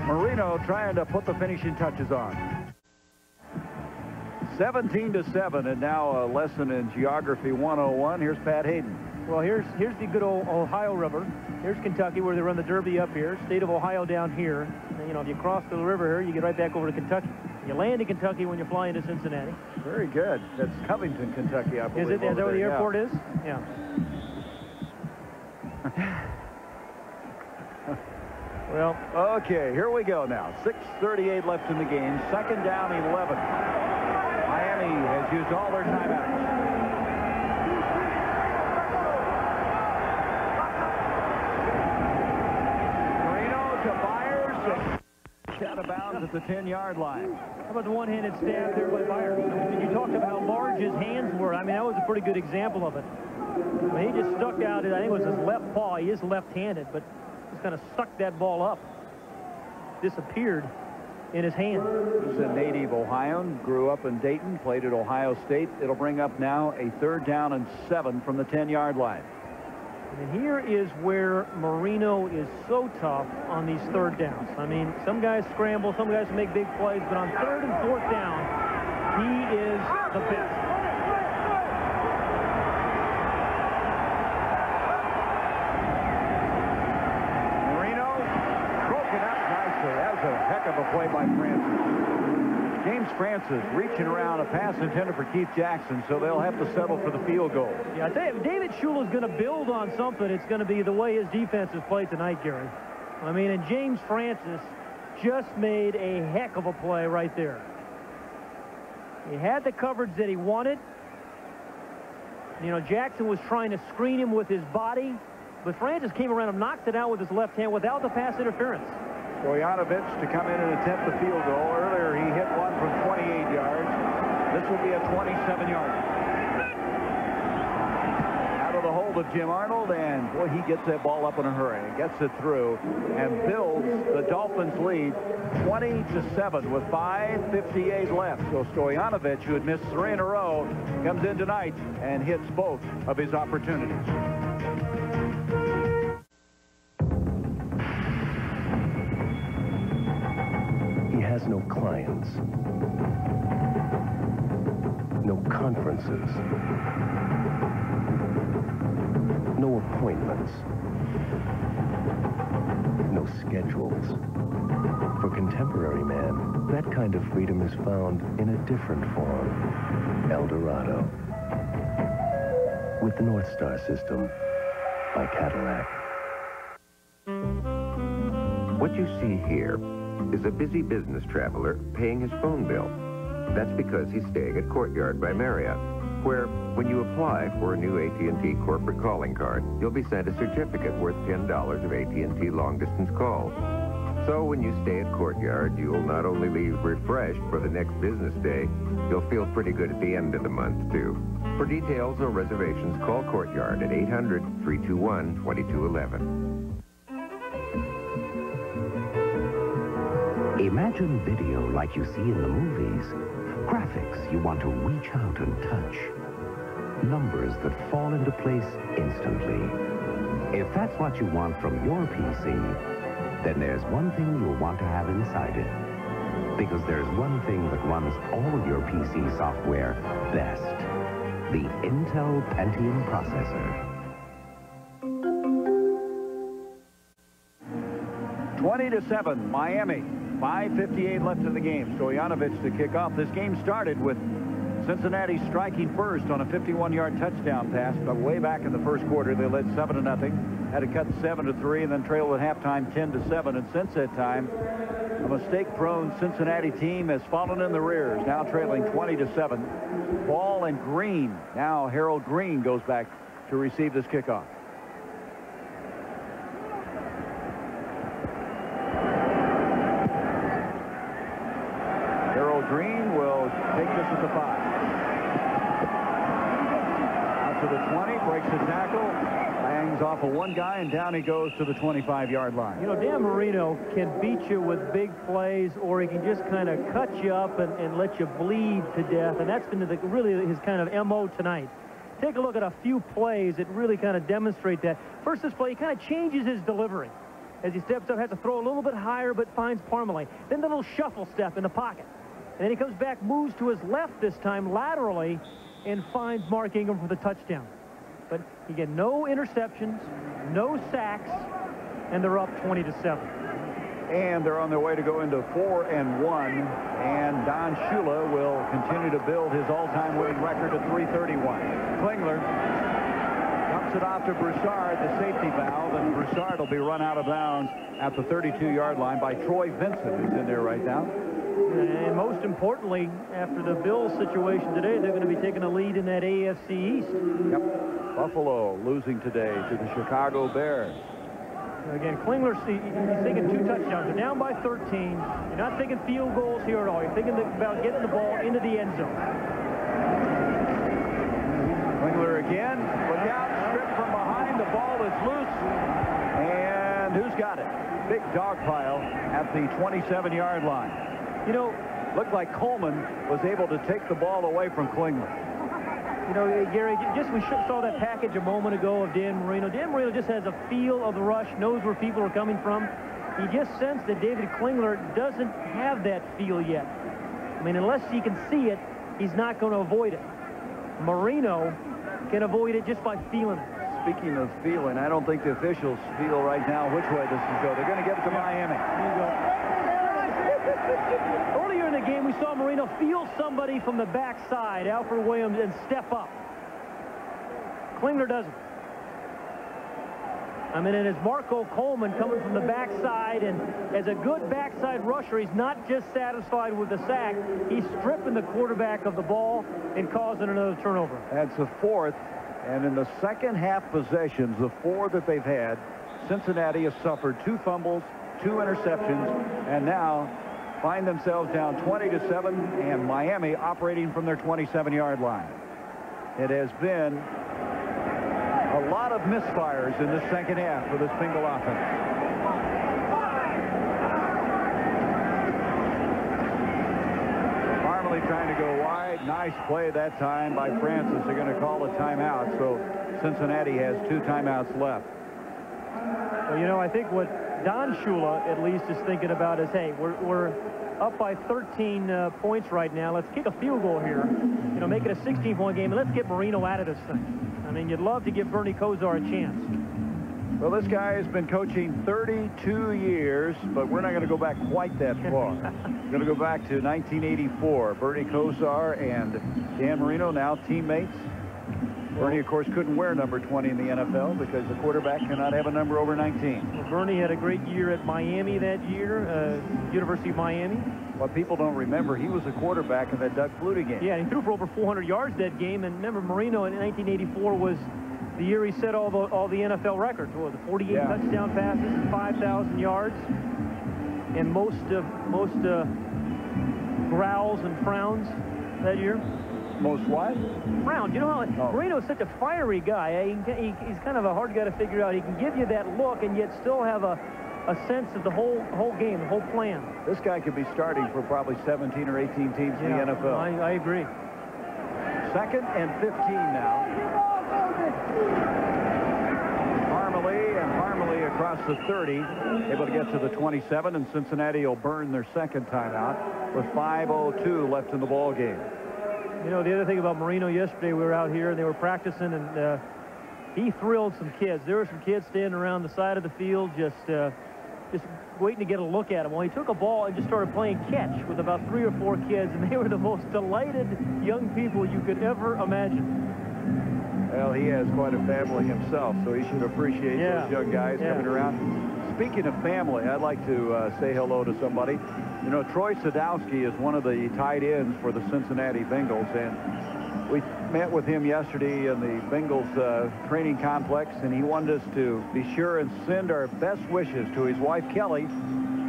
Marino trying to put the finishing touches on. 17-7, and now a lesson in Geography 101. Here's Pat Haden. Well, here's the good old Ohio River. Here's Kentucky, where they run the Derby up here. State of Ohio down here. And, you know, if you cross the river here, you get right back over to Kentucky. You land in Kentucky when you're flying to Cincinnati. Very good. That's Covington, Kentucky, I believe. Is that where the airport is? Yeah. Well, okay, here we go now. 6:38 left in the game. Second down, 11. Miami has used all their timeouts. out of bounds at the 10-yard line. How about the one-handed stab there by Byers? You talked about how large his hands were. I mean, that was a pretty good example of it. I mean, he just stuck out, I think it was his left paw. He is left-handed, but just kind of sucked that ball up. Disappeared in his hand. He's a native Ohioan, grew up in Dayton, played at Ohio State. It'll bring up now a 3rd down and 7 from the 10-yard line. And here is where Marino is so tough on these 3rd downs. I mean, some guys scramble, some guys make big plays, but on 3rd and 4th down, he is the best. Marino broke it up nicely. That was a heck of a play by Francis. James Francis reaching around a pass intended for Keith Jackson, so they'll have to settle for the field goal. Yeah, I tell you, if David Shula's going to build on something, it's going to be the way his defense has played tonight, Gary. I mean, and James Francis just made a heck of a play right there. He had the coverage that he wanted. You know, Jackson was trying to screen him with his body, but Francis came around and knocked it out with his left hand without the pass interference. Stoyanovich to come in and attempt the field goal. Earlier, he hit one from 28 yards. This will be a 27-yarder. Out of the hold of Jim Arnold, and boy, he gets that ball up in a hurry and gets it through and builds the Dolphins lead 20-7 with 5:58 left. So Stoyanovich, who had missed 3 in a row, comes in tonight and hits both of his opportunities. Has no clients, no conferences, no appointments, no schedules. For contemporary man, that kind of freedom is found in a different form. El Dorado. With the North Star System by Cadillac. What you see here is a busy business traveler paying his phone bill. That's because he's staying at Courtyard by Marriott, where, when you apply for a new AT&T corporate calling card, you'll be sent a certificate worth $10 of AT&T long-distance calls. So when you stay at Courtyard, you'll not only leave refreshed for the next business day, you'll feel pretty good at the end of the month, too. For details or reservations, call Courtyard at 800-321-2211. Imagine video like you see in the movies. Graphics you want to reach out and touch. Numbers that fall into place instantly. If that's what you want from your PC, then there's one thing you'll want to have inside it. Because there's one thing that runs all your PC software best. The Intel Pentium processor. 20-7, Miami. 5:58 left in the game. Stoyanovich to kick off. This game started with Cincinnati striking first on a 51-yard touchdown pass, but way back in the first quarter, they led 7-0. Had to cut 7-3 and then trailed at halftime 10-7. And since that time, a mistake-prone Cincinnati team has fallen in the rears, now trailing 20-7. Ball and Green. Now Harold Green goes back to receive this kickoff. Green will take this at the 5. Out to the 20, breaks the tackle, bangs off of one guy, and down he goes to the 25-yard line. You know, Dan Marino can beat you with big plays, or he can just kind of cut you up and let you bleed to death, and that's been really his kind of M.O. tonight. Take a look at a few plays that really kind of demonstrate that. First, this play, he kind of changes his delivery. As he steps up, has to throw a little bit higher, but finds Parmalee. Then the little shuffle step in the pocket. And then he comes back, moves to his left this time laterally, and finds Mark Ingram for the touchdown. But he get no interceptions, no sacks, and they're up 20-7. And they're on their way to go into 4-1. And Don Shula will continue to build his all-time winning record to 331. Klinger dumps it off to Broussard, the safety valve, and Broussard will be run out of bounds at the 32-yard line by Troy Vincent, who's in there right now. And most importantly, after the Bills situation today, they're going to be taking a lead in that AFC East. Yep. Buffalo losing today to the Chicago Bears. Again, Klinger, he's thinking 2 touchdowns. They're down by 13. You're not thinking field goals here at all. You're thinking about getting the ball into the end zone. Klinger again. Look out. Stripped from behind. The ball is loose. And who's got it? Big dog pile at the 27-yard line. You know, looked like Coleman was able to take the ball away from Klinger. You know, Gary, we saw that package a moment ago of Dan Marino. Dan Marino just has a feel of the rush, knows where people are coming from. You just sense that David Klinger doesn't have that feel yet. I mean, unless he can see it, he's not going to avoid it. Marino can avoid it just by feeling it. Speaking of feeling, I don't think the officials feel right now which way this is going. They're going to get it to Miami. Here you go. Earlier in the game, we saw Marino feel somebody from the backside, Alfred Williams, and step up. Klinger doesn't. I mean, and it's Marco Coleman coming from the backside, and as a good backside rusher, he's not just satisfied with the sack. He's stripping the quarterback of the ball and causing another turnover. That's the 4th, and in the second half possessions, the 4 that they've had, Cincinnati has suffered 2 fumbles, 2 interceptions, and now find themselves down 20-7, and Miami operating from their 27-yard line. It has been a lot of misfires in the second half for this Bengal offense. Parmalee trying to go wide. Nice play that time by Francis. They're going to call a timeout, so Cincinnati has 2 timeouts left. Well, you know, I think what Don Shula at least is thinking about is, hey, we're up by 13 points right now. Let's kick a field goal here. You know, make it a 16-point game, and let's get Marino out of this thing. I mean, you'd love to give Bernie Kosar a chance. Well, this guy has been coaching 32 years, but we're not going to go back quite that far. We're going to go back to 1984. Bernie Kosar and Dan Marino, now teammates. Bernie, of course, couldn't wear number 20 in the NFL because the quarterback cannot have a number over 19. Well, Bernie had a great year at Miami that year, University of Miami. What people don't remember, he was a quarterback in that Doug Flutie game. Yeah, he threw for over 400 yards that game. And remember, Marino in 1984 was the year he set all the NFL records. What was it, 48 touchdown passes, 5,000 yards, and most growls and frowns that year. Most what? Frowns. You know how Marino is such a fiery guy. He's kind of a hard guy to figure out. He can give you that look and yet still have a sense of the whole game, the whole plan. This guy could be starting for probably 17 or 18 teams in the NFL. I agree. 2nd and 15 now. Parmalee across the 30, able to get to the 27, and Cincinnati will burn their 2nd timeout with 5:02 left in the ball game. You know, the other thing about Marino yesterday, we were out here and they were practicing, and he thrilled some kids. There were some kids standing around the side of the field just waiting to get a look at him. Well, he took a ball and just started playing catch with about 3 or 4 kids, and they were the most delighted young people you could ever imagine. Well, he has quite a family himself, so he should appreciate those young guys coming around. Speaking of family, I'd like to say hello to somebody. You know, Troy Sadowski is one of the tight ends for the Cincinnati Bengals, and we met with him yesterday in the Bengals training complex, and he wanted us to be sure and send our best wishes to his wife, Kelly,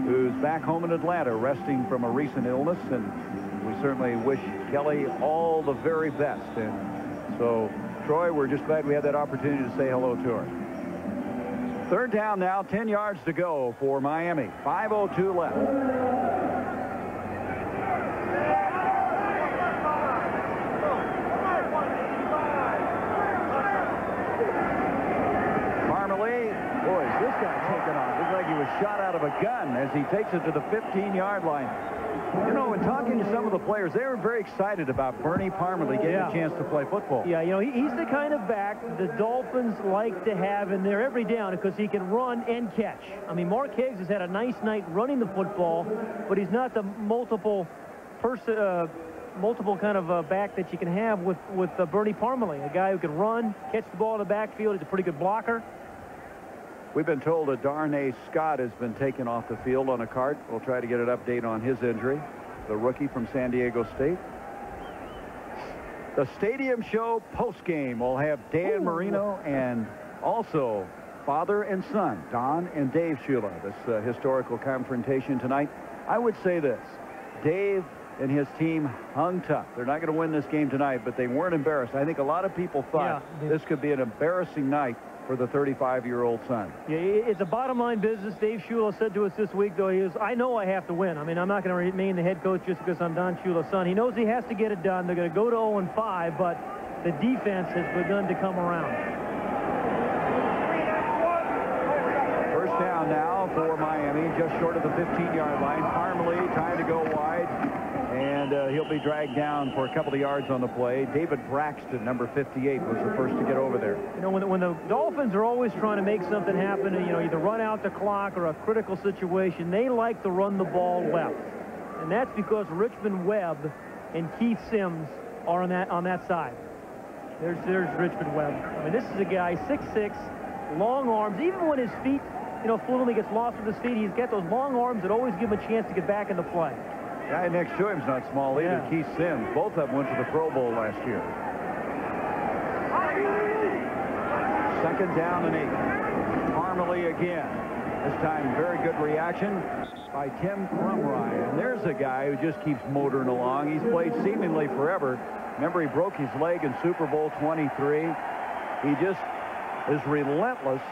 who's back home in Atlanta, resting from a recent illness, and we certainly wish Kelly all the very best. And so, Troy, we're just glad we had that opportunity to say hello to her. 3rd down now, 10 yards to go for Miami. 5:02 left. Parmalee, boy, is this guy taking off. Looks like he was shot out of a gun as he takes it to the 15-yard line. You know, in talking to some of the players, they were very excited about Bernie Parmalee getting a chance to play football. Yeah, you know, he's the kind of back the Dolphins like to have in there every down because he can run and catch. I mean, Mark Higgs has had a nice night running the football, but he's not the multiple kind of back that you can have with Bernie Parmalee, a guy who can run, catch the ball in the backfield. He's a pretty good blocker. We've been told that Darnay Scott has been taken off the field on a cart. We'll try to get an update on his injury, the rookie from San Diego State. The Stadium Show postgame will have Dan Marino and also father and son, Don and Dave Shula, this historical confrontation tonight. I would say this. Dave and his team hung tough. They're not going to win this game tonight, but they weren't embarrassed. I think a lot of people thought this could be an embarrassing night for the 35-year-old son. Yeah, it's a bottom-line business. Dave Shula said to us this week, though, I know I have to win. I mean, I'm not going to remain the head coach just because I'm Don Shula's son. He knows he has to get it done. They're going to go to 0-5, but the defense has begun to come around. First down now for Miami, just short of the 15-yard line. Parmalee trying to go wide, and he'll be dragged down for a couple of yards on the play. David Braxton, number 58, was the first to get over there. You know, when the Dolphins are always trying to make something happen, you know, either run out the clock or a critical situation, they like to run the ball left. And that's because Richmond Webb and Keith Sims are on that side. There's Richmond Webb. I mean, this is a guy, 6'6", long arms. Even when his feet, you know, fluently gets lost with his feet, he's got those long arms that always give him a chance to get back into play. Guy next to him's not small either, Keith Sims. Both of them went to the Pro Bowl last year. Second down and 8. Parmalee again. This time, very good reaction by Tim Crumrye. And there's a guy who just keeps motoring along. He's played seemingly forever. Remember, he broke his leg in Super Bowl 23. He just is relentless.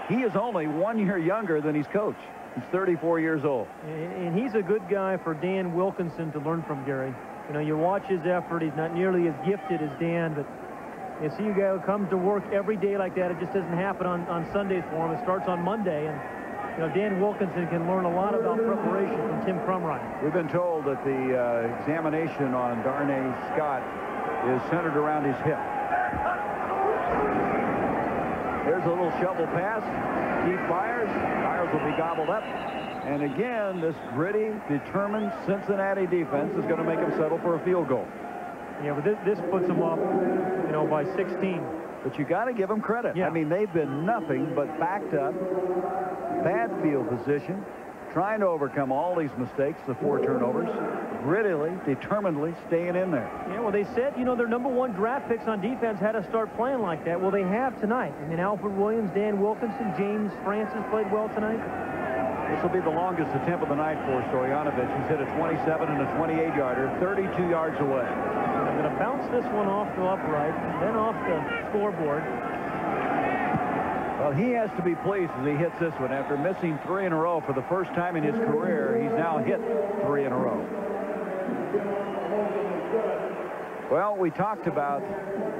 He is only 1 year younger than his coach. He's 34 years old. And he's a good guy for Dan Wilkinson to learn from, Gary. You know, you watch his effort. He's not nearly as gifted as Dan, but you see a guy who comes to work every day like that. It just doesn't happen on Sundays for him. It starts on Monday. And, you know, Dan Wilkinson can learn a lot about preparation from Tim Crumrye. We've been told that the examination on Darnay Scott is centered around his hip. There's a little shovel pass. Keith fires. Fires will be gobbled up. And again, this gritty, determined Cincinnati defense is going to make him settle for a field goal. Yeah, but this puts them up, you know, by 16. But you got to give them credit. Yeah. I mean, they've been nothing but backed up, bad field position, trying to overcome all these mistakes, the 4 turnovers, grittily, determinedly staying in there. Yeah, well, they said, you know, their #1 draft picks on defense had to start playing like that. Well, they have tonight. I mean, Alfred Williams, Dan Wilkinson, James Francis played well tonight. This will be the longest attempt of the night for Stoyanovich. He's hit a 27 and a 28-yarder, 32 yards away. I'm going to bounce this one off the upright, then off the scoreboard. Well, he has to be pleased as he hits this one. After missing 3 in a row for the first time in his career, he's now hit 3 in a row. Well, we talked about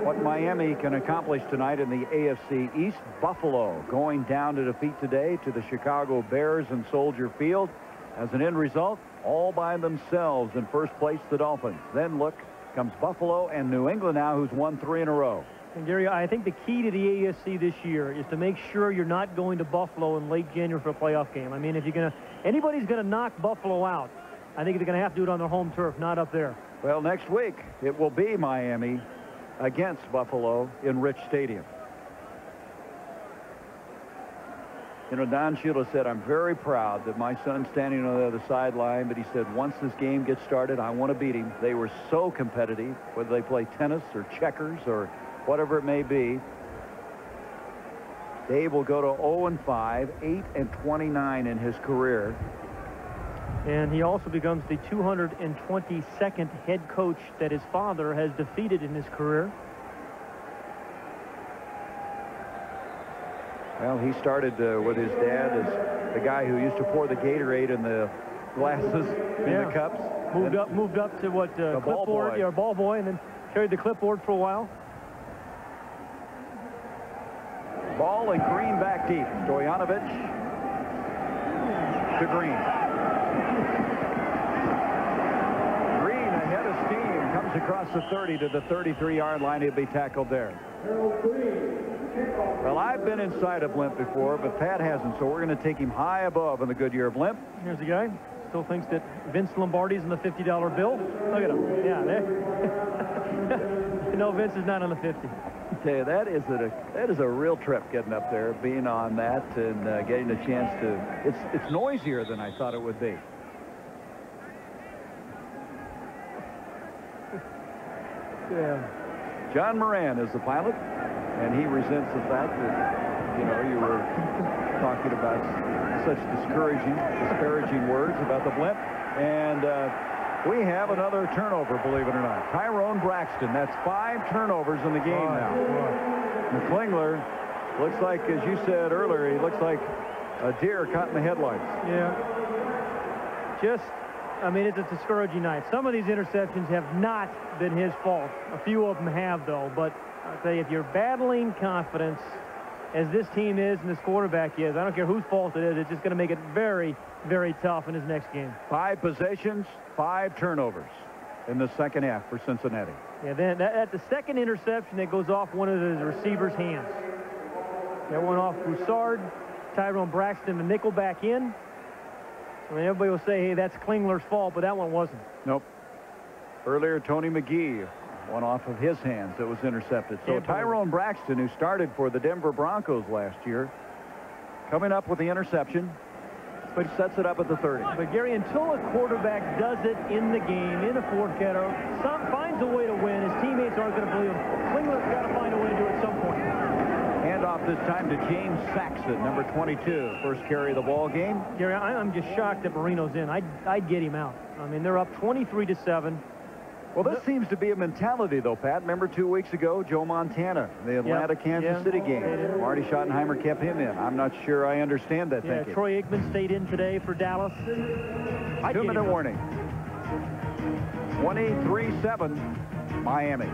what Miami can accomplish tonight in the AFC East. Buffalo going down to defeat today to the Chicago Bears in Soldier Field. As an end result, all by themselves in first place, the Dolphins. Then look, comes Buffalo and New England now, who's won 3 in a row. And Gary, I think the key to the AFC this year is to make sure you're not going to Buffalo in late January for a playoff game. I mean, if you're anybody's going to knock Buffalo out, I think they're going to have to do it on their home turf, not up there. Well, next week it will be Miami against Buffalo in Rich Stadium. You know, Don Shula said, I'm very proud that my son's standing on the other sideline, but he said, once this game gets started, I want to beat him. They were so competitive, whether they play tennis or checkers or whatever it may be. Dave will go to 0-5, 8-29 in his career. And he also becomes the 222nd head coach that his father has defeated in his career. Well, he started with his dad as the guy who used to pour the Gatorade in the glasses in the cups. Moved up to what clipboard, ball boy, and then carried the clipboard for a while. Ball and Green back deep. Stoyanovich to Green. Green ahead of steam, comes across the 30 to the 33-yard line. He'll be tackled there. Well, I've been inside a blimp before, but Pat hasn't, so we're going to take him high above in the Goodyear blimp. Here's the guy. Still thinks that Vince Lombardi's in the $50 bill. Look at him. Yeah, there. No, Vince is not on the 50. I tell you, that is a real trip getting up there, being on that, and getting a chance to. It's noisier than I thought it would be. Yeah. John Moran is the pilot, and he resents the fact that You know, you were talking about such disparaging words about the blimp. And we have another turnover, believe it or not. Tyrone Braxton. That's 5 turnovers in the game now. And Klinger looks like, as you said earlier, he looks like a deer caught in the headlights. Yeah. I mean, it's a discouraging night. Some of these interceptions have not been his fault. A few of them have, though. But I'll tell you, if you're battling confidence, as this team is and this quarterback is, I don't care whose fault it is, it's just going to make it very, very tough in his next game. 5 possessions, 5 turnovers in the second half for Cincinnati. Yeah, then at the second interception, it goes off one of the receiver's hands. That went off Broussard, Tyrone Braxton, the nickel back in. I mean, everybody will say, hey, that's Klingler's fault, but that one wasn't. Nope. Earlier, Tony McGee, one off of his hands that was intercepted. So Tyrone Braxton, who started for the Denver Broncos last year, coming up with the interception, but sets it up at the 30. But, Gary, until a quarterback does it in the game, in a fourth quarter, finds a way to win, his teammates aren't going to believe him. Klingler's got to find a way to do it at some point. Handoff this time to James Saxon, number 22. First carry of the ball game. Gary, I'm just shocked that Marino's in. I'd get him out. I mean, they're up 23-7. Well, this seems to be a mentality, though, Pat. Remember 2 weeks ago, Joe Montana, the Atlanta-Kansas City game. Marty Schottenheimer kept him in. I'm not sure I understand that thinking. Troy Aikman stayed in today for Dallas. 2-minute warning. 23-7, Miami.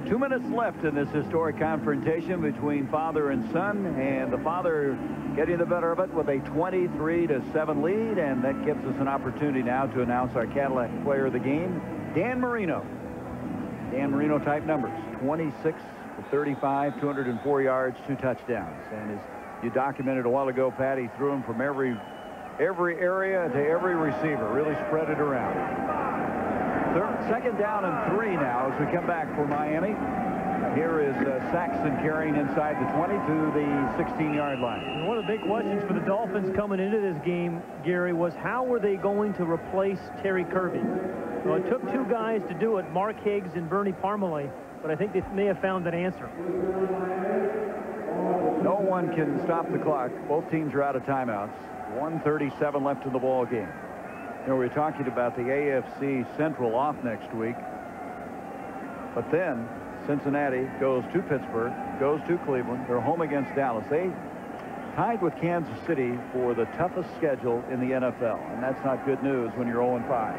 2 minutes left in this historic confrontation between father and son, and the father getting the better of it with a 23-7 lead, and that gives us an opportunity now to announce our Cadillac player of the game, Dan Marino. Dan Marino type numbers, 26 for 35, 204 yards, 2 touchdowns. And as you documented a while ago, Pat, he threw them from every area to every receiver, really spread it around. Second down and 3 now as we come back for Miami. Here is Saxon carrying inside the 20 to the 16-yard line. And one of the big questions for the Dolphins coming into this game, Gary, was how were they going to replace Terry Kirby? Well, it took 2 guys to do it, Mark Higgs and Bernie Parmalee, but I think they may have found an answer. No one can stop the clock. Both teams are out of timeouts. 1:37 left in the ball game. You know, we're talking about the AFC Central off next week. But then Cincinnati goes to Pittsburgh, goes to Cleveland. They're home against Dallas. They tied with Kansas City for the toughest schedule in the NFL. And that's not good news when you're 0-5.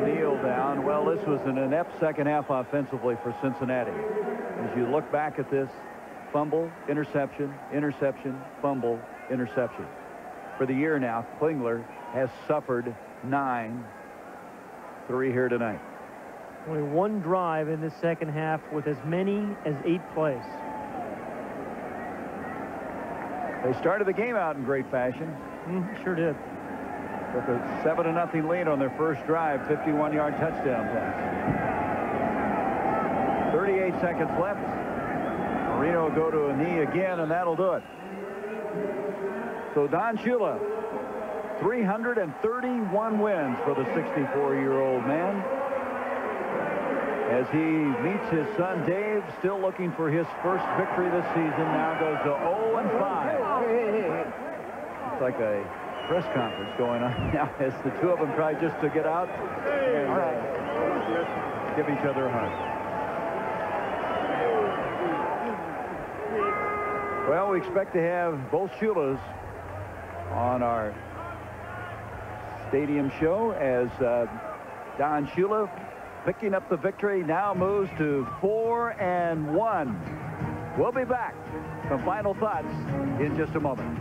O'Neal down. Well, this was an inept second half offensively for Cincinnati. As you look back at this, fumble, interception, interception, fumble, interception. For the year now, Klinger has suffered 9. 3 here tonight. Only 1 drive in this second half with as many as 8 plays. They started the game out in great fashion. Sure did. With a 7-0 lead on their first drive, 51-yard touchdown pass. 38 seconds left. Marino will go to a knee again, and that'll do it. So Don Shula, 331 wins for the 64-year-old man. As he meets his son Dave, still looking for his first victory this season, now goes to 0-5. It's like a press conference going on now as the 2 of them try just to get out and give each other a hug. Well, we expect to have both Shulas on our stadium show as Don Shula, picking up the victory, now moves to 4-1. We'll be back. Some final thoughts in just a moment.